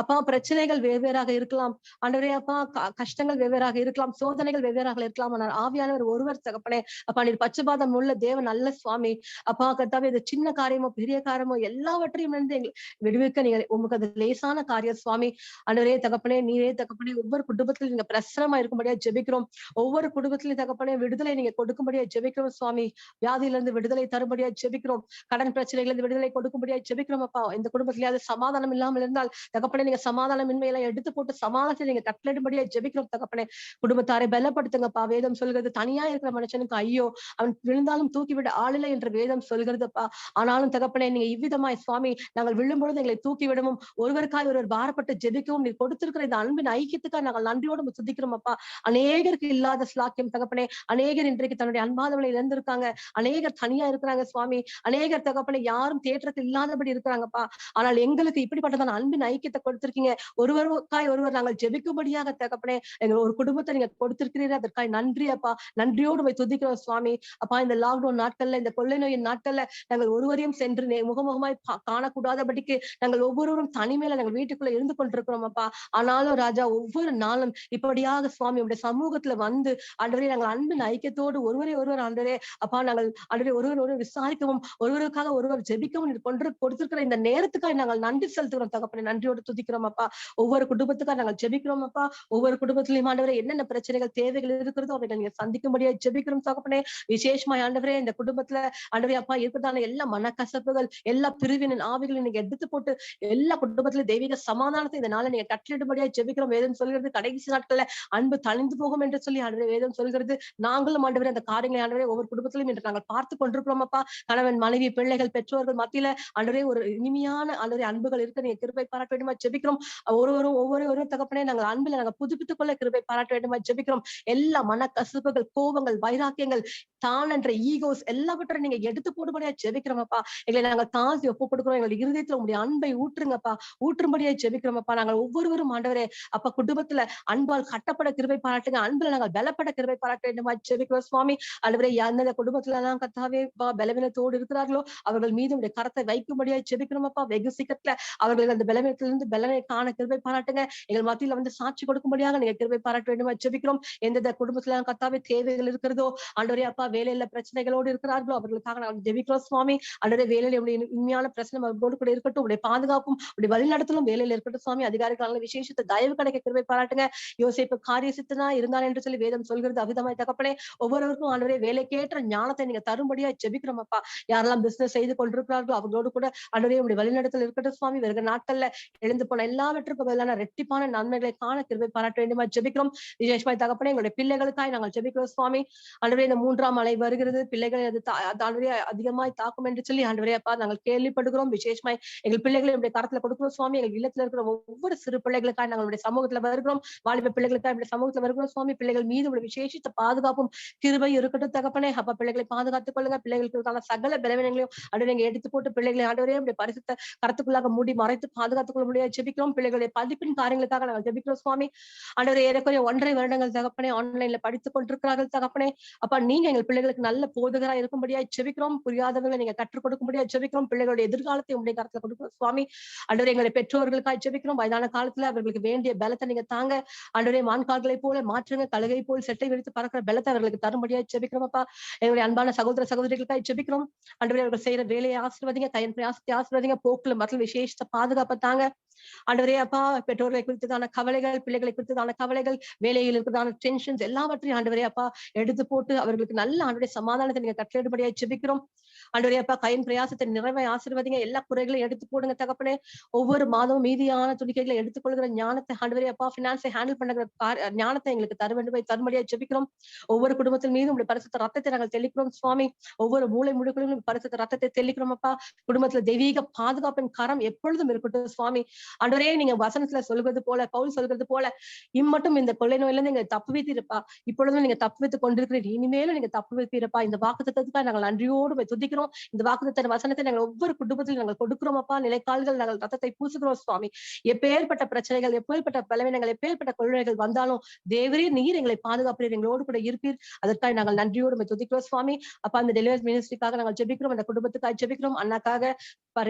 அப்பா, பிரச்சனைகள் வெவ்வேறாக இருக்கலாம் ஆண்டவரே அப்பா, கஷ்டங்கள் வெவ்வேறாக இருக்கலாம், சோதனைகள் வெவ்வேறாக இருக்கலாம். ஆனால் ஆவியானவர் ஒருவர் தகப்பனே அப்பா. நீர் பட்சபாதம் உள்ள தேவன் நல்ல சுவாமி. அப்பா கர்த்தாவே, இது சின்ன காரியமோ பெரிய காரியமோ எல்லாவற்றையும் இருந்து எங்களை விடுவிக்க நீங்க உங்களுக்கு அது லேசான காரியம் சுவாமி. ஆண்டவரே தகப்பனே, நீரே தகப்பனே ஒவ்வொரு குடும்பத்திலும் நீங்க பிரசனமா இருக்கும்படியா ஜெபிக்கிறோம். ஒவ்வொரு குடும்பத்திலும் தகப்பனே விடுதலை நீங்க கொடுக்கும்படியா ஜெபிக்கிறோம் சுவாமி. வியாதியில இருந்து விடுதலை தரும்படியா ஜெபிக்கிறோம். கடன் பிரச்சனைகள் இருந்து விடுதலை கொடுக்கும்படியா ஜெபிக்கிறோம் அப்பா. இந்த குடும்பத்திலேயாவது சமாதானம் இல்லாமல் இருந்தால் தகப்பனே நீங்க சமாதானமின்மையெல்லாம் எடுத்து போட்டு சமாதானத்தை நீங்க கட்டளையிடும்படியா ஜெபிக்கிறோம் தகப்பனே. குடும்பத்தாரை பலப்படுத்துங்கப்பா. வேதம் சொல்கிறது, தனியா இருக்கிற மனுஷனுக்கு ஐயோ, அவன் விழுந்தாலும் தூக்கிவிட ஆளில்லை என்று வேதம் சொல்கிறதுப்பா. ஆனாலும் தகப்பனே, நீங்க இவ்விதமாய் சுவாமி, நாங்கள் விழும்பொழுது எங்களை தூக்கி விடவும், ஒருவருக்காய் ஒருவர் பாரப்பட்டு ஜெபிக்கவும் நீர் கொடுத்திருக்கிற இந்த அன்பின் ஐக்கியத்துக்காக நாங்கள் நன்றியோடு சுத்திக்கிறோம் அப்பா. அநேகருக்கு இல்லாத ஸ்லாக்கியம் தகப்பனே. அநேகர் இன்றைக்கு தன்னுடைய அன்பாதவளை இழந்திருக்காங்க. அநேகர் தனியா இருக்கிறாங்க சுவாமி. அநேகர் தகப்பனே யாரும் தேற்றத்தில் இல்லாதபடி இருக்கிறாங்கப்பா. ஆனால் எங்களுக்கு இப்படிப்பட்டதான அன்பின் ஐக்கியத்தை கொடுத்திருக்கீங்க. ஒருவருக்காய் ஒருவர் நாங்கள் ஜெபிக்கும்படியாக தகப்பனே எங்க ஒரு குடும்பத்தை நீங்க கொடுத்திருக்கிறீர்கள். அதற்காக நன்றி அப்பா. நன்றியோடு போய் துதிக்கிறோம் சுவாமி. அப்பா, இந்த லாக்டவுன் நாட்கள்ல, இந்த கொள்ளை நோயின் நாட்கள்ல நாங்கள் ஒருவரையும் சென்று முகமுகமாய் காணக்கூடாதபடிக்கு நாங்கள் ஒவ்வொருவரும் தனிமையில நாங்கள் வீட்டுக்குள்ள இருந்து கொண்டிருக்கிறோம் அப்பா. ஆனாலும் ராஜா, ஒவ்வொரு நாளும் இப்படியாக சுவாமி உடைய சமூகத்துல வந்து ஆண்டவரே நாங்கள் அன்பின் ஐக்கியத்தோடு ஒருவரை ஒருவர் ஆண்டவரே அப்பா, நாங்கள் ஆண்டவரே ஒருவர் விசாரிக்கவும், ஒருவருக்காக ஒருவர் ஜெபிக்கவும் கொடுத்திருக்கிற இந்த நேரத்துக்காக நாங்கள் நன்றி செலுத்துகிறோம் தகப்பனே. நன்றியோடு துதிக்கிறோம் அப்பா. ஒவ்வொரு குடும்பத்துக்காக நாங்கள் ஜெபிக்கிறோம் அப்பா. ஒவ்வொரு குடும்பத்திலையும் ஆண்டவரே என்னென்ன பிரச்சனைகள் தேவைகள் இருக்கிறதோ அவைகளை நீங்க சந்திக்கும்படியா ஜெபிக்கிறோம் தகப்பனே. விசேஷமாய் ஆண்டவரே இந்த குடும்பத்துல ஆண்டவரே அப்பா இருக்கிறதான எல்லா மனக்கசப்புகள், எல்லா பிரிவினின் ஆவிகளை நீங்க எடுத்து போட்டு எல்லா குடும்பத்திலும் தெய்வீக சமாதானத்தை இந்த நாளை நீங்க கட்டளிடும்படியா ஜெபிக்கிறோம். வேதம் சொல்கிறது, கடைசி நாட்கள்ல அன்பு தணிந்து போகும் என்று சொல்லி ஆண்டவரே வேதம் சொல்கிறது. நாங்களும் ஆண்டவரே அந்த காரியங்களை ஆண்டவரே ஒவ்வொரு குடும்பத்திலும் இன்று நாங்கள் பார்த்து கொண்டிருக்கிறோம் அப்பா. கணவன், மனைவி, பிள்ளைகள், பெற்றோர்கள் மத்தியில ஆண்டவரே ஒரு இனிமையான ஆண்டவரே அன்புகள் இருக்க நீங்க கிருபை பாராட்ட வேண்டுமா ஜெபிக்கிறோம். ஒவ்வொரு தகப்பனே நாங்கள் அன்புல நாங்கள் புதுப்பித்துக் கொள்ள கிருபை பாராட்ட வேண்டுமா ஜெபிக்கிறோம். எல்லா மனக்கசப்புகள், கோபங்கள், வைராக்கியங்கள், தான் என்ற ஈகோஸ் எல்லாவற்றையும் நீங்க எடுத்து போடும்படியா ஜெபிக்கிறோம் அப்பா. எங்களை நாங்கள் தாழ்த்தி ஒப்பு கொடுக்கிறோம். எங்களுடைய இருதயத்துல உங்களுடைய அன்பை ஊற்றுங்கப்பா, ஊற்றும்படியா ஜெபிக்கிறோம் அப்பா. நாங்கள் ஒவ்வொருவரும் ஆண்டவரே அப்பா குடும்பத்துல அன்பால் கட்டப்பட கிருபை பாராட்டுங்க. அன்புல நாங்கள் பலப்பட கிருபை பாராட்ட வேண்டுமா ஜெபிக்கிறோம் சுவாமி. ஆண்டவரே எந்தெந்த குடும்பத்துல எல்லாம் கர்த்தாவே பலவீனத்தோடு இருக்கிறார்களோ அவர்கள் மீது உடைய கரத்தை வைக்கும்படியா ஜெபிக்கிறோம் அப்பா. வெகு சீக்கிரத்துல அவர்கள் அந்த பலவீனத்திலிருந்து பலனை காண கிருபை பாராட்டுங்க. எங்கள் மத்தியில வந்து சாட்சி கொடுக்கும்படியாக நீங்க கிருபை பாராட்ட வேண்டுமா ஜெபிக்கிறோம். எந்தெந்த குடும்பத்துல கர்த்தாவே தேவைகள் இருக்கிறதோ ஆண்டவரே அப்பா, வேலையில பிரச்சனைகளோடு இருக்கிறார்களோ அவர்களுக்காக நாங்கள் ஜெபிக்கிறோம் சுவாமி. ஆண்டவரே வேலையில உடைய உண்மையான பிரச்சனை அவர்களோடு கூட இருக்கட்டும். உடைய பாதுகாப்பும் உடைய வழிநடத்தலும் வேலையில இருக்கட்டும் சுவாமி. அதிகாரிகளான விசேஷத்தை தயவு கிடைக்க கிருபை பாராட்டுங்க. யோசேப்பு காரிய சித்தனா இருந்தான் என்று சொல்லி வேதம் சொல்கிறது அவிதமாய் தகப்பனே. ஒவ்வொருவருக்கும் ஆண்டவரே வேலைக்கேற்ற ஞானத்தை நீங்க தரும்படியா ஜெபிக்கிறோம் அப்பா. யாரெல்லாம் பிசினஸ் செய்து கொண்டிருக்கிறார்களோ அவர்களோடு கூட ஆண்டவரே உடைய வழிநடத்தல் இருக்கட்டும் சுவாமி. வருகிற நாட்கள்ல எழுந்து போன எல்லாவற்றுக்கும் பதிலான ரெட்டிப்பான நன்மைகளை காண கிருபை பாராட்ட வேண்டுமா ஜெபிக்கிறோம். விசேஷமாய் தகப்பனே எங்களுடைய பிள்ளைகளுக்காய் நாங்கள் ஜெபிக்கிறோம் சுவாமி. ஆண்டவரே இந்த 3ஆம் அலை வருகிறது. பிள்ளைகளை அது ஆண்டவரே அதிகமாய் தாக்கும் என்று சொல்லி ஆண்டவரே அப்பா நாங்கள் கேள்விப்படுகிறோம். விசேஷமாய் எங்கள் பிள்ளைகளை நம்முடைய கரத்துல கொடுக்கிறோம் சுவாமி. எங்கள் இல்லத்துல இருக்கிற ஒவ்வொரு சிறு பிள்ளைகளுக்காக நாங்களுடைய சமூகத்துல வருகிறோம். வாலிப பிள்ளைகளுக்காக நம்முடைய சமூகத்துல வருகிறோம் சுவாமி. பிள்ளைகள் மீது ஒரு விசேஷித்த பாதுகாப்பும் கிருபை இருக்கட்டும் தகப்பனே. அப்பா பிள்ளைகளை பாதுகாத்துக் கொள்ளுங்க. பிள்ளைகளுக்கான சகல பலவீனங்களையும் ஆண்டவரே நீங்க எடுத்து போட்டு பிள்ளைகளை ஆண்டவரே நம்முடைய பரிசுத்த கரத்துக்குள்ளாக மூடி மறைத்து பாதுகாத்துக் கொள்ள முடியாது ஜெபிக்கிறோம். பிள்ளைகளுடைய படிப்பின் காரியங்களுக்காக நாங்கள் ஜெபிக்கிறோம் சுவாமி. ஆண்டவரே ஏறக்குறைய 1.5 வருடங்கள் தகப்பனே ஆன்லைன்ல படித்துக் கொண்டிருக்கிறார்கள் தகப்பனே. அப்பா நீங்க எங்கள் பிள்ளைகளுக்கு நல்ல போதகரா இருக்கும்படியா ஜெபிக்கிறோம். புரியாதவங்க நீங்க கற்றுக் கொடுக்கும்படியா ஜெபிக்கிறோம். பிள்ளைகளுடைய எதிர்காலத்தை உங்களுடைய கரத்துல கொடுக்கிறோம் சுவாமி. ஆண்டவரே எங்களுடைய பெற்றோர்களுக்காக ஜெபிக்கிறோம். வயதான காலத்துல அவர்களுக்கு வேண்டிய பலத்தை நீங்க தாங்க. ஆண்டவரே மான்கால்களை போல மாற்றுங்க. கழுகை போல் செட்டை விரித்து பறக்கிற பலத்தை அவர்களுக்கு தரும்படியா ஜெபிக்கிறோம் அப்பா. எங்களுடைய அன்பான சகோதர சகோதரிகளுக்காக ஜெபிக்கிறோம். ஆண்டவரே அவர்கள் செய்யற வேலையை ஆசீர்வதிங்க. கையின் பிரயாசத்தை ஆசீர்வதிங்க. போக்குல மக்கள் விசேஷ பாதுகாப்பை தாங்க. ஆண்டவரே அப்பா பெற்றோர்களை குறித்ததான கவலைகள், பிள்ளைகளை குறித்ததான கவலைகள், வேலையில் இருக்கிறதான டென்ஷன்ஸ் எல்லாவற்றையும் ஆண்டவரே அப்பா எடுத்து போட்டு அவர்களுக்கு நல்ல ஆண்டவரே சமாதானத்தை நீங்க கட்டளையிடும்படியா ஜெபிக்கிறோம். ஆண்டவரே அப்பா கையின் பிரயாசத்தை நிறைவை ஆசீர்வதிங்க. எல்லா குறைகளையும் எடுத்து போடுங்க தகப்பனே. ஒவ்வொரு மாதமும் மீதியான துணிக்கைகளை எடுத்துக்கொள்கிற ஞானத்தை ஆண்டவரே அப்பா பினான்ஸை ஹேண்டில் பண்ணுகிற ஞானத்தை எங்களுக்கு தர வேண்டும் தரும்படியா ஜெபிக்கிறோம். ஒவ்வொரு குடும்பத்தின் மீதும் உங்களுடைய பரிசுத்த ரத்தத்தை நாங்கள் தெளிக்கிறோம் சுவாமி. ஒவ்வொரு மூளை முழுக்களிலும் பரிசுத்த ரத்தத்தை தெளிக்கிறோம் அப்பா. குடும்பத்துல தெய்வீக பாதுகாப்பின் கரம் எப்பொழுதும் இருக்கட்டும் சுவாமி. ஆண்டவரே நீங்க வசனத்துல சொல்கிறது போல பவுல் சொல்கிறது போல இம்மட்டும் இந்த கொள்ளை நோயில இருந்து நீங்க தப்பு வைத்திருப்பா. இப்பொழுதும் நீங்க தப்பு வைத்துக் கொண்டிருக்கிறீர்கள். இனிமேலும் நீங்க தப்பு வைத்திருப்பா. இந்த வாக்குத்தத்தத்துக்காக நாங்கள் நன்றியோடு துதிக்கிறோம். இந்த வாக்குத்தத்த வசனத்தை நாங்கள் ஒவ்வொரு குடும்பத்திலும் நாங்கள் கொடுக்கிறோம் அப்பா. நிலைக்கால்கள் நாங்கள் ரத்தத்தை பூசுகிறோம் சுவாமி. எப்பேற்பட்ட பிரச்சனைகள், எப்பேற்பட்ட பலவீனங்கள், எப்பேற்பட்ட கொள்ளைகள் வந்தாலும் தேவரே நீர் எங்களை பாதுகாப்பீர், எங்களோடு கூட இருப்பீர். அதற்காக நாங்கள் நன்றியோடு துதிக்கிறோம் சுவாமி. அப்பா அந்த டெலிவரி மினிஸ்ட்ரிக்காக நாங்கள் ஜெபிக்கிறோம். அந்த குடும்பத்துக்காக ஜெபிக்கிறோம். அண்ணாக்காக,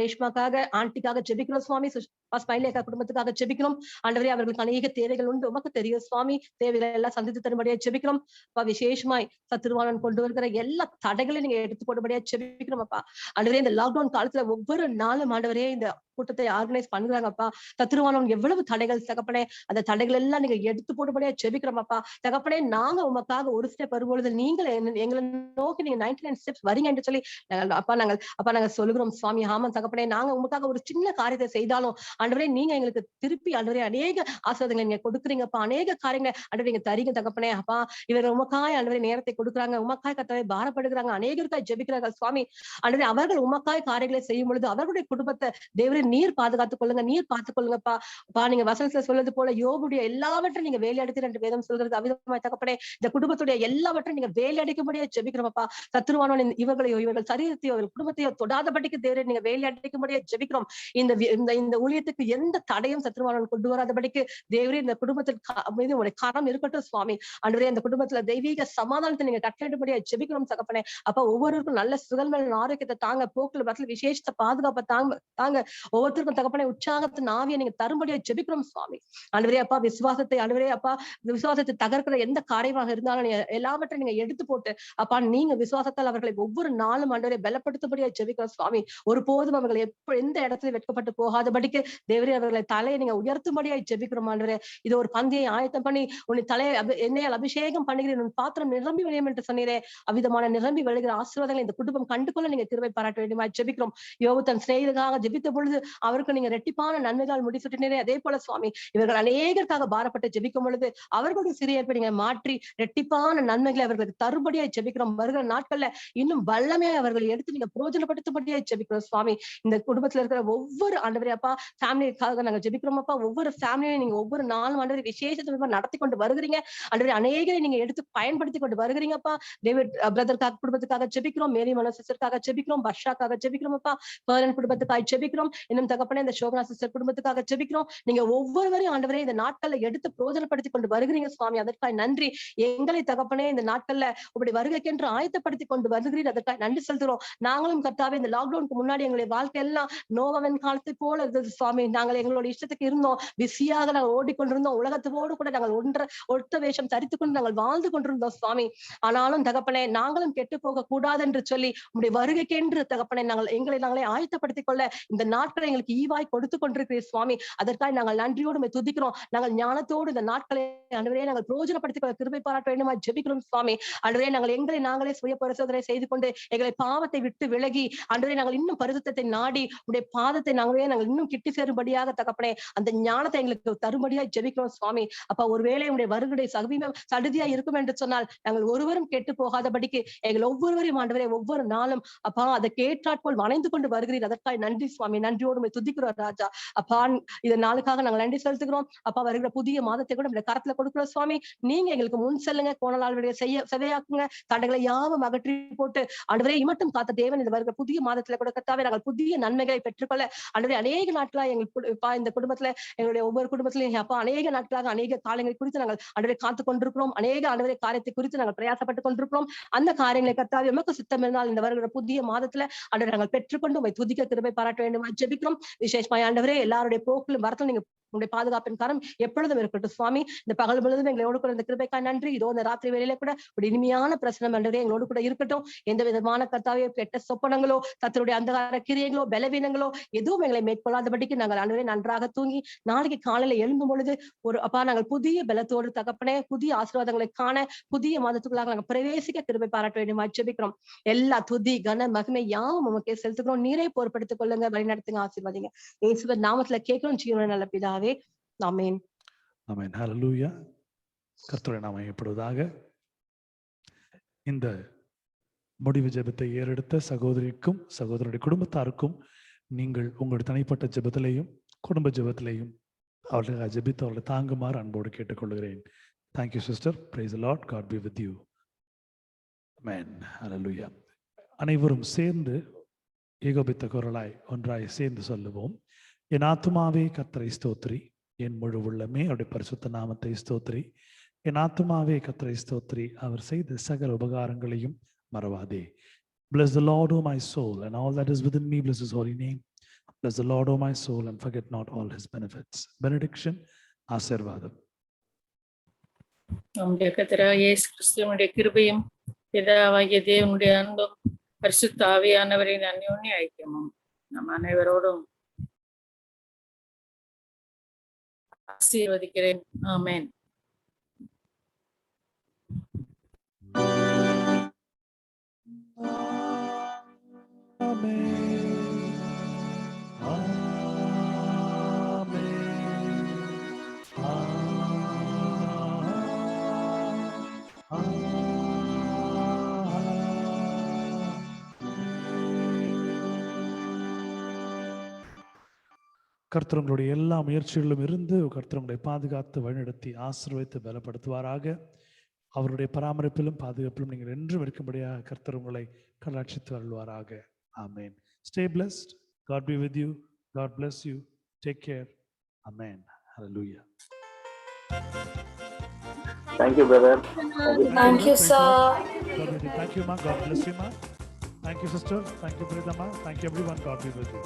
ரேஷ்மாக்காக, ஆண்டிக்காக ஜெபிக்கிறோம் சுவாமி. ஸ்மைலியக்கா குடும்பத்துக்காக ஜெபிக்கிறோம். ஆண்டவரே அவர்களுக்கு அநேக தேவைகள் உண்டு. உமக்கு தெரியும் சுவாமி. தேவைகளை எல்லாம் சந்தித்து தரும்படியா ஜெபிக்கிறோம். அப்பா விசேஷமாய் சத்துருவானன் கொண்டு வருகிற எல்லா தடைகளையும் நீங்க எடுத்து போடும்படியா ஜெபிக்கிறோம் அப்பா. ஆண்டவரே இந்த லாக்டவுன் காலத்துல ஒவ்வொரு நாளும் ஆண்டவரே இந்த கூட்டத்தை ஆர்கனைஸ் பண்றாங்கப்பா. சத்துருவானவன் எவ்வளவு தடைகள் தகப்பனே, அந்த தடைகள் எல்லாம் நீங்க எடுத்து போடும்படியா ஜெபிக்கிறோம் அப்பா. தகப்பனே நாங்க உமக்காக ஒரு ஸ்டெப் வரும்பொழுது நீங்கள் எங்களை நோக்கி நீங்க 99 ஸ்டெப்ஸ் வரீங்க என்று சொல்லி நாங்கள் சொல்லுகிறோம் சுவாமி. ஆமா தகப்பனே நாங்க உமக்காக ஒரு சின்ன காரியத்தை செய்தாலும் ஆண்டவரே நீங்க எங்களுக்கு திருப்பி ஆண்டவரே அநேக ஆசீர்வாதங்களை நீங்க கொடுக்குறீங்கப்பா. அநேக காரியங்களை ஆண்டவரே நீங்க தரீங்க தகப்பனே. அப்பா இவர்கள் உமக்காய் ஆண்டவரே நேரத்தை கொடுக்குறாங்க. உமக்காய் கர்த்தாவே பாரப்படுகிறாங்க. அநேகருக்காய் ஜெபிக்கிறார்கள் சுவாமி. ஆண்டவரே அவர்கள் உமக்காய் காரியங்களை செய்யும் பொழுது அவர்களுடைய குடும்பத்தை தேவரே நீர் பாதுகாத்துக் கொள்ளுங்க. நீர் பார்த்துக் கொள்ளுங்கப்பா. அப்பா நீங்க வசனத்துல சொல்றது போல யோபுடைய எல்லாவற்றையும் நீங்க வேலையடித்து என்று வேதம் சொல்கிறது அவிதமாய் தகப்பனே. இந்த குடும்பத்துடைய எல்லாவற்றையும் நீங்க வேலையடிக்கும்படியா ஜெபிக்கிறோம்ப்பா. சத்துருவானவன் இவர்கள் சரீரத்தையோ இவர்கள் குடும்பத்தையோ தொடாதபடிக்கு தேவரே நீங்க வேலையடிக்கும்படியா ஜெபிக்கிறோம். இந்த ஊழியத்துக்கு எந்த தடையும் சத்துருவானவன் கொண்டு வராதபடிக்கு தேவரே இந்த குடும்பத்திற்கு உடைய கரம் இருக்கட்டும் சுவாமி. ஆண்டவரே அந்த குடும்பத்துல தெய்வீக சமாதானத்தை நீங்க கட்டளையிடும்படியா ஜெபிக்கிறோம் தகப்பனே. அப்ப ஒவ்வொருவருக்கும் நல்ல சுகமான ஆரோக்கியத்தை தாங்க. போக்குல பக்கத்துல விசேஷ பாதுகாப்பை தாங்க. ஒவ்வொருத்தருக்கும் தகப்பனே உற்சாகத்தின் ஆவியை நீங்க தரும்படியா ஜெபிக்கிறோம் சுவாமி. ஆண்டவரே அப்பா விசுவாசத்தை ஆண்டவரே அப்பா விசுவாசத்தை தகர்க்கிற எந்த காரியமாக இருந்தாலும் எல்லாவற்றையும் நீங்க எடுத்து போட்டு அப்பா நீங்க விசுவாசத்தால் அவர்களை ஒவ்வொரு நாளும் ஆண்டவரை பலப்படுத்தபடியா ஜெபிக்கிறோம் சுவாமி. ஒருபோதும் அவர்கள் எந்த இடத்துல வெட்கப்பட்டு போகாதபடிக்கு தேவரே அவர்களை தலையை நீங்க உயர்த்தும்படியா ஜெபிக்கிறோம் ஆண்டவரே. இது ஒரு பந்தியை ஆயத்தம் பண்ணி உன்னை தலையை என்னையால் அபிஷேகம் பண்ணுகிறேன், உன் பாத்திரம் நிரம்பி விளையும் என்று சொன்னீரே. அவ்விதமான நிரம்பி விளைகிற ஆசீர்வாதங்களை இந்த குடும்பம் கண்டுகொள்ள நீங்க கிருபை பாராட்ட வேண்டுமா ஜெபிக்கிறோம். யோபு தன் சிநேகிதராக ஜெபித்த பொழுது அவருக்கு நீங்க ரெட்டிப்பான நன்மைகள் முடிச்சுட்டினே. அதே போல சுவாமி இவர்கள் அநேகருக்காக பாரப்பட்டு ஜெபிக்கும் பொழுது அவர்களுடைய சிறியப்பை நீங்க மாற்றி ரெட்டிப்பான நன்மைகளை அவர்களுக்கு தருபடியா ஜெபிக்கிறோம். வருகிற நாட்கள்ல இன்னும் வல்லமையா அவர்கள் எடுத்து நீங்க பிரயோஜனப்படுத்தும்படியா ஜெபிக்கிறோம் சுவாமி. இந்த குடும்பத்துல இருக்கிற ஒவ்வொரு ஆண்டவரே அப்பா ஃபேமிலிக்காக நாங்க ஜெபிக்கிறோம் அப்பா. ஒவ்வொரு ஃபேமிலியும் நீங்க ஒவ்வொரு நாளும் ஆண்டவரே விசேஷத்தை நடத்தி கொண்டு வருகிறீங்க ஆண்டவரே. அநேகரை நீங்க எடுத்து பயன்படுத்தி கொண்டு வருகிறீங்கப்பா. டேவிட் பிரதருக்காக குடும்பத்துக்காக ஜெபிக்கிறோம். மேரி மனோ சிஸ்டருக்காக ஜெபிக்கிறோம். பர்ஷாக்காக ஜெபிக்கிறோம் அப்பா. பேரன் குடும்பத்துக்காக ஜெபிக்கிறோம். இன்னும் தகப்பனே இந்த சோபனா சிஸ்டர் குடும்பத்துக்காக ஜெபிக்கிறோம். நீங்க ஒவ்வொருவரையும் ஆண்டவரே இந்த நாட்கள்ல எடுத்து பிரோஜனப்படுத்தி கொண்டு வருகிறீங்க சுவாமி. அதற்காக நன்றி. எங்களை தகப்பனே இந்த நாட்கள்ல உங்களுடைய வருகைக்கென்று ஆயத்தப்படுத்தி கொண்டு வருகிறீர். அதற்காக நன்றி செலுத்துகிறோம். நாங்களும் கர்த்தாவே இந்த லாக்டவுனுக்கு முன்னாடி எங்களுடைய வாழ்க்கை எல்லாம் நோவாவின் காலத்தை போல இருந்தது சுவாமி. நாங்கள் எங்களோட இஷ்டத்துக்கு இருந்தோம், பிஸியாக நாங்கள் ஓடிக்கொண்டிருந்தோம். உலகத்தோடு கூட நாங்கள் ஒட்ட வேஷம் தரித்துக் கொண்டு நாங்கள் வாழ்ந்து கொண்டிருந்தோம் சுவாமி. ஆனாலும் தகப்பனே நாங்களும் கெட்டு போக கூடாது என்று சொல்லி உங்களுடைய வருகைக்கென்று தகப்பனே நாங்களே ஆயத்தப்படுத்திக் கொள்ள இந்த நாட்களை எங்களுக்கு ஈவாய் கொடுத்து கொண்டிருக்கிறீர் சுவாமி. அதற்காக நாங்கள் நன்றியோடு துதிக்கிறோம். நாங்கள் ஞானத்தோடு இந்த நாட்களை ஆண்டவரே நாங்கள் பிரயோஜனப்படுத்திக் கொள்ள கிருபை பாராட்ட வேண்டுமா ஜெபிக்கிறோம் சுவாமி. ஆண்டவரே நாங்கள் நாங்களே சுய பரிசோதனை செய்து கொண்டு எங்களை பாவத்தை விட்டு விலகி ஆண்டவரே நாங்கள் இன்னும் பரிசுத்தத்தை நாடி உடைய பாதத்தை நாங்கள் இன்னும் கிட்டி சேரும்படியாக தகப்பனே அந்த ஞானத்தை எங்களுக்கு தரும்படியாக ஜெபிக்கிறோம் சுவாமி. அப்ப ஒருவேளை உடைய வருகை சமீபம் சடுதியா இருக்கும் என்று சொன்னால் நாங்கள் ஒருவரும் கெட்டு போகாதபடிக்கு எங்கள் ஒவ்வொருவரையும் ஆண்டவரே ஒவ்வொரு நாளும் அப்பா அதை கேட்டாற்போல் வணைந்து கொண்டு வருகிறீர். அதற்காக நன்றி சுவாமி. நன்றியோடு துதிக்கிறோம் ராஜா. அப்பா இந்த நாளுக்காக நாங்கள் நன்றி செலுத்துகிறோம். அப்பா வருகிற புதிய மாதத்தை கூட நம்முடைய கரத்துல கொடுக்கிறோம் சுவாமி. நீங்க எங்களுக்கு முன் செல்லுங்க, கோணலாளுடைய செவையாக்குங்க, தடைகளை யாவும் அகற்றி போட்டு ஆண்டவரே இமட்டும் காத்த தேவன் இந்த வருகிற புதிய மாதத்துல கூட கர்த்தாவே நாங்கள் புதிய நன்மைகளை பெற்றுக்கொள்ள ஆண்டவரே அநேக நாட்களா எங்களுக்கு இந்த குடும்பத்துல எங்களுடைய ஒவ்வொரு குடும்பத்திலையும் அப்பா அநேக நாட்களாக அநேக காலங்களை குறித்து நாங்கள் ஆண்டவரை காத்து கொண்டிருக்கிறோம். அநேக ஆண்டவரை காரியத்தை குறித்து நாங்கள் பிரயாசப்பட்டு கொண்டிருக்கிறோம். அந்த காரியங்களை கர்த்தாவே எமக்கு சித்தம் இருந்தால் இந்த வருகிற புதிய மாதத்துல ஆண்டவரை நாங்கள் பெற்றுக்கொண்டு உங்களை துதிக்க கிருபை பாராட்ட வேண்டும் ஜெபிக்கிறோம். விசேஷமாய் ஆண்டவரே எல்லாருடைய போக்கிலும் வரத்துல நீங்க உங்களுடைய பாதுகாப்பின் கரம் எப்பொழுதும் இருக்கட்டும் சுவாமி. இந்த பகல் முழுவதும் எங்களோடு கூட இந்த கிருபைக்காய் நன்றி. இதோ இந்த ராத்திரி வேளையில கூட ஒரு இனிமையான பிரச்சனை ஆண்டவரே எங்களோடு கூட இருக்கட்டும். எந்த விதமான கர்த்தாவே கெட்ட சொப்பனங்களோ கர்த்தருடைய அந்தகார கிரியைகளோ பலவீனங்களோ எதுவும் எங்களை மேற்கொள்ளாதபடிக்கு நாங்கள் ஆண்டவரே நன்றாக தூங்கி நாளைக்கு காலையில எழும்பும் பொழுது ஒரு அப்பா நாங்கள் புதிய பலத்தோடு தகப்பனே புதிய ஆசீர்வாதங்களை காண புதிய மாதத்துக்குள்ளாக நாங்கள் பிரவேசிக்க கிருபை பாராட்ட வேண்டும் ஜெபிக்கிறோம். எல்லா துதி கன மகிமை யாவும் உமக்கே செலுத்துக்கிறோம். நீரே பொறுப்படுத்திக் கொள்ளுங்க, வழிநடத்துங்க, ஆசீர்வாதிங்க. இயேசுவின் நாமத்துல கேட்கிறோம் ஜீவனுள்ள நல்ல பிதாவே. ஆமென். ஆமென். ஹல்லேலூயா. கர்த்தருடைய நாமம் மகிமைப்படுவதாக. இந்த முடிவு ஜெபத்தை ஏறெடுத்த சகோதரிக்கும் சகோதரருடைய குடும்பத்தாருக்கும் நீங்கள் உங்களுடைய தனிப்பட்ட ஜெபத்திலையும் குடும்ப ஜெபத்திலையும் அவர்களுக்காக ஜெபித்து அவர்களை தாங்குமாறு அன்போடு கேட்டுக்கொள்கிறேன். Thank you sister. Praise the Lord. God be with you. Amen. Hallelujah. அனைவரும் சேர்ந்து ஏகோபித்த குரலாய் ஒன்றாய் சேர்ந்து சொல்லுவோம். என் ஆத்துமாவே கர்த்தரை ஸ்தோத்திரி, என் முழு உள்ளமே அவருடைய பரிசுத்த நாமத்தை ஸ்தோத்திரி. என் ஆத்துமாவே கர்த்தரை ஸ்தோத்திரி, அவர் செய்த சகல உபகாரங்களையும் மறவாதே. Bless the Lord, O my soul, and all that is within me, bless his holy name. Bless the Lord, O my soul, and forget not all his benefits. Benediction, ஆசீர்வாதம். நம்முடைய கர்த்தராகிய இயேசு கிறிஸ்துவினுடைய கிருபையும் பிதாவாகிய தேவனுடைய அன்பும் பரிசுத்த ஆவியானவரின் அன்யோன்ய ஐக்கியமும் நம் அனைவரோடும் ஆசீர்வதிக்கிறேன். ஆமென். கர்த்தர் உங்களுடைய எல்லா முயற்சிகளிலும் இருந்து கர்த்தர் உங்களை பாதுகாத்து வழிநடத்தி ஆசீர்வதித்து பலப்படுத்துவாராக. அவருடைய பராமரிப்பிலும் பாதுகாப்பிலும் நீங்கள் என்றும் இருக்கும்படியாக கர்த்தர் உங்களை கடாட்சித்து அருள்வாராக. ஆமென். Stay blessed. God be with you. God bless you. Take care. Amen. Hallelujah. Thank you, brother. Thank you, sir. Thank you, ma. God bless you, ma. Thank you, sister. Thank you, Pridama. Thank you, everyone. God be with you.